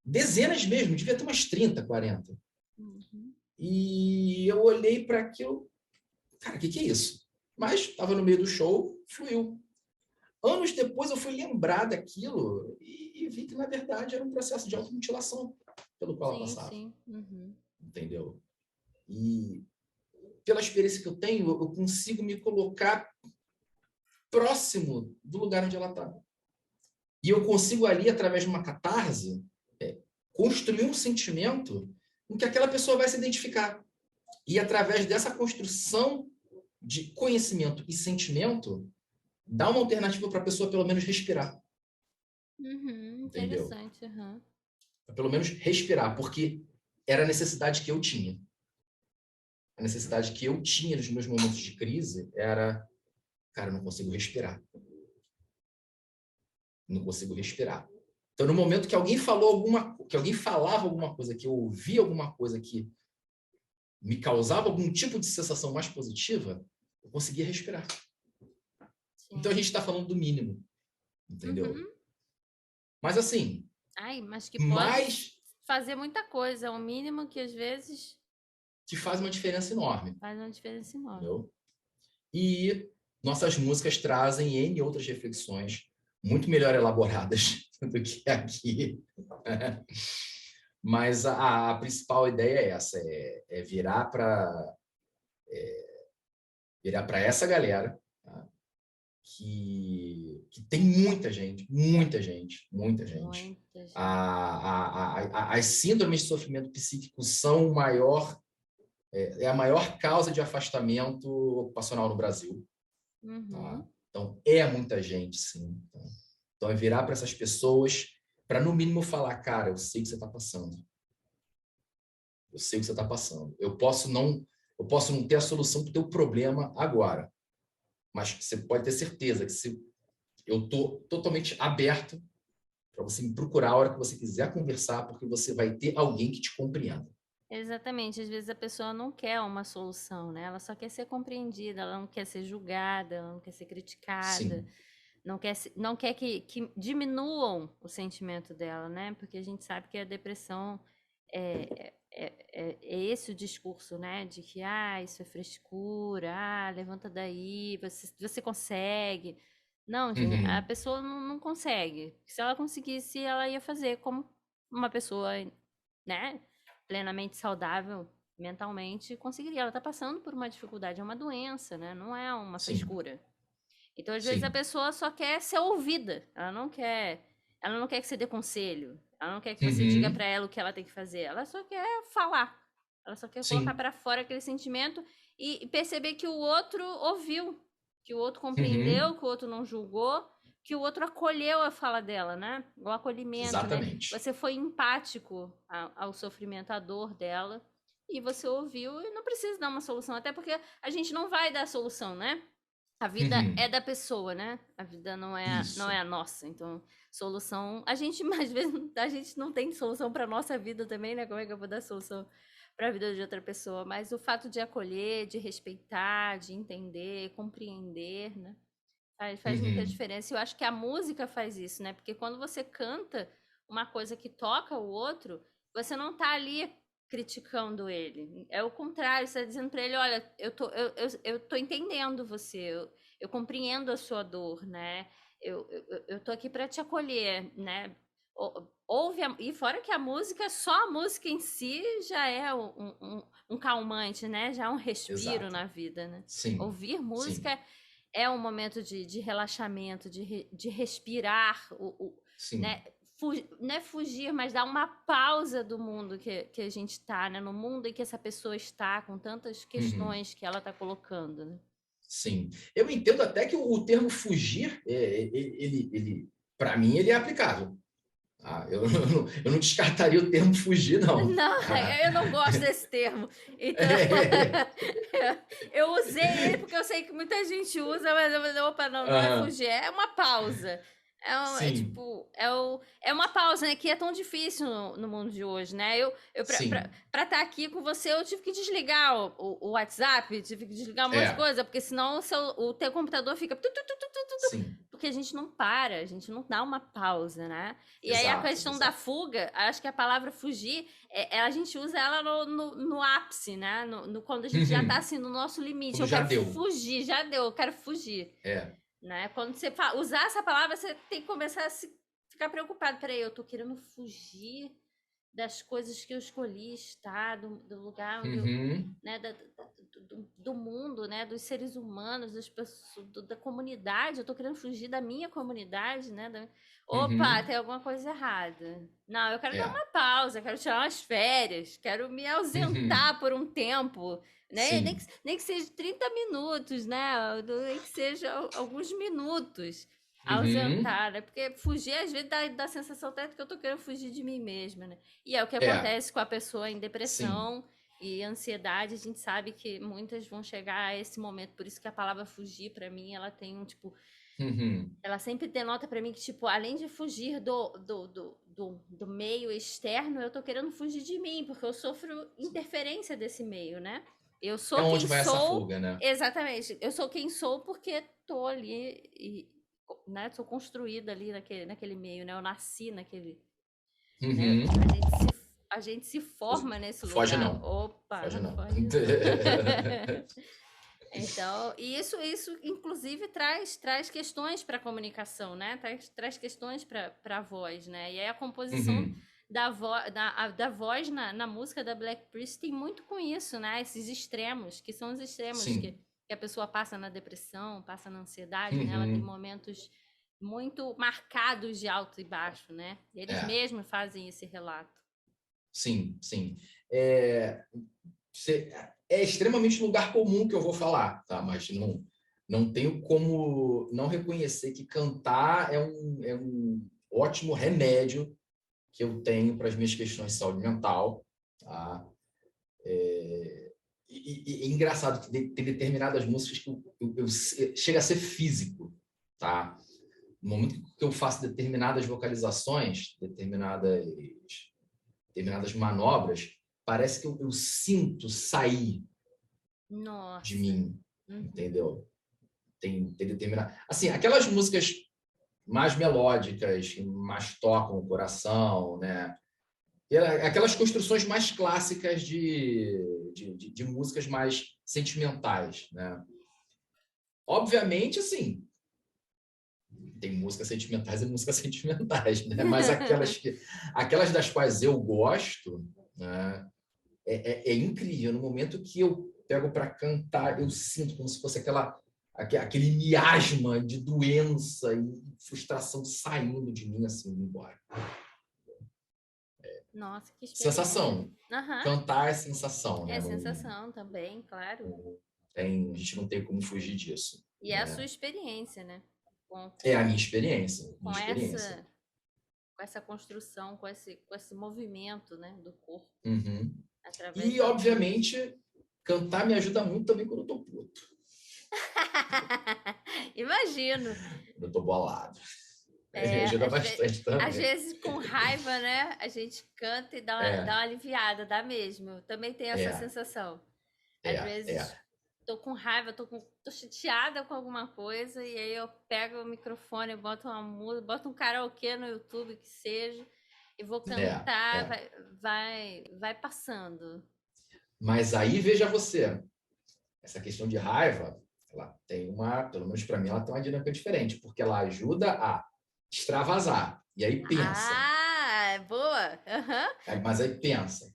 Speaker 2: Dezenas mesmo, devia ter umas 30, 40. E eu olhei para aquilo, cara, o que é isso? Mas estava no meio do show, fluiu. Anos depois eu fui lembrar daquilo e vi que, na verdade, era um processo de automutilação pelo qual ela passava.
Speaker 1: Sim.
Speaker 2: Entendeu? E pela experiência que eu tenho, eu consigo me colocar próximo do lugar onde ela está. E eu consigo ali, através de uma catarse, construir um sentimento em que aquela pessoa vai se identificar. E através dessa construção de conhecimento e sentimento, dá uma alternativa para a pessoa pelo menos respirar. Entendeu?
Speaker 1: Interessante.
Speaker 2: Pelo menos respirar, porque era a necessidade que eu tinha. A necessidade que eu tinha nos meus momentos de crise era, cara, eu não consigo respirar. Não consigo respirar. Então, no momento que alguém falava alguma coisa, que eu ouvia alguma coisa que me causava algum tipo de sensação mais positiva, eu conseguia respirar. Sim. Então, a gente está falando do mínimo, entendeu? Mas, assim...
Speaker 1: mas que pode fazer muita coisa. É o mínimo que, às vezes...
Speaker 2: que faz uma diferença enorme.
Speaker 1: Faz uma diferença enorme.
Speaker 2: Entendeu? E nossas músicas trazem N outras reflexões muito melhor elaboradas do que aqui. Mas a principal ideia é essa, é virar para essa galera, tá? que tem muita gente, muita gente, muita gente.
Speaker 1: Muita gente.
Speaker 2: As síndromes de sofrimento psíquico são a maior causa de afastamento ocupacional no Brasil. Tá? Então, é muita gente, sim. Tá? Então, é virar para essas pessoas para, no mínimo, falar, cara, eu sei o que você está passando. Eu sei o que você está passando. Eu posso não ter a solução para o teu problema agora, mas você pode ter certeza que eu estou totalmente aberto para você me procurar a hora que você quiser conversar, porque você vai ter alguém que te compreenda.
Speaker 1: Exatamente, às vezes a pessoa não quer uma solução, né? Ela só quer ser compreendida, ela não quer ser julgada, ela não quer ser criticada,
Speaker 2: Sim.
Speaker 1: não quer que diminuam o sentimento dela, né? Porque a gente sabe que a depressão é esse o discurso, né? De que, isso é frescura, levanta daí, você consegue. Não, gente, a pessoa não consegue. Se ela conseguisse, ela ia fazer como uma pessoa, né? Plenamente saudável mentalmente conseguiria. Ela está passando por uma dificuldade, é uma doença, né? Não é uma frescura. Então, às vezes, a pessoa só quer ser ouvida. Ela não quer que você dê conselho. Ela não quer que você diga para ela o que ela tem que fazer. Ela só quer falar. Ela só quer colocar para fora aquele sentimento e perceber que o outro ouviu, que o outro compreendeu, que o outro não julgou, que o outro acolheu a fala dela, né? O acolhimento,
Speaker 2: Exatamente.
Speaker 1: né? Você foi empático ao sofrimento, à dor dela, e você ouviu e não precisa dar uma solução, até porque a gente não vai dar a solução, né? A vida é da pessoa, né? A vida não é a nossa. Então, solução, às vezes a gente não tem solução para nossa vida também, né? Como é que eu vou dar solução para a vida de outra pessoa? Mas o fato de acolher, de respeitar, de entender, compreender, né? Faz muita diferença. Eu acho que a música faz isso, né? Porque quando você canta uma coisa que toca o outro, você não tá ali criticando ele. É o contrário, você tá dizendo para ele, olha, eu tô entendendo você, eu compreendo a sua dor, né? Eu tô aqui para te acolher, né? E fora que só a música em si já é um calmante, né? Já é um respiro na vida, né?
Speaker 2: Sim.
Speaker 1: Ouvir música é um momento de relaxamento, de respirar, né? Não é fugir, mas dar uma pausa do mundo que a gente está, né? No mundo em que essa pessoa está, com tantas questões que ela está colocando, né?
Speaker 2: Sim. Eu entendo até que o termo fugir, ele para mim, ele é aplicável. Eu não descartaria o termo fugir, não.
Speaker 1: Não, eu não gosto desse termo. Então, eu usei ele porque eu sei que muita gente usa, mas opa, não é fugir, é uma pausa. É uma pausa, né? Que é tão difícil no mundo de hoje, né? Pra estar aqui com você, eu tive que desligar o WhatsApp, tive que desligar um monte de coisa, porque senão o teu computador fica... Porque a gente não para, a gente não dá uma pausa, né? E aí a questão da fuga, acho que a palavra fugir, a gente usa ela no ápice, né? Quando a gente já tá assim no nosso limite. Eu quero fugir, já deu, eu quero fugir. Né? Quando você usar essa palavra, você tem que começar a ficar preocupado. Peraí, eu tô querendo fugir das coisas que eu escolhi estar, do lugar onde né, do mundo, né, dos seres humanos, das pessoas, da comunidade. Eu tô querendo fugir da minha comunidade, né? Opa, tem alguma coisa errada. Não, eu quero dar uma pausa, quero tirar umas férias, quero me ausentar por um tempo, né? Nem que seja 30 minutos, né? Nem que seja alguns minutos ausentar, né? Porque fugir, às vezes, dá a sensação até que eu tô querendo fugir de mim mesma, né? E é o que acontece com a pessoa em depressão e ansiedade. A gente sabe que muitas vão chegar a esse momento. Por isso que a palavra fugir, para mim, ela tem um, tipo... Ela sempre denota para mim que, tipo, além de fugir do meio externo, eu tô querendo fugir de mim, porque eu sofro interferência desse meio, né? Eu sou quem
Speaker 2: onde vai
Speaker 1: sou...
Speaker 2: essa fuga, né?
Speaker 1: Exatamente. Eu sou quem sou porque tô ali e... né? Sou construída ali naquele meio, né? Eu nasci naquele... Né? A gente se forma nesse lugar.
Speaker 2: Foge não.
Speaker 1: Opa,
Speaker 2: foge não.
Speaker 1: Foge não. Então, e isso inclusive traz questões para a comunicação, né? Traz questões para a voz, né? E aí a composição da voz na música da Black Priest tem muito com isso, né? Esses extremos, que são os extremos
Speaker 2: Sim.
Speaker 1: que a pessoa passa na depressão, passa na ansiedade, né? Ela tem
Speaker 2: Uhum.
Speaker 1: momentos muito marcados de alto e baixo, né? Eles
Speaker 2: É,
Speaker 1: mesmos fazem esse relato.
Speaker 2: sim, sim. É, é extremamente lugar comum que eu vou falar, tá? Mas não tenho como não reconhecer que cantar é um ótimo remédio que eu tenho para as minhas questões de saúde mental, tá? E é engraçado que tem determinadas músicas que chega a ser físico, tá? No momento que eu faço determinadas vocalizações, determinadas manobras, parece que eu sinto sair de
Speaker 1: Nossa.
Speaker 2: mim,
Speaker 1: Uhum.
Speaker 2: entendeu? Tem determinada... Assim, aquelas músicas mais melódicas, que mais tocam o coração, né? Aquelas construções mais clássicas de músicas mais sentimentais, né? Obviamente, assim, tem músicas sentimentais e músicas sentimentais, né? Mas aquelas das quais eu gosto, né? É incrível. No momento que eu pego para cantar, eu sinto como se fosse aquele miasma de doença e frustração saindo de mim, assim, indo embora.
Speaker 1: Nossa, que experiência.
Speaker 2: Sensação.
Speaker 1: Aham.
Speaker 2: Cantar é sensação,
Speaker 1: É
Speaker 2: né?
Speaker 1: sensação também, claro.
Speaker 2: A gente não tem como fugir disso,
Speaker 1: E é a sua
Speaker 2: né?
Speaker 1: experiência, né? Com,
Speaker 2: É a
Speaker 1: com,
Speaker 2: minha experiência, minha
Speaker 1: com
Speaker 2: experiência.
Speaker 1: essa construção, com esse movimento, né, do corpo
Speaker 2: Uhum.
Speaker 1: através
Speaker 2: E,
Speaker 1: da voz.
Speaker 2: obviamente, cantar me ajuda muito também quando eu tô puto,
Speaker 1: Imagino.
Speaker 2: quando eu tô bolado. Me
Speaker 1: É,
Speaker 2: ajuda bastante
Speaker 1: às
Speaker 2: também.
Speaker 1: vezes com raiva, né? A gente canta e dá
Speaker 2: É,
Speaker 1: uma aliviada, dá mesmo. Eu também tenho essa
Speaker 2: é,
Speaker 1: sensação. Às
Speaker 2: é.
Speaker 1: vezes tô com raiva, tô chateada com alguma coisa, e aí eu pego o microfone, boto uma música, boto um karaokê no YouTube que seja, e vou cantar,
Speaker 2: É.
Speaker 1: vai passando.
Speaker 2: Mas aí veja você, essa questão de raiva, ela tem pelo menos para mim, ela tem uma dinâmica diferente, porque ela ajuda a extravasar. E aí pensa,
Speaker 1: Ah, boa! Aham.
Speaker 2: mas aí pensa.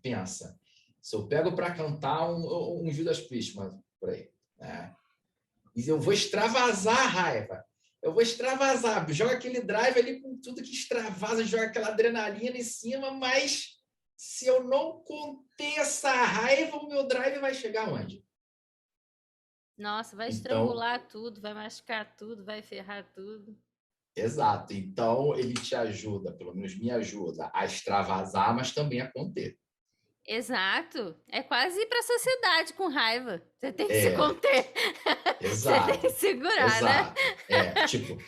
Speaker 2: Se eu pego para cantar um Judas Priest, mas por aí, né? E eu vou extravasar a raiva. Eu vou extravasar, joga aquele drive ali com tudo que extravasa, joga aquela adrenalina em cima, mas se eu não conter essa raiva, o meu drive vai chegar onde?
Speaker 1: Nossa, vai
Speaker 2: Então,
Speaker 1: estrangular tudo, vai machucar tudo, vai ferrar tudo.
Speaker 2: exato. Então, ele te ajuda, pelo menos me ajuda, a extravasar, mas também a conter.
Speaker 1: Exato. É quase ir para a sociedade com raiva. Você tem que se
Speaker 2: É,
Speaker 1: conter. Você tem que
Speaker 2: exato.
Speaker 1: segurar, né?
Speaker 2: Exato. Tipo,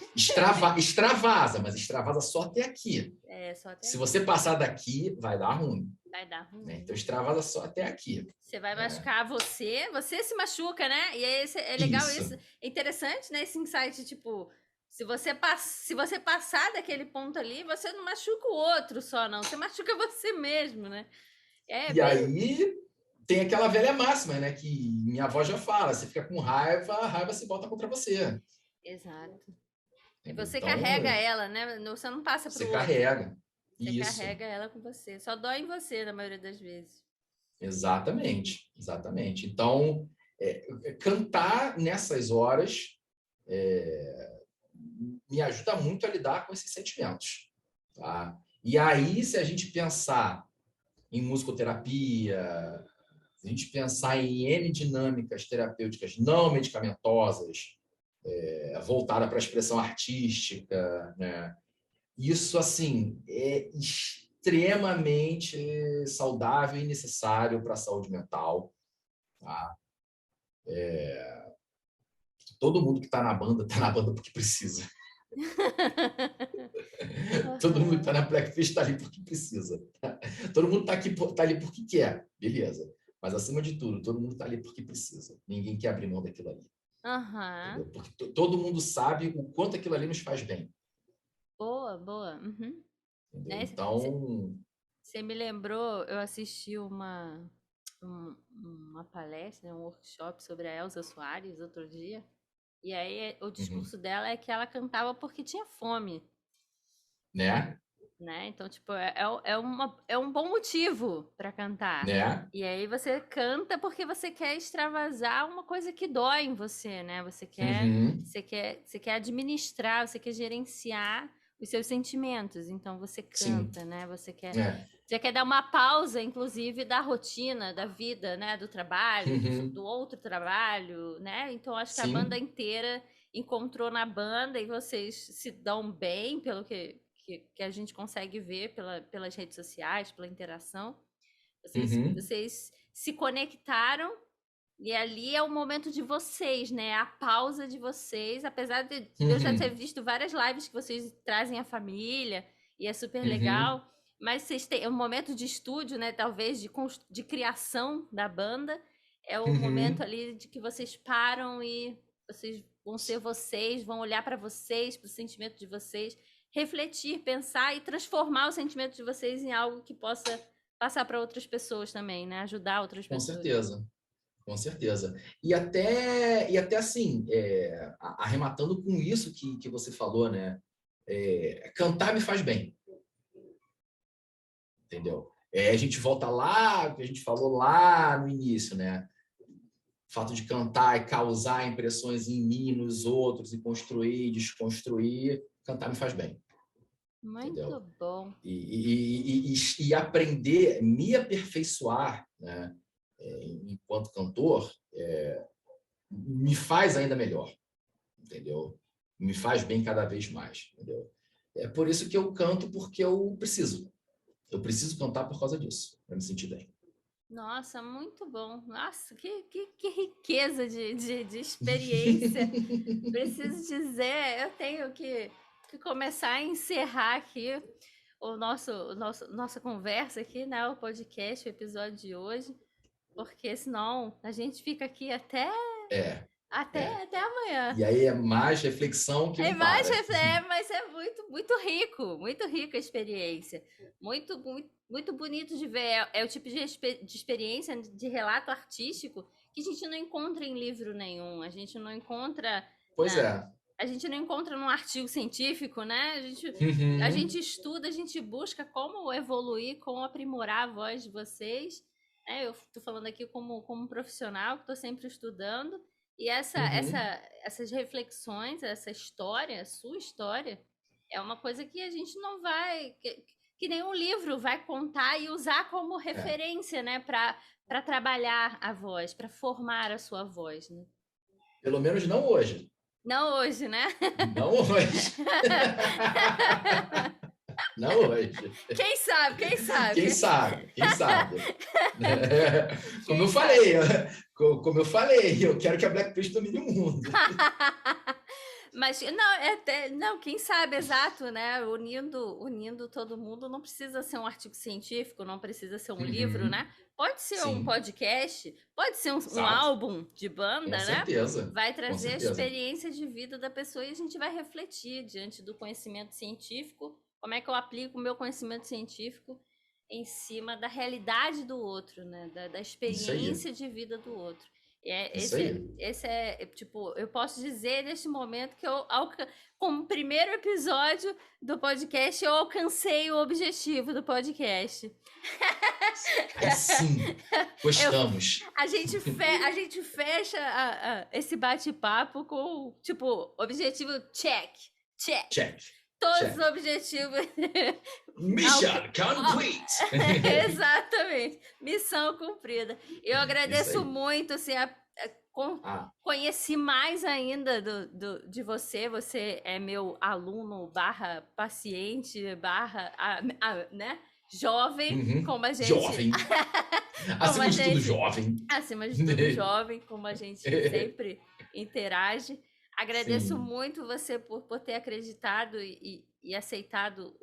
Speaker 2: extravasa, mas extravasa só até aqui.
Speaker 1: É, só até
Speaker 2: Se
Speaker 1: aqui.
Speaker 2: você passar daqui, vai dar ruim.
Speaker 1: Vai dar
Speaker 2: Né?
Speaker 1: ruim.
Speaker 2: Então, extravasa só até aqui.
Speaker 1: Você vai
Speaker 2: Né?
Speaker 1: machucar você se machuca, né? E aí é legal isso.
Speaker 2: Isso,
Speaker 1: É interessante, né? Esse insight, tipo, se você passar daquele ponto ali, você não machuca o outro só, não. Você machuca você mesmo, né? É
Speaker 2: e
Speaker 1: bem.
Speaker 2: aí tem aquela velha máxima, né? Que minha avó já fala: você fica com raiva, a raiva se volta contra você.
Speaker 1: Exato. E
Speaker 2: Entendeu?
Speaker 1: você carrega
Speaker 2: Então,
Speaker 1: ela, né? Você não passa para
Speaker 2: você
Speaker 1: o outro.
Speaker 2: carrega.
Speaker 1: Você
Speaker 2: Isso,
Speaker 1: carrega ela com você. Só dói em você, na maioria das vezes.
Speaker 2: exatamente, exatamente. Então, cantar nessas horas me ajuda muito a lidar com esses sentimentos. Tá? E aí, se a gente pensar em musicoterapia, se a gente pensar em N dinâmicas terapêuticas não medicamentosas, voltada para a expressão artística, né? Isso, assim, é extremamente saudável e necessário para a saúde mental. Tá? Todo mundo que está na banda porque precisa. Todo mundo que está
Speaker 1: Aham.
Speaker 2: na Blackfish está ali porque precisa. Tá? Todo mundo tá ali porque quer, beleza. Mas, acima de tudo, todo mundo está ali porque precisa. Ninguém quer abrir mão daquilo ali.
Speaker 1: Aham.
Speaker 2: Entendeu? Porque todo mundo sabe o quanto aquilo ali nos faz bem.
Speaker 1: Boa, boa. Uhum.
Speaker 2: Entendeu?
Speaker 1: Né?
Speaker 2: Então,
Speaker 1: Você me lembrou, eu assisti uma palestra, né, um workshop sobre a Elza Soares outro dia. E aí o
Speaker 2: uhum,
Speaker 1: discurso dela é que ela cantava porque tinha fome.
Speaker 2: né?
Speaker 1: né? Então, tipo, é um bom motivo para cantar.
Speaker 2: né?
Speaker 1: E aí você canta porque você quer extravasar uma coisa que dói em você, né?
Speaker 2: Uhum,
Speaker 1: Você quer administrar, você quer gerenciar os seus sentimentos. Então você
Speaker 2: sim,
Speaker 1: canta, né?
Speaker 2: é.
Speaker 1: Você quer dar uma pausa, inclusive, da rotina, da vida, né? Do trabalho,
Speaker 2: Uhum,
Speaker 1: do outro trabalho, né? Então acho que a banda
Speaker 2: sim,
Speaker 1: inteira encontrou na banda e vocês se dão bem, pelo que a gente consegue ver pelas redes sociais, pela interação.
Speaker 2: uhum,
Speaker 1: Vocês se conectaram e ali é o momento de vocês, né? A pausa de vocês, apesar de eu já ter
Speaker 2: uhum,
Speaker 1: visto várias lives que vocês trazem a família e é super
Speaker 2: uhum,
Speaker 1: legal, mas vocês têm um momento de estúdio, né? Talvez de criação da banda, é o momento
Speaker 2: uhum.
Speaker 1: ali de que vocês param e vocês vão ser vocês, vão olhar para vocês, para o sentimento de vocês, refletir, pensar e transformar o sentimento de vocês em algo que possa passar para outras pessoas também, né? Ajudar outras
Speaker 2: Com
Speaker 1: pessoas.
Speaker 2: certeza, com certeza. E até assim, arrematando com isso que você falou, né? Cantar me faz bem, entendeu? A gente volta lá, que a gente falou lá no início, né? O fato de cantar e causar impressões em mim, e nos outros, e construir, desconstruir, cantar me faz bem,
Speaker 1: Muito
Speaker 2: entendeu?
Speaker 1: bom.
Speaker 2: E aprender, me aperfeiçoar, né? Enquanto cantor, me faz ainda melhor, entendeu? Me faz bem cada vez mais, entendeu? É por isso que eu canto, porque eu preciso. Eu preciso cantar por causa disso, para me sentir bem.
Speaker 1: Nossa, muito bom. Nossa, que riqueza de experiência. Preciso dizer, eu tenho que começar a encerrar aqui nossa conversa aqui, né? O podcast, o episódio de hoje, porque senão a gente fica aqui
Speaker 2: É, é.
Speaker 1: até amanhã.
Speaker 2: E aí é mais reflexão que
Speaker 1: É
Speaker 2: não
Speaker 1: mais,
Speaker 2: para.
Speaker 1: mas é muito rico a experiência. Muito bonito de ver. É o tipo de experiência, de relato artístico que a gente não encontra em livro nenhum. A gente não encontra
Speaker 2: Pois
Speaker 1: na,
Speaker 2: é.
Speaker 1: a gente não encontra num artigo científico, né? A gente
Speaker 2: Uhum,
Speaker 1: estuda, a gente busca como evoluir, como aprimorar a voz de vocês. Né? Eu estou falando aqui como um profissional que estou sempre estudando. E
Speaker 2: uhum,
Speaker 1: essas reflexões, essa história, a sua história, é uma coisa que a gente não vai. Que nenhum livro vai contar e usar como
Speaker 2: é.
Speaker 1: referência, né? Para trabalhar a voz, para formar a sua voz. Né?
Speaker 2: Pelo menos não hoje.
Speaker 1: Não hoje, né?
Speaker 2: Não hoje. Não hoje.
Speaker 1: Quem sabe, quem
Speaker 2: Quem
Speaker 1: sabe?
Speaker 2: sabe? Quem sabe? Como
Speaker 1: Quem
Speaker 2: eu
Speaker 1: sabe?
Speaker 2: falei, como eu falei, eu quero que a Blackpink domine o mundo.
Speaker 1: Mas não, não, quem sabe, exato, né? Unindo todo mundo, não precisa ser um artigo científico, não precisa ser um livro,
Speaker 2: Uhum,
Speaker 1: né? Pode ser um
Speaker 2: sim,
Speaker 1: podcast, pode ser um
Speaker 2: exato.
Speaker 1: álbum de
Speaker 2: Com
Speaker 1: banda, né?
Speaker 2: certeza.
Speaker 1: Vai
Speaker 2: Com
Speaker 1: trazer a
Speaker 2: certeza.
Speaker 1: experiência de vida da pessoa e a gente vai refletir diante do conhecimento científico, como é que eu aplico o meu conhecimento científico em cima da realidade do outro, né? Da
Speaker 2: Isso aí.
Speaker 1: experiência de vida do outro.
Speaker 2: Isso aí.
Speaker 1: Esse tipo, eu posso dizer neste momento que como primeiro episódio do podcast, eu alcancei o objetivo do podcast.
Speaker 2: Aí sim,
Speaker 1: Eu,
Speaker 2: gostamos.
Speaker 1: a gente fecha esse bate-papo com, tipo, objetivo check, check.
Speaker 2: Check.
Speaker 1: Todos os
Speaker 2: Check.
Speaker 1: objetivos.
Speaker 2: Mission complete.
Speaker 1: Exatamente. Missão cumprida. Eu
Speaker 2: Isso
Speaker 1: agradeço
Speaker 2: aí.
Speaker 1: muito, assim,
Speaker 2: Ah,
Speaker 1: conheci mais ainda de você. Você é meu aluno barra paciente barra, né? Jovem,
Speaker 2: uhum.
Speaker 1: como a gente,
Speaker 2: Jovem.
Speaker 1: como a
Speaker 2: Acima de tudo,
Speaker 1: gente,
Speaker 2: jovem.
Speaker 1: acima de tudo, jovem, como a gente sempre interage. Agradeço
Speaker 2: Sim.
Speaker 1: muito você por ter acreditado e aceitado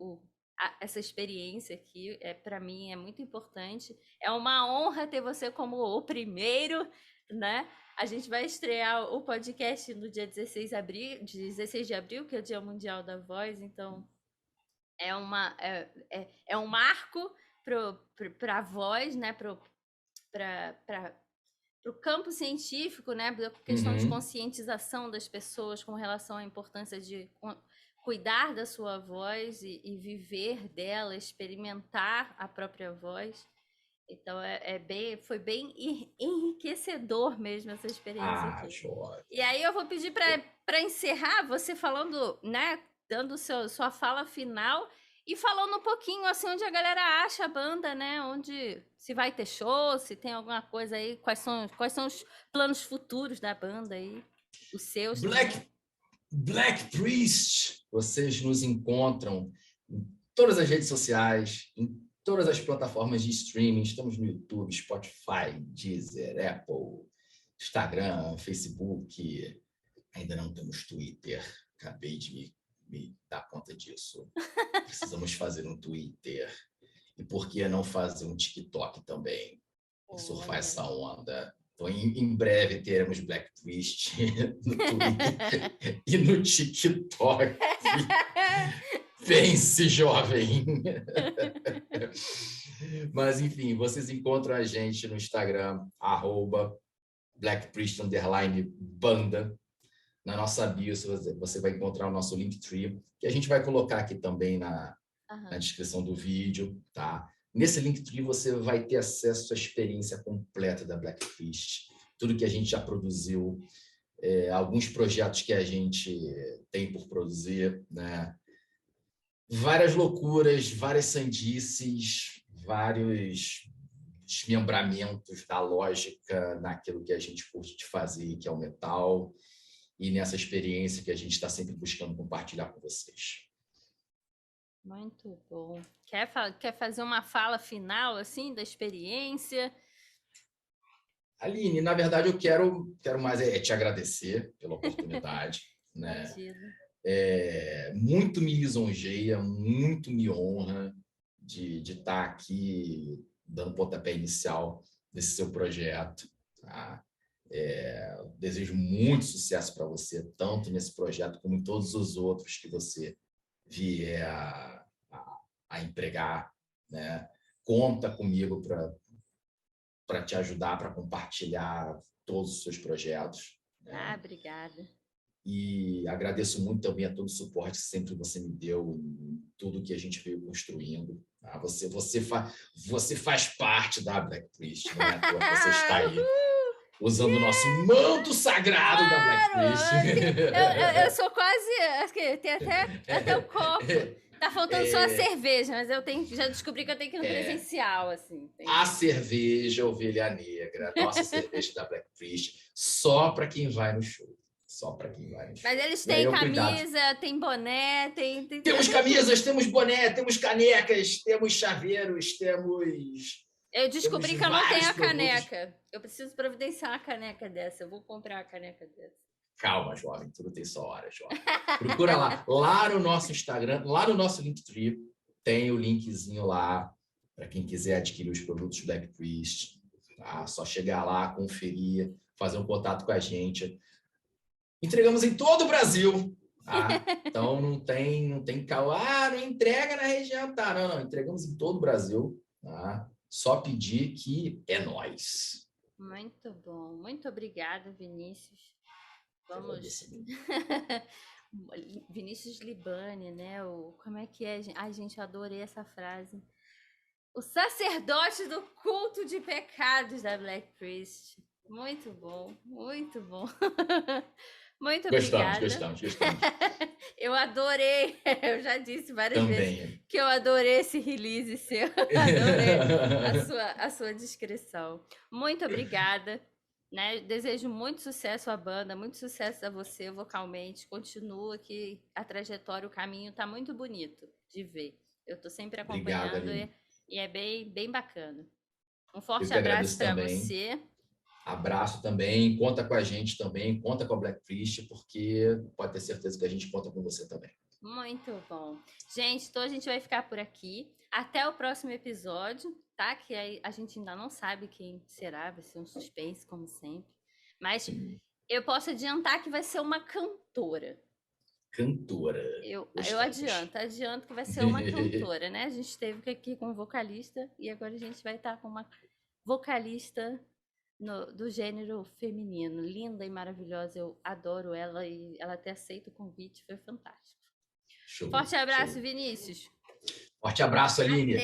Speaker 1: essa experiência aqui. Para mim é muito importante. É uma honra ter você como o primeiro, né? A gente vai estrear o podcast no dia 16 de abril, que é o Dia Mundial da Voz, então é um marco para a voz, né? Para o campo científico, né? A questão de
Speaker 2: Uhum.
Speaker 1: conscientização das pessoas com relação à importância de cuidar da sua voz e viver dela, experimentar a própria voz. Então foi bem enriquecedor mesmo essa experiência aqui.
Speaker 2: Joia.
Speaker 1: E aí eu vou pedir para encerrar você falando, né, dando sua fala final e falando um pouquinho assim onde a galera acha a banda, né, onde se vai ter show, se tem alguma coisa aí, quais são os planos futuros da banda aí, os seus também.
Speaker 2: Black Priest, vocês nos encontram em todas as redes sociais, em todas as plataformas de streaming. Estamos no YouTube, Spotify, Deezer, Apple, Instagram, Facebook. Ainda não temos Twitter. Acabei de me dar conta disso. Precisamos fazer um Twitter. E por que não fazer um TikTok também? E surfar essa onda. Então, em breve teremos Black Priest no Twitter e no TikTok. Pense, jovem! Mas, enfim, vocês encontram a gente no Instagram, @BlackPriest_banda. Na nossa bio, você vai encontrar o nosso Linktree, que a gente vai colocar aqui também na descrição do vídeo, tá? Nesse Linktree você vai ter acesso à experiência completa da Black Priest, tudo que a gente já produziu, alguns projetos que a gente tem por produzir, né? Várias loucuras, várias sandices, vários desmembramentos da lógica naquilo que a gente curte de fazer, que é o metal, e nessa experiência que a gente está sempre buscando compartilhar com vocês.
Speaker 1: Muito bom. Quer fazer uma fala final, assim, da experiência?
Speaker 2: Aline, na verdade, eu quero mais te agradecer pela oportunidade. Né? Muito me lisonjeia, muito me honra de estar aqui dando pontapé inicial nesse seu projeto. Tá? Desejo muito sucesso para você, tanto nesse projeto como em todos os outros que você vier a empregar, né? Conta comigo para te ajudar, para compartilhar todos os seus projetos. Né?
Speaker 1: Obrigada.
Speaker 2: E agradeço muito também a todo o suporte que sempre você me deu em tudo que a gente veio construindo. Tá? Você faz parte da Black Priest, não é à toa que você está aí. Usando o nosso manto sagrado da Black Priest.
Speaker 1: Eu sou quase... Tem até o copo. Tá faltando só a cerveja, mas já descobri que eu tenho que ir no presencial. Assim.
Speaker 2: A cerveja Ovelha Negra, nossa cerveja da Black Priest, só para quem vai no show. Só para quem vai no show.
Speaker 1: Mas eles têm camisa, tem boné,
Speaker 2: Temos camisas, temos boné, temos canecas, temos chaveiros, temos...
Speaker 1: Eu descobri que eu não tenho a caneca. Eu preciso providenciar uma caneca dessa. Eu vou comprar uma caneca dessa.
Speaker 2: Calma, jovem. Tudo tem sua hora, jovem. Procura lá. Lá no nosso Instagram, lá no nosso Linktree, tem o linkzinho lá para quem quiser adquirir os produtos Black Priest. Tá? Só chegar lá, conferir, fazer um contato com a gente. Entregamos em todo o Brasil. Tá? Então, não tem caô. Não entrega na região. Tá? Não. Entregamos em todo o Brasil. Tá? Só pedir que é nós.
Speaker 1: Muito bom. Muito obrigada, Vinícius. Vamos. Vinícius Libani, né? Como é que é? Ai, gente, eu adorei essa frase. O sacerdote do culto de pecados da Black Priest. Muito bom, muito bom. Muito obrigada.
Speaker 2: Gostamos.
Speaker 1: Eu adorei, eu já disse várias vezes que eu adorei esse release seu. Adorei a sua descrição. Muito obrigada. Né? Desejo muito sucesso à banda, muito sucesso a você vocalmente. Continua que a trajetória, o caminho está muito bonito de ver. Eu estou sempre acompanhando. Obrigada, e é bem bacana. Um forte abraço para você.
Speaker 2: Abraço também, conta com a gente também, conta com a Black Priest, porque pode ter certeza que a gente conta com você também.
Speaker 1: Muito bom. Gente, então a gente vai ficar por aqui. Até o próximo episódio, tá? Que aí a gente ainda não sabe quem será, vai ser um suspense, como sempre. Mas eu posso adiantar que vai ser uma cantora.
Speaker 2: Cantora.
Speaker 1: Eu adianto que vai ser uma cantora, né? A gente esteve aqui com um vocalista e agora a gente vai estar com uma vocalista do gênero feminino. Linda e maravilhosa, eu adoro ela e ela ter aceito o convite, foi fantástico.
Speaker 2: Show,
Speaker 1: Forte abraço,
Speaker 2: show.
Speaker 1: Vinícius.
Speaker 2: Forte abraço, Aline.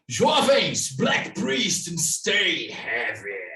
Speaker 2: Jovens, Black Priest and stay heavy.